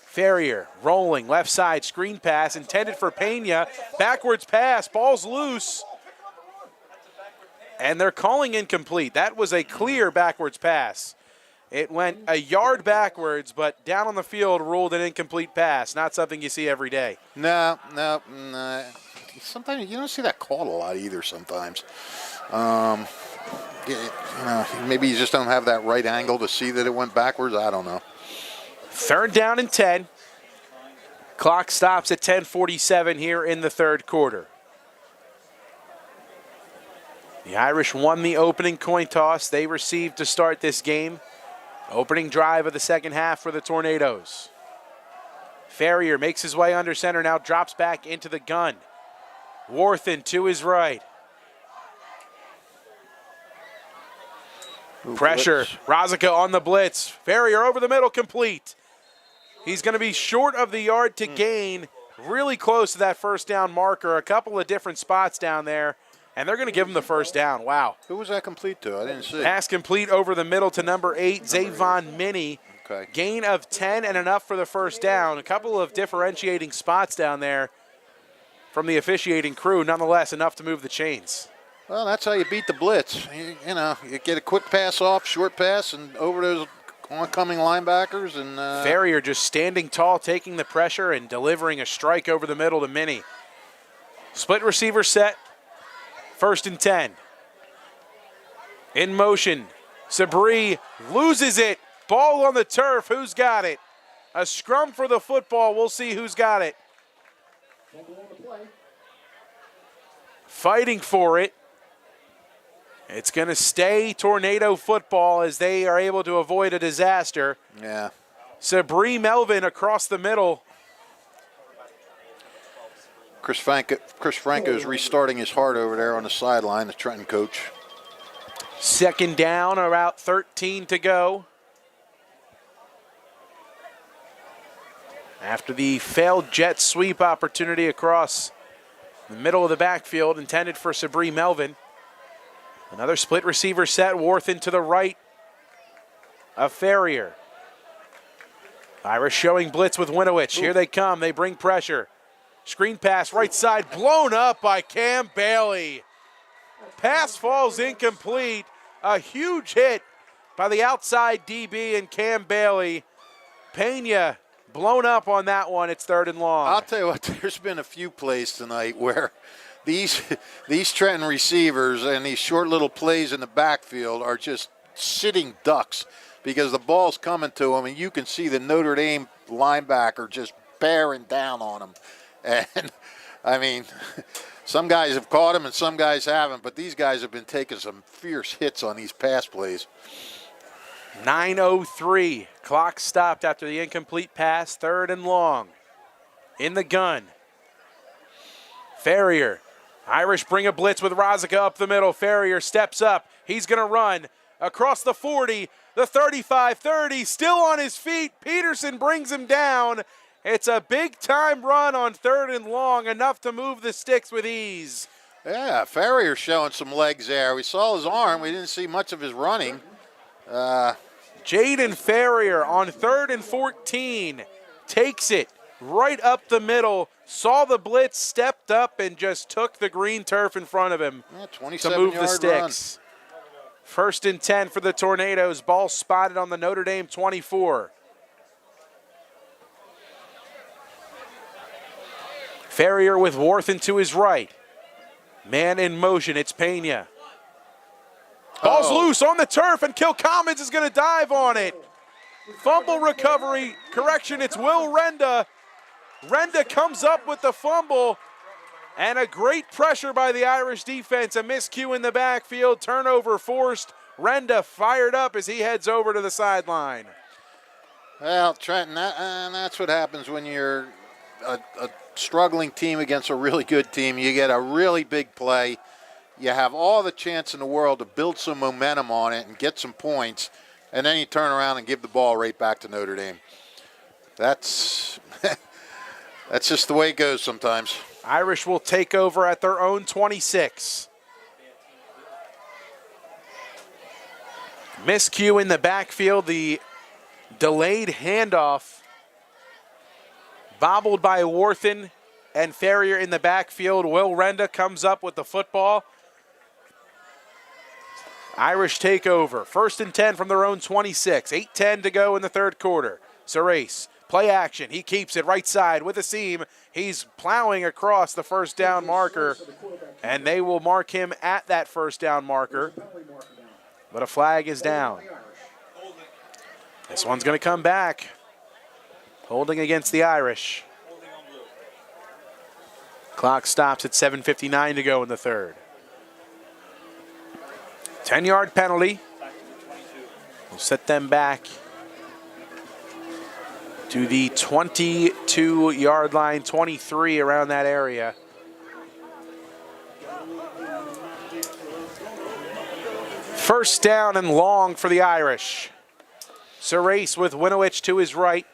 Ferrier rolling, left side, screen pass, intended for Pena. Backwards pass, ball's loose. And they're calling incomplete. That was a clear backwards pass. It went a yard backwards, but down on the field ruled an incomplete pass. Not something you see every day. No. Sometimes you don't see that called a lot either sometimes. Maybe you just don't have that right angle to see that it went backwards. I don't know. 3rd down and 10. Clock stops at 10:47 here in the 3rd quarter. The Irish won the opening coin toss. They received to start this game. Opening drive of the 2nd half for the Tornadoes. Ferrier makes his way under center, now drops back into the gun. Warthen to his right. Pressure. Rosica on the blitz. Ferrier over the middle, complete. He's going to be short of the yard to gain, really close to that 1st down marker. A couple of different spots down there, and they're going to give him the 1st down. Wow. Who was that complete to? I didn't see. Pass complete over the middle to number 8, Zavon Minnie. Okay. Gain of 10 and enough for the 1st down. A couple of differentiating spots down there from the officiating crew. Nonetheless, enough to move the chains. Well, that's how you beat the blitz. You get a quick pass off, short pass, and over those oncoming linebackers. And Ferrier just standing tall, taking the pressure and delivering a strike over the middle to Minnie. Split receiver set. 1st and 10. In motion. Sabri loses it. Ball on the turf. Who's got it? A scrum for the football. We'll see who's got it. Fighting for it. It's going to stay Tornado football as they are able to avoid a disaster. Yeah. Sabri Melvin across the middle. Chris Franco is restarting his heart over there on the sideline, the Trenton coach. 2nd down, about 13 to go. After the failed jet sweep opportunity across the middle of the backfield intended for Sabri Melvin. Another split receiver set, Warthen to the right of Ferrier. Irish showing blitz with Winowich. Here they come, they bring pressure. Screen pass, right side, blown up by Cam Bailey. Pass falls incomplete. A huge hit by the outside DB and Cam Bailey. Pena blown up on that one. It's 3rd and long. I'll tell you what, there's been a few plays tonight where these Trenton receivers and these short little plays in the backfield are just sitting ducks because the ball's coming to them, and you can see the Notre Dame linebacker just bearing down on them. And, I mean, some guys have caught him and some guys haven't, but these guys have been taking some fierce hits on these pass plays. 9:03. Clock stopped after the incomplete pass. 3rd and long. In the gun. Ferrier. Irish bring a blitz with Rosica up the middle. Ferrier steps up. He's going to run across the 40, the 35, 30. Still on his feet. Peterson brings him down. It's a big-time run on 3rd and long, enough to move the sticks with ease. Yeah, Ferrier showing some legs there. We saw his arm. We didn't see much of his running. Jaden Ferrier on 3rd and 14 takes it right up the middle, saw the blitz, stepped up, and just took the green turf in front of him to move the sticks. Run. 1st and 10 for the Tornadoes. Ball spotted on the Notre Dame 24. Ferrier with Warthen to his right. Man in motion, it's Pena. Ball's loose on the turf, and Kilcommons is going to dive on it. Fumble recovery, correction, it's Will Renda. Renda comes up with the fumble, and a great pressure by the Irish defense. A miscue in the backfield, turnover forced. Renda fired up as he heads over to the sideline. Well, Trenton, that's what happens when you're a struggling team against a really good team. You get a really big play. You have all the chance in the world to build some momentum on it and get some points, and then you turn around and give the ball right back to Notre Dame. That's that's just the way it goes sometimes. Irish will take over at their own 26. Miscue in the backfield. The Delayed handoff. Bobbled by Worthen and Ferrier in the backfield. Will Renda comes up with the football. Irish take over. 1st and 10 from their own 26. 8:10 to go in the third quarter. Serace, play action. He keeps it right side with a seam. He's plowing across the first down marker, and they will mark him at that first down marker. But a flag is down. This one's going to come back. Holding against the Irish. Clock stops at 7:59 to go in the third. 10-yard penalty. We'll set them back to the 22-yard line, 23 around that area. First down and long for the Irish. Serace with Winowich to his right.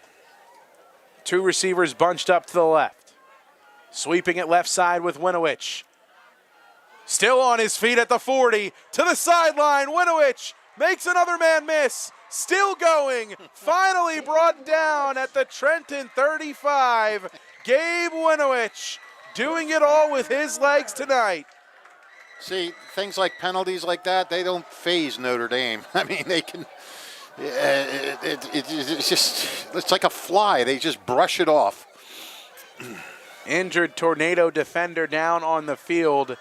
2 receivers bunched up to the left. Sweeping it left side with Winowich. Still on his feet at the 40. To the sideline. Winowich makes another man miss. Still going. Finally brought down at the Trenton 35. Gabe Winowich doing it all with his legs tonight. See, things like penalties like that, they don't faze Notre Dame. I mean, they can. It's like a fly. They just brush it off. Injured Tornado defender down on the field,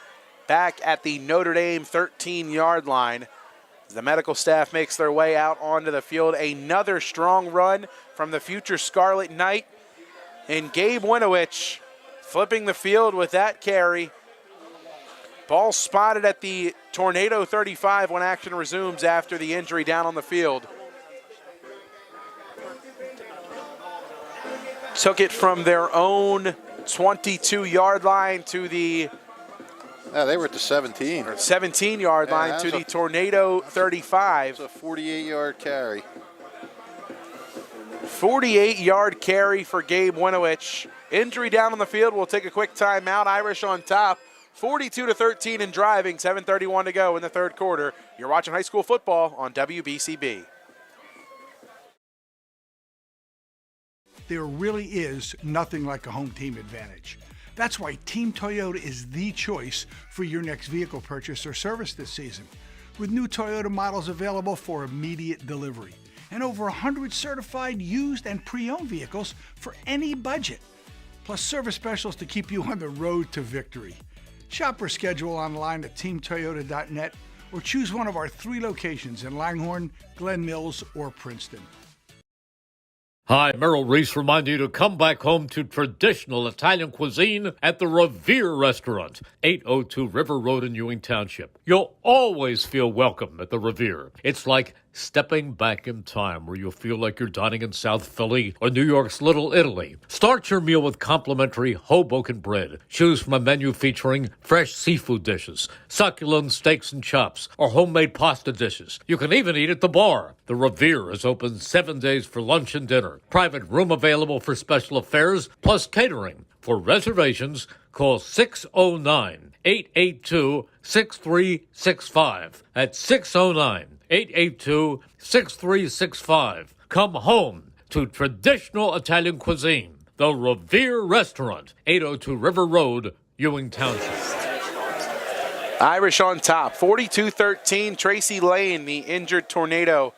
back at the Notre Dame 13-yard line. As the medical staff makes their way out onto the field, another strong run from the future Scarlet Knight. And Gabe Winowich flipping the field with that carry. Ball spotted at the Tornado 35 when action resumes after the injury down on the field. Took it from their own 22-yard line to the they were at the 17. 17-yard line to the Tornado 35. It's a 48-yard carry. 48-yard carry for Gabe Winowich. Injury down on the field. We'll take a quick timeout. Irish on top. 42-13 in driving. 7:31 to go in the third quarter. You're watching high school football on WBCB. There really is nothing like a home team advantage. That's why Team Toyota is the choice for your next vehicle purchase or service this season. With new Toyota models available for immediate delivery and over 100 certified used and pre-owned vehicles for any budget. Plus service specials to keep you on the road to victory. Shop or schedule online at teamtoyota.net or choose one of our 3 locations in Langhorne, Glen Mills, or Princeton. Hi, Merrill Reese reminding you to come back home to traditional Italian cuisine at the Revere Restaurant, 802 River Road in Ewing Township. You'll always feel welcome at the Revere. It's like stepping back in time where you'll feel like you're dining in South Philly or New York's Little Italy. Start your meal with complimentary Hoboken bread. Choose from a menu featuring fresh seafood dishes, succulent steaks and chops, or homemade pasta dishes. You can even eat at the bar. The Revere is open 7 days for lunch and dinner. Private room available for special affairs, plus catering. For reservations, call 609-882-6365. That's 609-882-6365. Come home to traditional Italian cuisine. The Revere Restaurant, 802 River Road, Ewing Township. Irish on top, 42-13. Tracy Lane, the injured Tornado,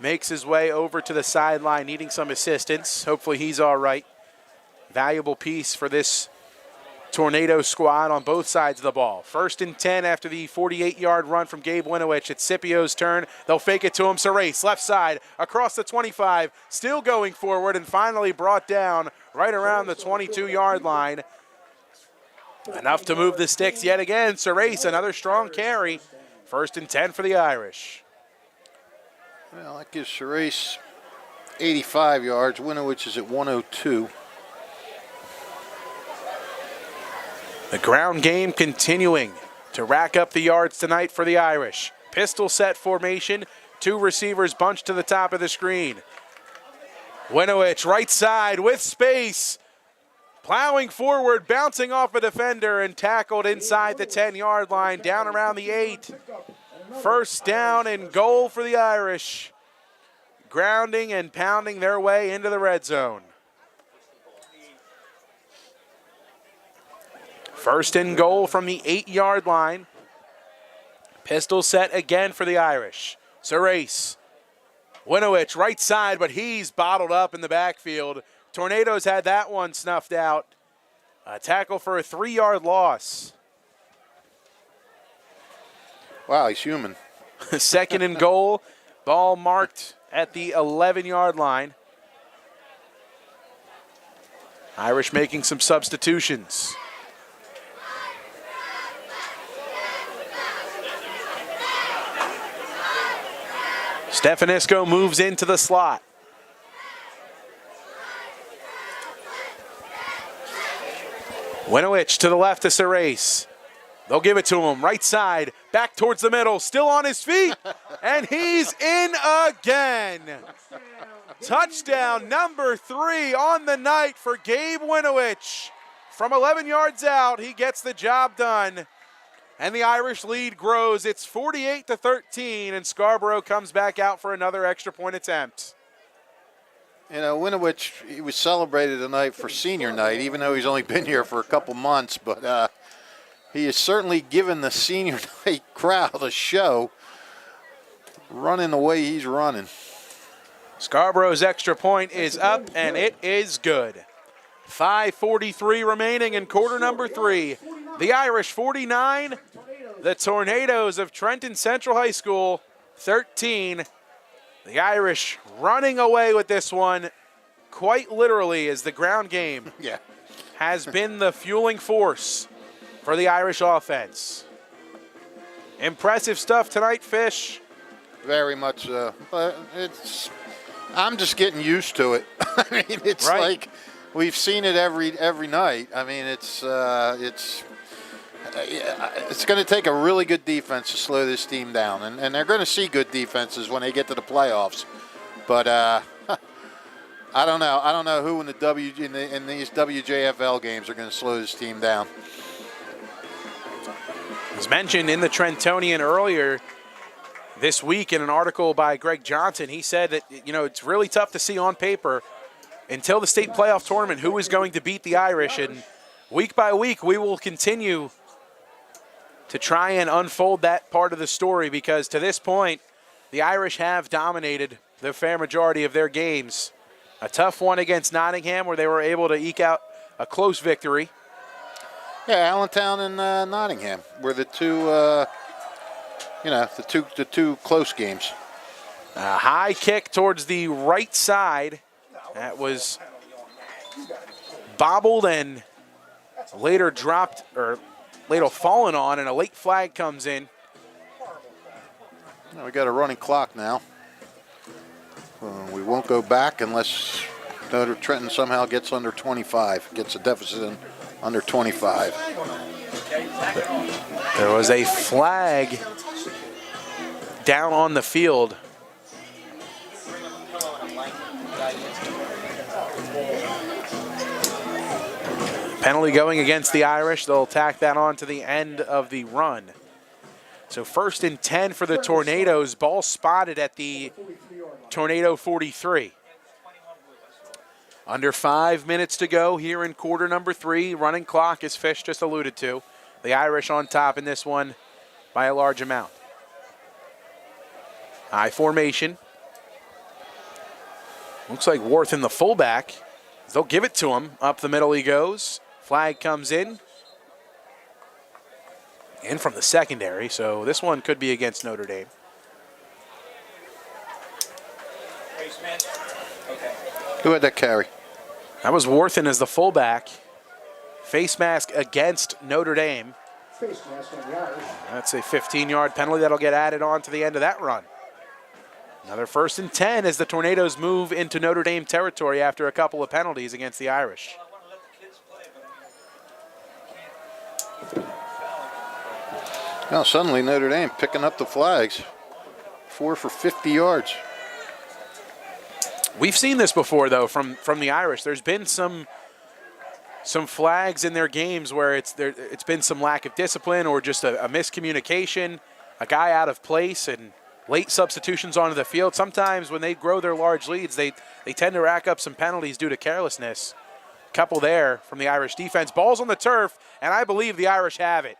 makes his way over to the sideline, needing some assistance. Hopefully he's all right. Valuable piece for this Tornado squad on both sides of the ball. 1st and 10 after the 48-yard run from Gabe Winowich. It's Scipio's turn. They'll fake it to him. Serace, left side, across the 25, still going forward, and finally brought down right around the 22-yard line. Enough to move the sticks yet again. Serace, another strong carry. 1st and 10 for the Irish. Well, that gives Serace 85 yards. Winowich is at 102. The ground game continuing to rack up the yards tonight for the Irish. Pistol set formation, 2 receivers bunched to the top of the screen. Winowich right side with space, plowing forward, bouncing off a defender and tackled inside the 10-yard line, down around the 8. 1st down and goal for the Irish. grounding and pounding their way into the red zone. First and goal from the 8-yard line. Pistol set again for the Irish. Serace. Winowich, right side, but he's bottled up in the backfield. Tornadoes had that one snuffed out. A tackle for a 3-yard loss. Wow, he's human. Second and goal. Ball marked at the 11-yard line. Irish making some substitutions. Stefanisco moves into the slot. Winowich to the left to Serace. They'll give it to him. Right side, back towards the middle, still on his feet, and he's in again. Touchdown number 3 on the night for Gabe Winowich. From 11 yards out, he gets the job done. And the Irish lead grows. It's 48-13, and Scarborough comes back out for another extra point attempt. You know, Winowich, he was celebrated tonight for senior night, even though he's only been here for a couple months. But he has certainly given the senior night crowd a show, running the way he's running. Scarborough's extra point is up, and it is good. 5:43 remaining in quarter number 3. The Irish 49, the Tornadoes of Trenton Central High School 13. The Irish running away with this one quite literally, as the ground game has been the fueling force for the Irish offense. Impressive stuff tonight, Fish. Very much so. But I'm just getting used to it. I mean, it's right. Like we've seen it every night. I mean, it's going to take a really good defense to slow this team down, and they're going to see good defenses when they get to the playoffs. But I don't know. I don't know who in these WJFL games are going to slow this team down. As mentioned in the Trentonian earlier this week in an article by Greg Johnson, he said that, you know, it's really tough to see on paper until the state playoff tournament who is going to beat the Irish, and week by week we will continue to try and unfold that part of the story, because to this point the Irish have dominated the fair majority of their games. A tough one against Nottingham where they were able to eke out a close victory. Yeah, Allentown and Nottingham were the two, the two close games. A high kick towards the right side that was bobbled and later dropped, or later fallen on, and a late flag comes in. We got a running clock now. We won't go back unless Trenton somehow gets under 25, gets a deficit in under 25. There was a flag down on the field. Penalty going against the Irish. They'll tack that on to the end of the run. So 1st and 10 for the Tornadoes. Ball spotted at the Tornado 43. Under 5 minutes to go here in quarter number 3. Running clock, as Fish just alluded to. The Irish on top in this one by a large amount. High formation. Looks like Worth in the fullback. They'll give it to him. Up the middle he goes. Flag comes in. In from the secondary, so this one could be against Notre Dame. Who had that carry? That was Worthen as the fullback. Face mask against Notre Dame. That's a 15-yard penalty that'll get added on to the end of that run. Another 1st and 10 as the Tornadoes move into Notre Dame territory after a couple of penalties against the Irish. Now suddenly Notre Dame picking up the flags. 4 for 50 yards. We've seen this before, though, from the Irish. There's been some flags in their games where it's been some lack of discipline or just a miscommunication, a guy out of place, and late substitutions onto the field. Sometimes when they grow their large leads, they tend to rack up some penalties due to carelessness. Couple there from the Irish defense. Ball's on the turf, and I believe the Irish have it.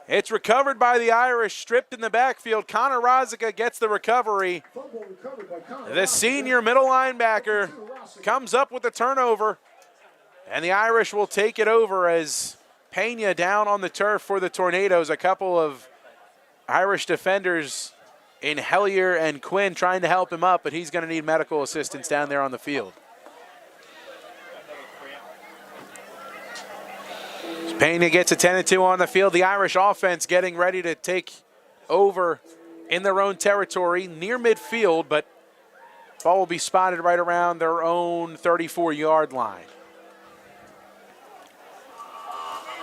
It's recovered by the Irish, stripped in the backfield. Connor Rosica gets the recovery. The senior middle linebacker comes up with the turnover, and the Irish will take it over as Pena down on the turf for the Tornadoes. A couple of Irish defenders in Hellier and Quinn trying to help him up, but he's going to need medical assistance down there on the field. Pena gets a 10-2 on the field. The Irish offense getting ready to take over in their own territory near midfield, but ball will be spotted right around their own 34-yard line.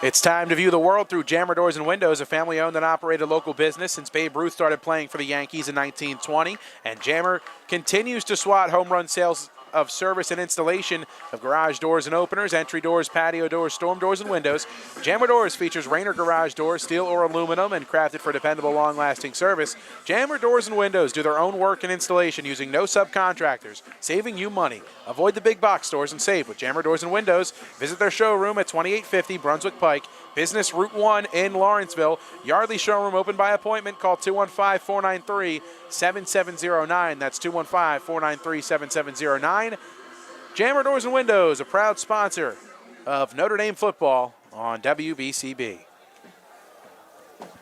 It's time to view the world through Jammer Doors and Windows, a family-owned and operated local business since Babe Ruth started playing for the Yankees in 1920. And Jammer continues to swat home run sales of service and installation of garage doors and openers, entry doors, patio doors, storm doors, and windows. Jammer Doors features Rainer garage doors, steel or aluminum, and crafted for dependable, long-lasting service. Jammer Doors and Windows do their own work and installation using no subcontractors, saving you money. Avoid the big box stores and save with Jammer Doors and Windows. Visit their showroom at 2850 Brunswick Pike, Business Route 1 in Lawrenceville. Yardley showroom open by appointment. Call 215-493-7709. That's 215-493-7709. Jammer Doors and Windows, a proud sponsor of Notre Dame football on WBCB.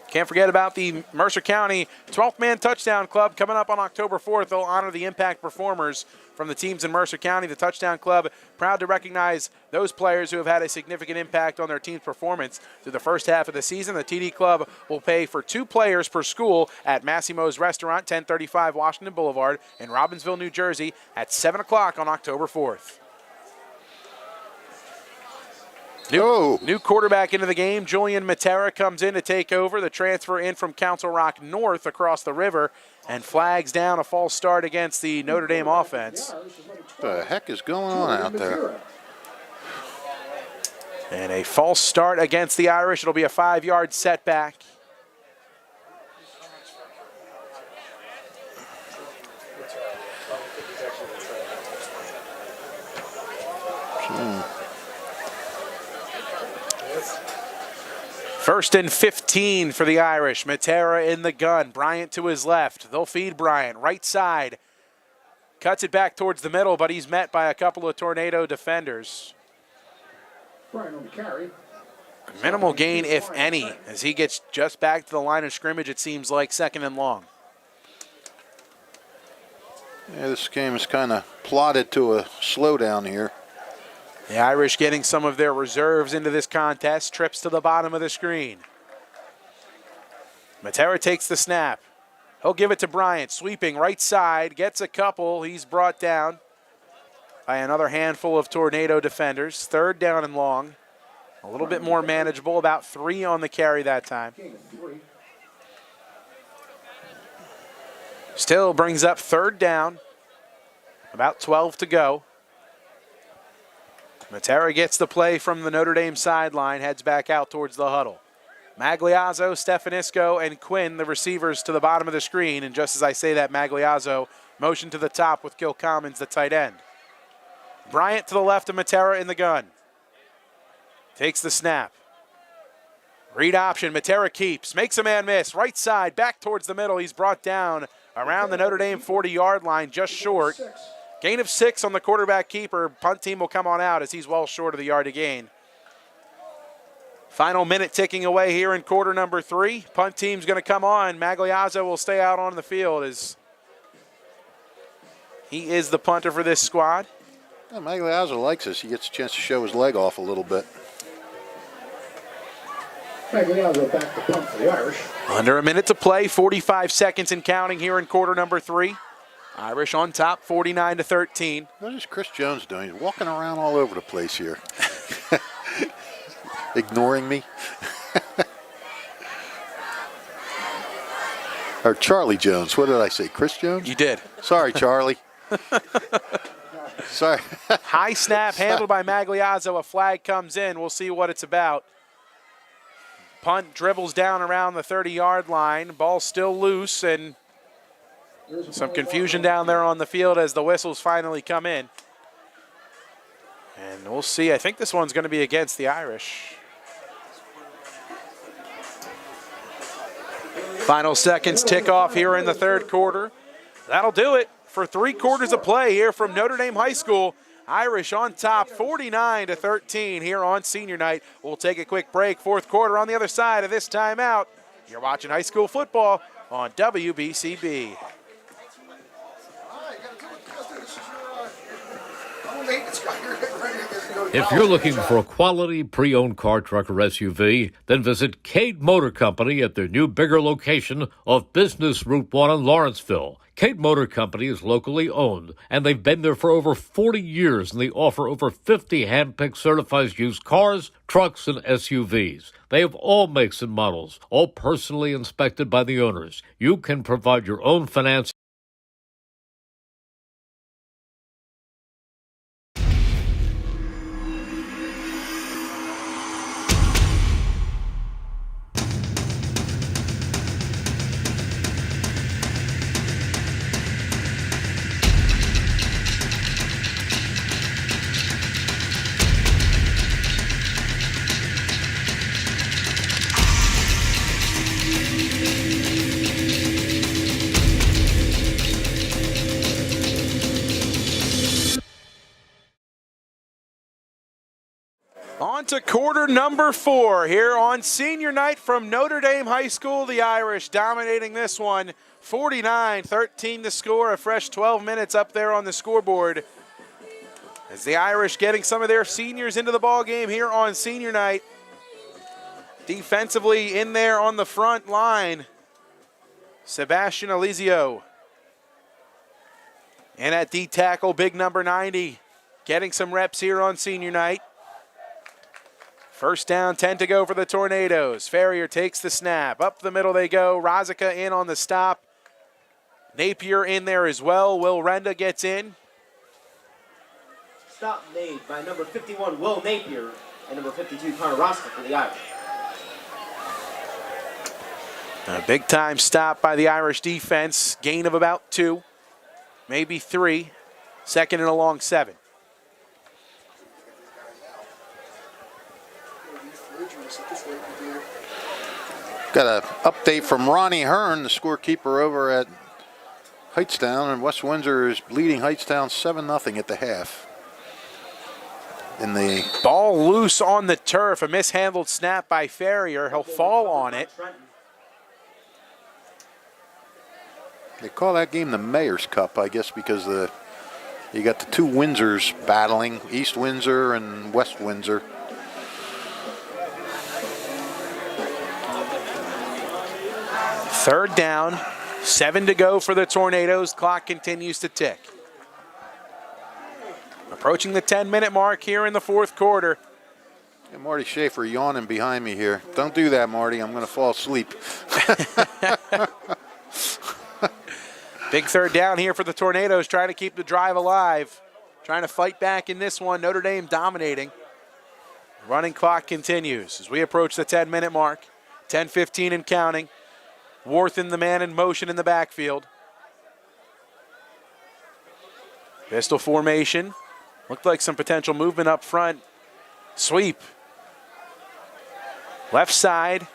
Can't forget about the Mercer County 12th Man Touchdown Club coming up on October 4th. They'll honor the impact performers from the teams in Mercer County. The Touchdown Club proud to recognize those players who have had a significant impact on their team's performance through the first half of the season. The TD Club will pay for 2 players per school at Massimo's Restaurant, 1035 Washington Boulevard in Robbinsville, New Jersey at 7 o'clock on October 4th. New quarterback into the game. Julian Matera comes in to take over. The transfer in from Council Rock North across the river and flags down a false start against the Notre Dame offense. What the heck is going on out there? And a false start against the Irish. It'll be a 5-yard setback. First and 15 for the Irish. Matera in the gun. Bryant to his left. They'll feed Bryant. Right side. Cuts it back towards the middle, but he's met by a couple of Tornado defenders. Bryant on the carry. Minimal gain, if any, as he gets just back to the line of scrimmage, it seems like, second and long. Yeah, this game is kind of plotted to a slowdown here. The Irish getting some of their reserves into this contest. Trips to the bottom of the screen. Matera takes the snap. He'll give it to Bryant. Sweeping right side. Gets a couple. He's brought down by another handful of Tornado defenders. Third down and long. A little bit more manageable. About 3 on the carry that time. Still brings up third down. About 12 to go. Matera gets the play from the Notre Dame sideline, heads back out towards the huddle. Magliazzo, Stefanisco, and Quinn, the receivers, to the bottom of the screen. And just as I say that, Magliazzo motion to the top with Gil Commons, the tight end. Bryant to the left of Matera in the gun. Takes the snap. Read option, Matera keeps, makes a man miss. Right side, back towards the middle. He's brought down around the Notre Dame 40-yard line, just short. Gain of 6 on the quarterback keeper. Punt team will come on out as he's well short of the yard to gain. Final minute ticking away here in quarter number 3. Punt team's going to come on. Magliazzo will stay out on the field as he is the punter for this squad. Yeah, Magliazzo likes this. He gets a chance to show his leg off a little bit. Magliazzo back to punt for the Irish. Under a minute to play, 45 seconds and counting here in quarter number 3. Irish on top, 49-13. What is Chris Jones doing? He's walking around all over the place here. Ignoring me. Or Charlie Jones. What did I say? Chris Jones? You did. Sorry, Charlie. Sorry. High snap handled by Magliazzo. A flag comes in. We'll see what it's about. Punt dribbles down around the 30-yard line. Ball still loose, and some confusion down there on the field as the whistles finally come in. And we'll see. I think this one's going to be against the Irish. Final seconds tick off here in the third quarter. That'll do it for 3 quarters of play here from Notre Dame High School. Irish on top 49-13 here on senior night. We'll take a quick break. Fourth quarter on the other side of this timeout. You're watching high school football on WBCB. If you're looking for a quality pre-owned car, truck, or SUV, then visit Cade Motor Company at their new bigger location of Business Route 1 in Lawrenceville. Cade Motor Company is locally owned, and they've been there for over 40 years, and they offer over 50 hand-picked certified used cars, trucks, and SUVs. They have all makes and models, all personally inspected by the owners. You can provide your own financing. On to quarter number 4 here on senior night from Notre Dame High School. The Irish dominating this one, 49-13 the score, a fresh 12 minutes up there on the scoreboard. As the Irish getting some of their seniors into the ball game here on senior night. Defensively in there on the front line, Sebastian Alizio. And at D tackle, big number 90, getting some reps here on senior night. First down, 10 to go for the Tornadoes. Ferrier takes the snap. Up the middle they go. Rozika in on the stop. Napier in there as well. Will Renda gets in. Stop made by number 51, Will Napier, and number 52, Connor Rozika for the Irish. A big-time stop by the Irish defense. Gain of about 2, maybe 3. Second and a long 7. Got an update from Ronnie Hearn, the scorekeeper over at Heightstown, and West Windsor is leading Heightstown 7-0 at the half. In the ball loose on the turf, a mishandled snap by Ferrier. He'll fall on it. They call that game the Mayor's Cup, I guess, because you got the 2 Windsors battling, East Windsor and West Windsor. Third down, 7 to go for the Tornadoes. Clock continues to tick. Approaching the 10-minute mark here in the fourth quarter. Yeah, Marty Schaefer yawning behind me here. Don't do that, Marty. I'm going to fall asleep. Big third down here for the Tornadoes, trying to keep the drive alive. Trying to fight back in this one. Notre Dame dominating. Running clock continues as we approach the 10-minute mark. 10:15 and counting. Worthen, the man in motion in the backfield. Pistol formation. Looked like some potential movement up front. Sweep. Left side.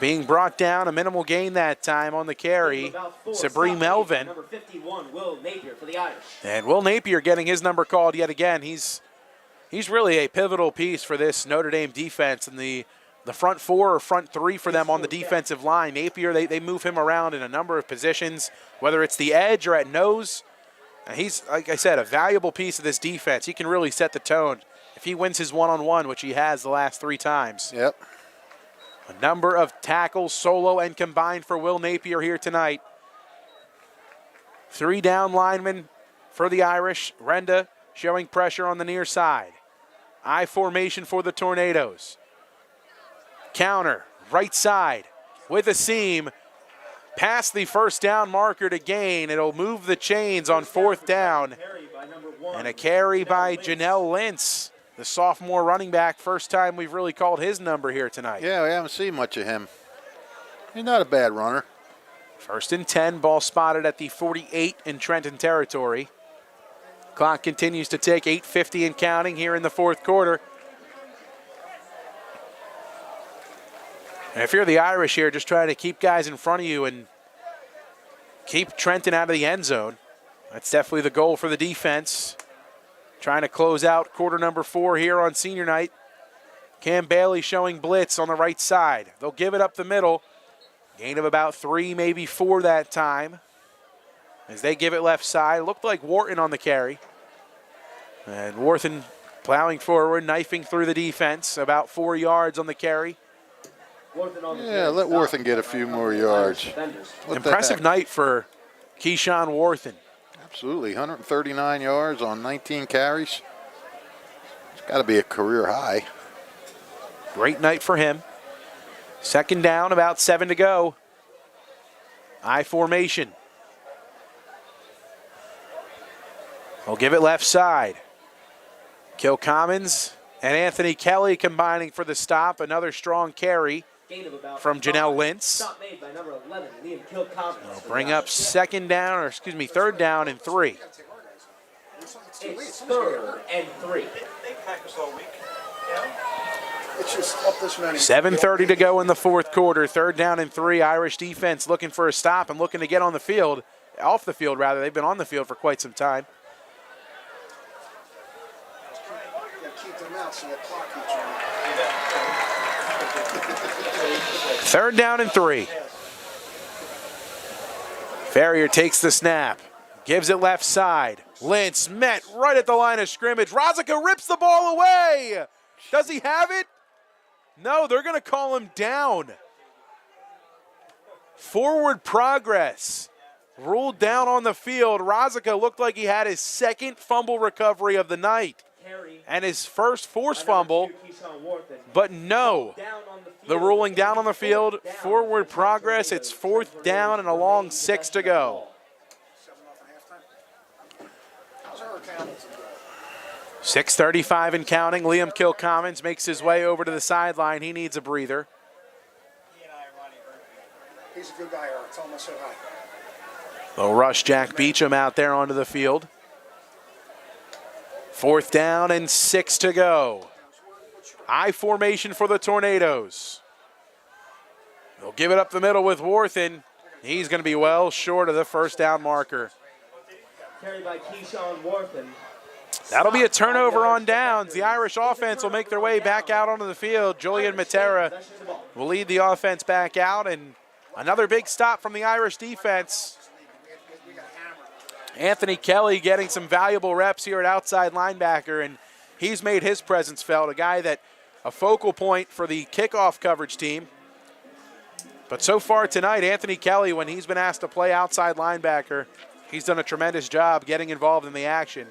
Being brought down, a minimal gain that time on the carry. Sabri Melvin. Number 51, Will Napier for the Irish. And Will Napier getting his number called yet again. He's really a pivotal piece for this Notre Dame defense, and the front 4 or front 3 for them on the defensive line. Napier, they move him around in a number of positions, whether it's the edge or at nose. And he's, like I said, a valuable piece of this defense. He can really set the tone if he wins his one-on-one, which he has the last 3 times. Yep. A number of tackles, solo and combined, for Will Napier here tonight. 3 down linemen for the Irish. Renda showing pressure on the near side. I formation for the Tornadoes. Counter, right side with a seam. Past the first down marker to gain. It'll move the chains on 4th down. And a carry by Janelle Lentz, the sophomore running back. First time we've really called his number here tonight. Yeah, we haven't seen much of him. He's not a bad runner. 1st and 10, ball spotted at the 48 in Trenton territory. Clock continues to tick, 8:50 and counting here in the fourth quarter. And if you're the Irish here, just trying to keep guys in front of you and keep Trenton out of the end zone. That's definitely the goal for the defense. Trying to close out quarter number 4 here on senior night. Cam Bailey showing blitz on the right side. They'll give it up the middle. Gain of about 3, maybe 4 that time. As they give it left side. Looked like Wharton on the carry. And Wharton plowing forward, knifing through the defense. About 4 yards on the carry. Yeah, let Wharton get a few more yards. Impressive night for Keyshawn Wharton. Absolutely, 139 yards on 19 carries. It's got to be a career high. Great night for him. 2nd down, about 7 to go. I formation. We'll give it left side. Kilcommons and Anthony Kelly combining for the stop. Another strong carry from Janelle Lintz. Stop made by number 11, Liam Kilcommons. They'll bring up 3rd down and 3. It's 3rd and 3. It's just up this many. 7:30 to go in the fourth quarter. 3rd down and 3. Irish defense looking for a stop and looking to get on the field. Off the field, rather. They've been on the field for quite some time. Keep them out so the clock keeps running. 3rd down and 3. Ferrier takes the snap. Gives it left side. Lintz met right at the line of scrimmage. Rosica rips the ball away. Does he have it? No, they're going to call him down. Forward progress. Ruled down on the field. Rosica looked like he had his 2nd fumble recovery of the night. And his first forced fumble. But no. The ruling down on the field. Forward progress. It's 4th down and a long 6 to go. 6:35 and counting. Liam Kilcommons makes his way over to the sideline. He needs a breather. He's a good guy, Eric. Tell him I said hi. They'll rush Jack Beecham out there onto the field. 4th down and 6 to go. I formation for the Tornadoes. They'll give it up the middle with Wharton. He's going to be well short of the 1st down marker. Carried by Keyshawn Wharton. That'll be a turnover on downs. The Irish offense will make their way back out onto the field. Julian Matera will lead the offense back out, and another big stop from the Irish defense. Anthony Kelly getting some valuable reps here at outside linebacker, and he's made his presence felt. A focal point for the kickoff coverage team. But so far tonight, Anthony Kelly, when he's been asked to play outside linebacker, he's done a tremendous job getting involved in the action.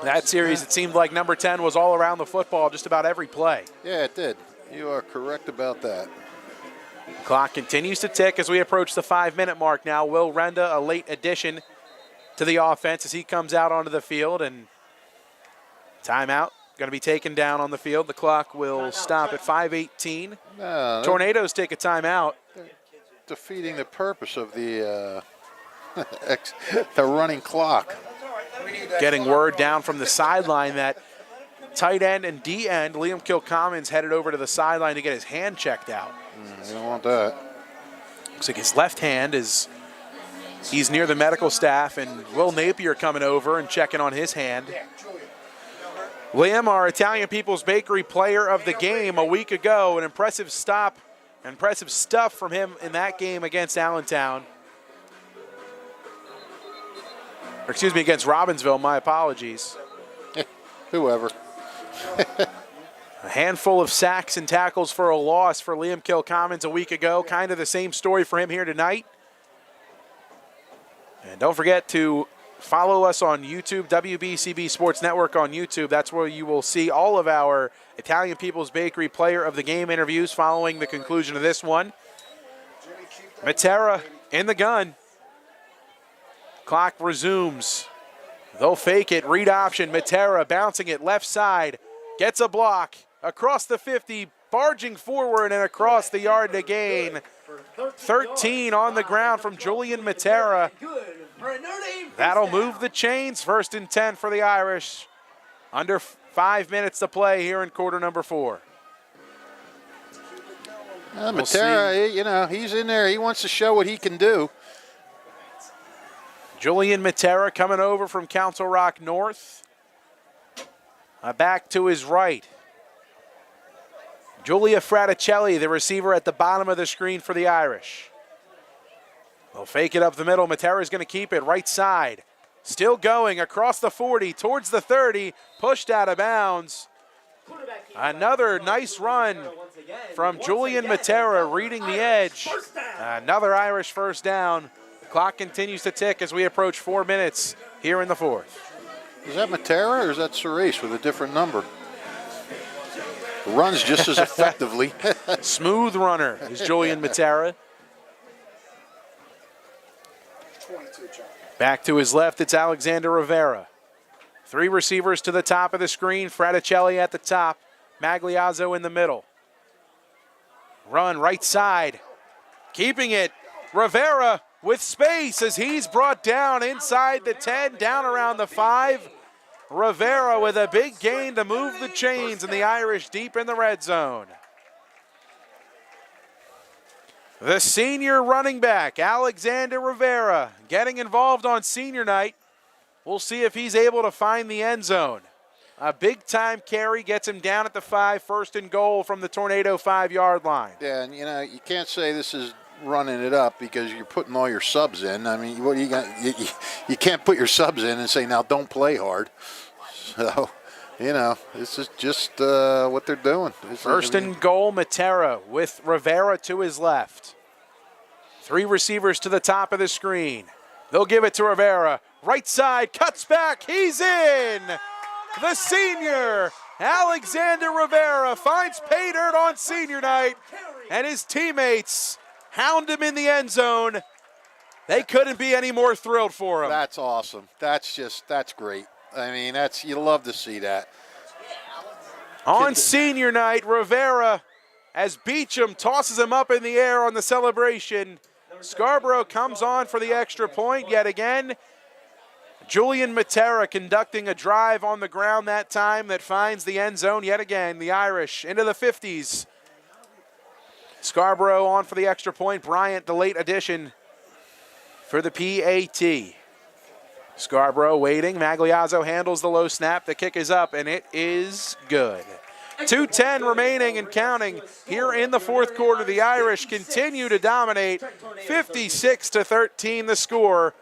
That series, it seemed like number 10 was all around the football just about every play. Yeah, it did. You are correct about that. Clock continues to tick as we approach the 5-minute mark now. Will Renda, a late addition to the offense as he comes out onto the field, and timeout going to be taken down on the field. The clock will stop at 5:18. Tornadoes take a timeout. Defeating the purpose of the the running clock. Getting word down from the sideline that tight end and D end, Liam Kilcommons, headed over to the sideline to get his hand checked out. You don't want that. Looks like his left hand is, he's near the medical staff, and Will Napier coming over and checking on his hand. Liam, our Italian People's Bakery player of the game a week ago, an impressive stop, impressive stuff from him in that game against Allentown. Or excuse me, against Robbinsville, my apologies. Whoever. A handful of sacks and tackles for a loss for Liam Kilcommons a week ago. Kind of the same story for him here tonight. And don't forget to follow us on YouTube, WBCB Sports Network on YouTube. That's where you will see all of our Italian People's Bakery Player of the Game interviews following the conclusion of this one. Matera in the gun. Clock resumes. They'll fake it, read option. Matera bouncing it left side, gets a block across the 50, barging forward and across the yard to gain. 13 on the ground from Julian Matera. That'll move the chains. 1st and 10 for the Irish. Under 5 minutes to play here in quarter number 4. Matera, he's in there. He wants to show what he can do. Julian Matera coming over from Council Rock North. Back to his right. Julia Fraticelli, the receiver at the bottom of the screen for the Irish. They'll fake it up the middle. Matera's going to keep it right side. Still going across the 40, towards the 30, pushed out of bounds. Another nice run from Julian Matera, reading the edge. Another Irish first down. The clock continues to tick as we approach 4 minutes here in the 4th. Is that Matera or is that Cerise with a different number? Runs just as effectively. Smooth runner is Julian Matera. Back to his left, it's Alexander Rivera. 3 receivers to the top of the screen. Fraticelli at the top. Magliazzo in the middle. Run right side. Keeping it. Rivera with space as he's brought down inside the 10, down around the 5. Rivera with a big gain to move the chains, and the Irish deep in the red zone. The senior running back, Alexander Rivera, getting involved on senior night. We'll see if he's able to find the end zone. A big-time carry gets him down at the 5, 1st and goal from the Tornado 5-yard line. Yeah, and you can't say this is running it up because you're putting all your subs in. I mean, what do you got? You can't put your subs in and say, now don't play hard. So, this is just what they're doing. 1st and goal, Matera with Rivera to his left. 3 receivers to the top of the screen. They'll give it to Rivera. Right side, cuts back, he's in! The senior, Alexander Rivera, finds pay dirt on senior night, and his teammates hound him in the end zone. They couldn't be any more thrilled for him. That's awesome. That's great. I mean, you love to see that. On senior night, Rivera, as Beecham tosses him up in the air on the celebration, Scarborough comes on for the extra point yet again. Julian Matera conducting a drive on the ground that time that finds the end zone yet again. The Irish into the 50s. Scarborough on for the extra point. Bryant, the late addition for the PAT. Scarborough waiting. Magliazzo handles the low snap. The kick is up, and it is good. 2:10 remaining and counting here in the 4th quarter. The Irish continue to dominate. 56-13 the score.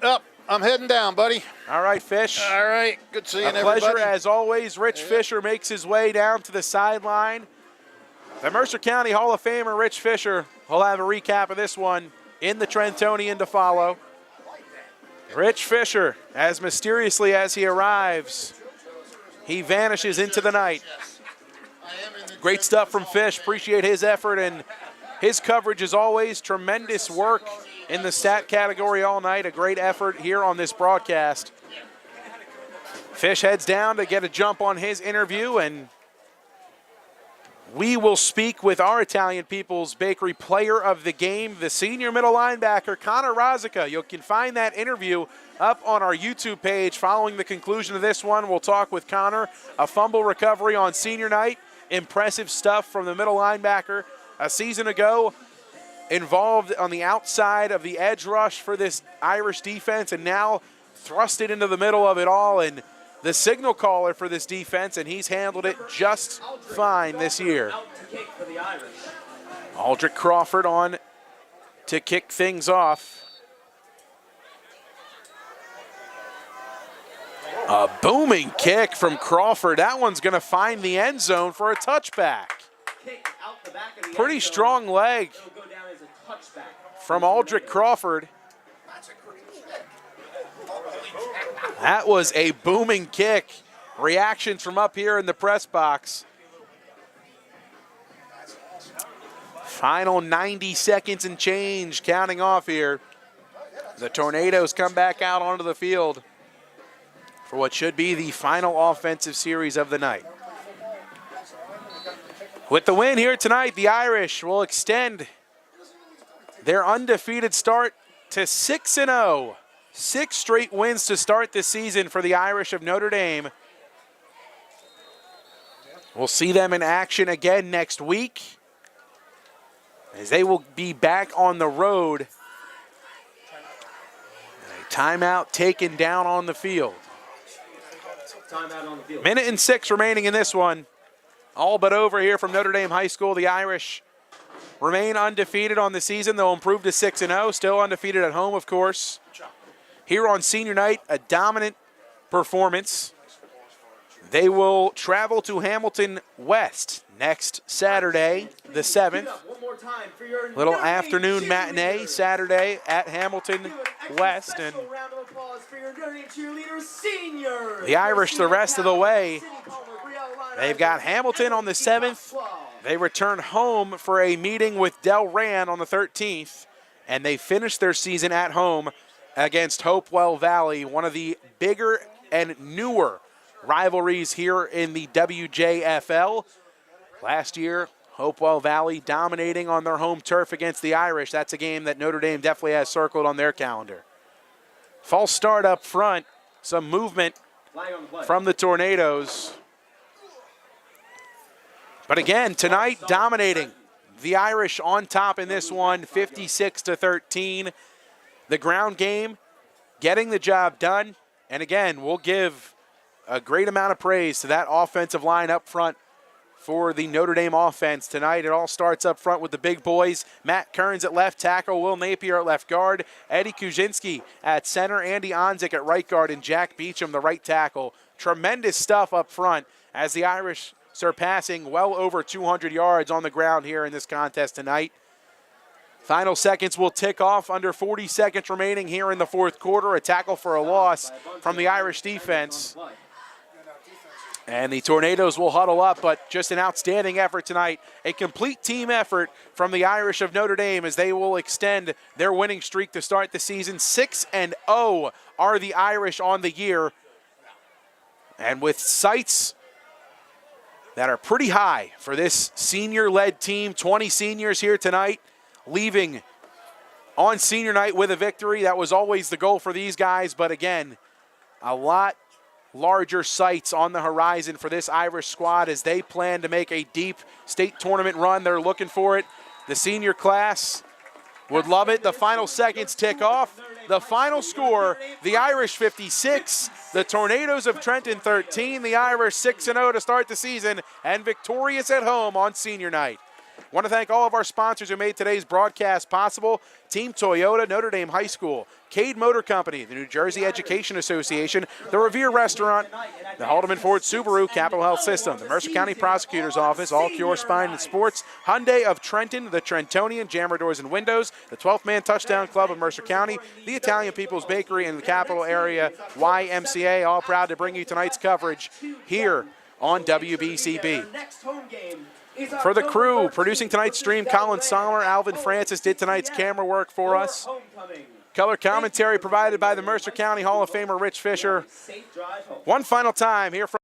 Up. I'm heading down, buddy. All right, Fish. All right. Good seeing everybody. A pleasure everybody. as always. Rich Fisher makes his way down to the sideline. The Mercer County Hall of Famer Rich Fisher will have a recap of this one in the Trentonian to follow. Rich Fisher, as mysteriously as he arrives, he vanishes into the night. Great stuff from Fish. Appreciate his effort and his coverage as always. Tremendous work in the stat category all night. A great effort here on this broadcast. Fish heads down to get a jump on his interview, and we will speak with our Italian People's Bakery player of the game, the senior middle linebacker, Connor Rosica. You can find that interview up on our YouTube page following the conclusion of this one. We'll talk with Connor. A fumble recovery on senior night. Impressive stuff from the middle linebacker. A season ago, involved on the outside of the edge rush for this Irish defense, and now thrusted into the middle of it all, and the signal caller for this defense, and he's handled it just fine this year. Aldrich Crawford on to kick things off. A booming kick from Crawford. That one's going to find the end zone for a touchback. Pretty strong leg from Aldrich Crawford. That was a booming kick. Reactions from up here in the press box. Final 90 seconds and change counting off here. The Tornadoes come back out onto the field. for what should be the final offensive series of the night. With the win here tonight, the Irish will extend their undefeated start to 6-0. 6 straight wins to start the season for the Irish of Notre Dame. We'll see them in action again next week, as they will be back on the road. A timeout taken down on the field. Timeout on the field. Minute and 6 remaining in this one. All but over here from Notre Dame High School. The Irish remain undefeated on the season. They'll improve to 6-0. Still undefeated at home, of course. Here on senior night, a dominant performance. They will travel to Hamilton West next Saturday, the 7th. Little afternoon matinee Saturday at Hamilton West. And the Irish the rest of the way. They've got Hamilton on the 7th. They return home for a meeting with Delran on the 13th. And they finish their season at home against Hopewell Valley, one of the bigger and newer rivalries here in the WJFL. Last year, Hopewell Valley dominating on their home turf against the Irish. That's a game that Notre Dame definitely has circled on their calendar. False start up front. Some movement from the Tornadoes. But again, tonight dominating. The Irish on top in this one, 56-13. The ground game getting the job done. And again, we'll give a great amount of praise to that offensive line up front for the Notre Dame offense tonight. It all starts up front with the big boys. Matt Kearns at left tackle, Will Napier at left guard, Eddie Kuzinski at center, Andy Onzik at right guard, and Jack Beecham, the right tackle. Tremendous stuff up front as the Irish surpassing well over 200 yards on the ground here in this contest tonight. Final seconds will tick off, under 40 seconds remaining here in the fourth quarter. A tackle for a loss from the Irish defense. And the Tornadoes will huddle up, but just an outstanding effort tonight. A complete team effort from the Irish of Notre Dame as they will extend their winning streak to start the season. 6-0 are the Irish on the year. And with sights that are pretty high for this senior-led team, 20 seniors here tonight, leaving on senior night with a victory. That was always the goal for these guys, but again, a lot larger sights on the horizon for this Irish squad as they plan to make a deep state tournament run. They're looking for it. The senior class would love it. The final seconds tick off. The final score, the Irish 56, the Tornadoes of Trenton 13, the Irish 6-0 to start the season and victorious at home on senior night. I want to thank all of our sponsors who made today's broadcast possible. Team Toyota, Notre Dame High School, Cade Motor Company, the New Jersey Education Association, the Revere Restaurant, the Haldeman Ford Subaru Capital Health System, the Mercer County Prosecutor's Office, All Cure Spine and Sports, Hyundai of Trenton, the Trentonian Jammer Doors and Windows, the 12th Man Touchdown Club of Mercer County, the Italian People's Bakery in the capital area, YMCA, all proud to bring you tonight's coverage here on WBCB. For the crew, producing tonight's stream, Colin Sommer, Alvin Francis did tonight's camera work for us. Color commentary provided by the Mercer County Hall of Famer Rich Fisher. One final time here from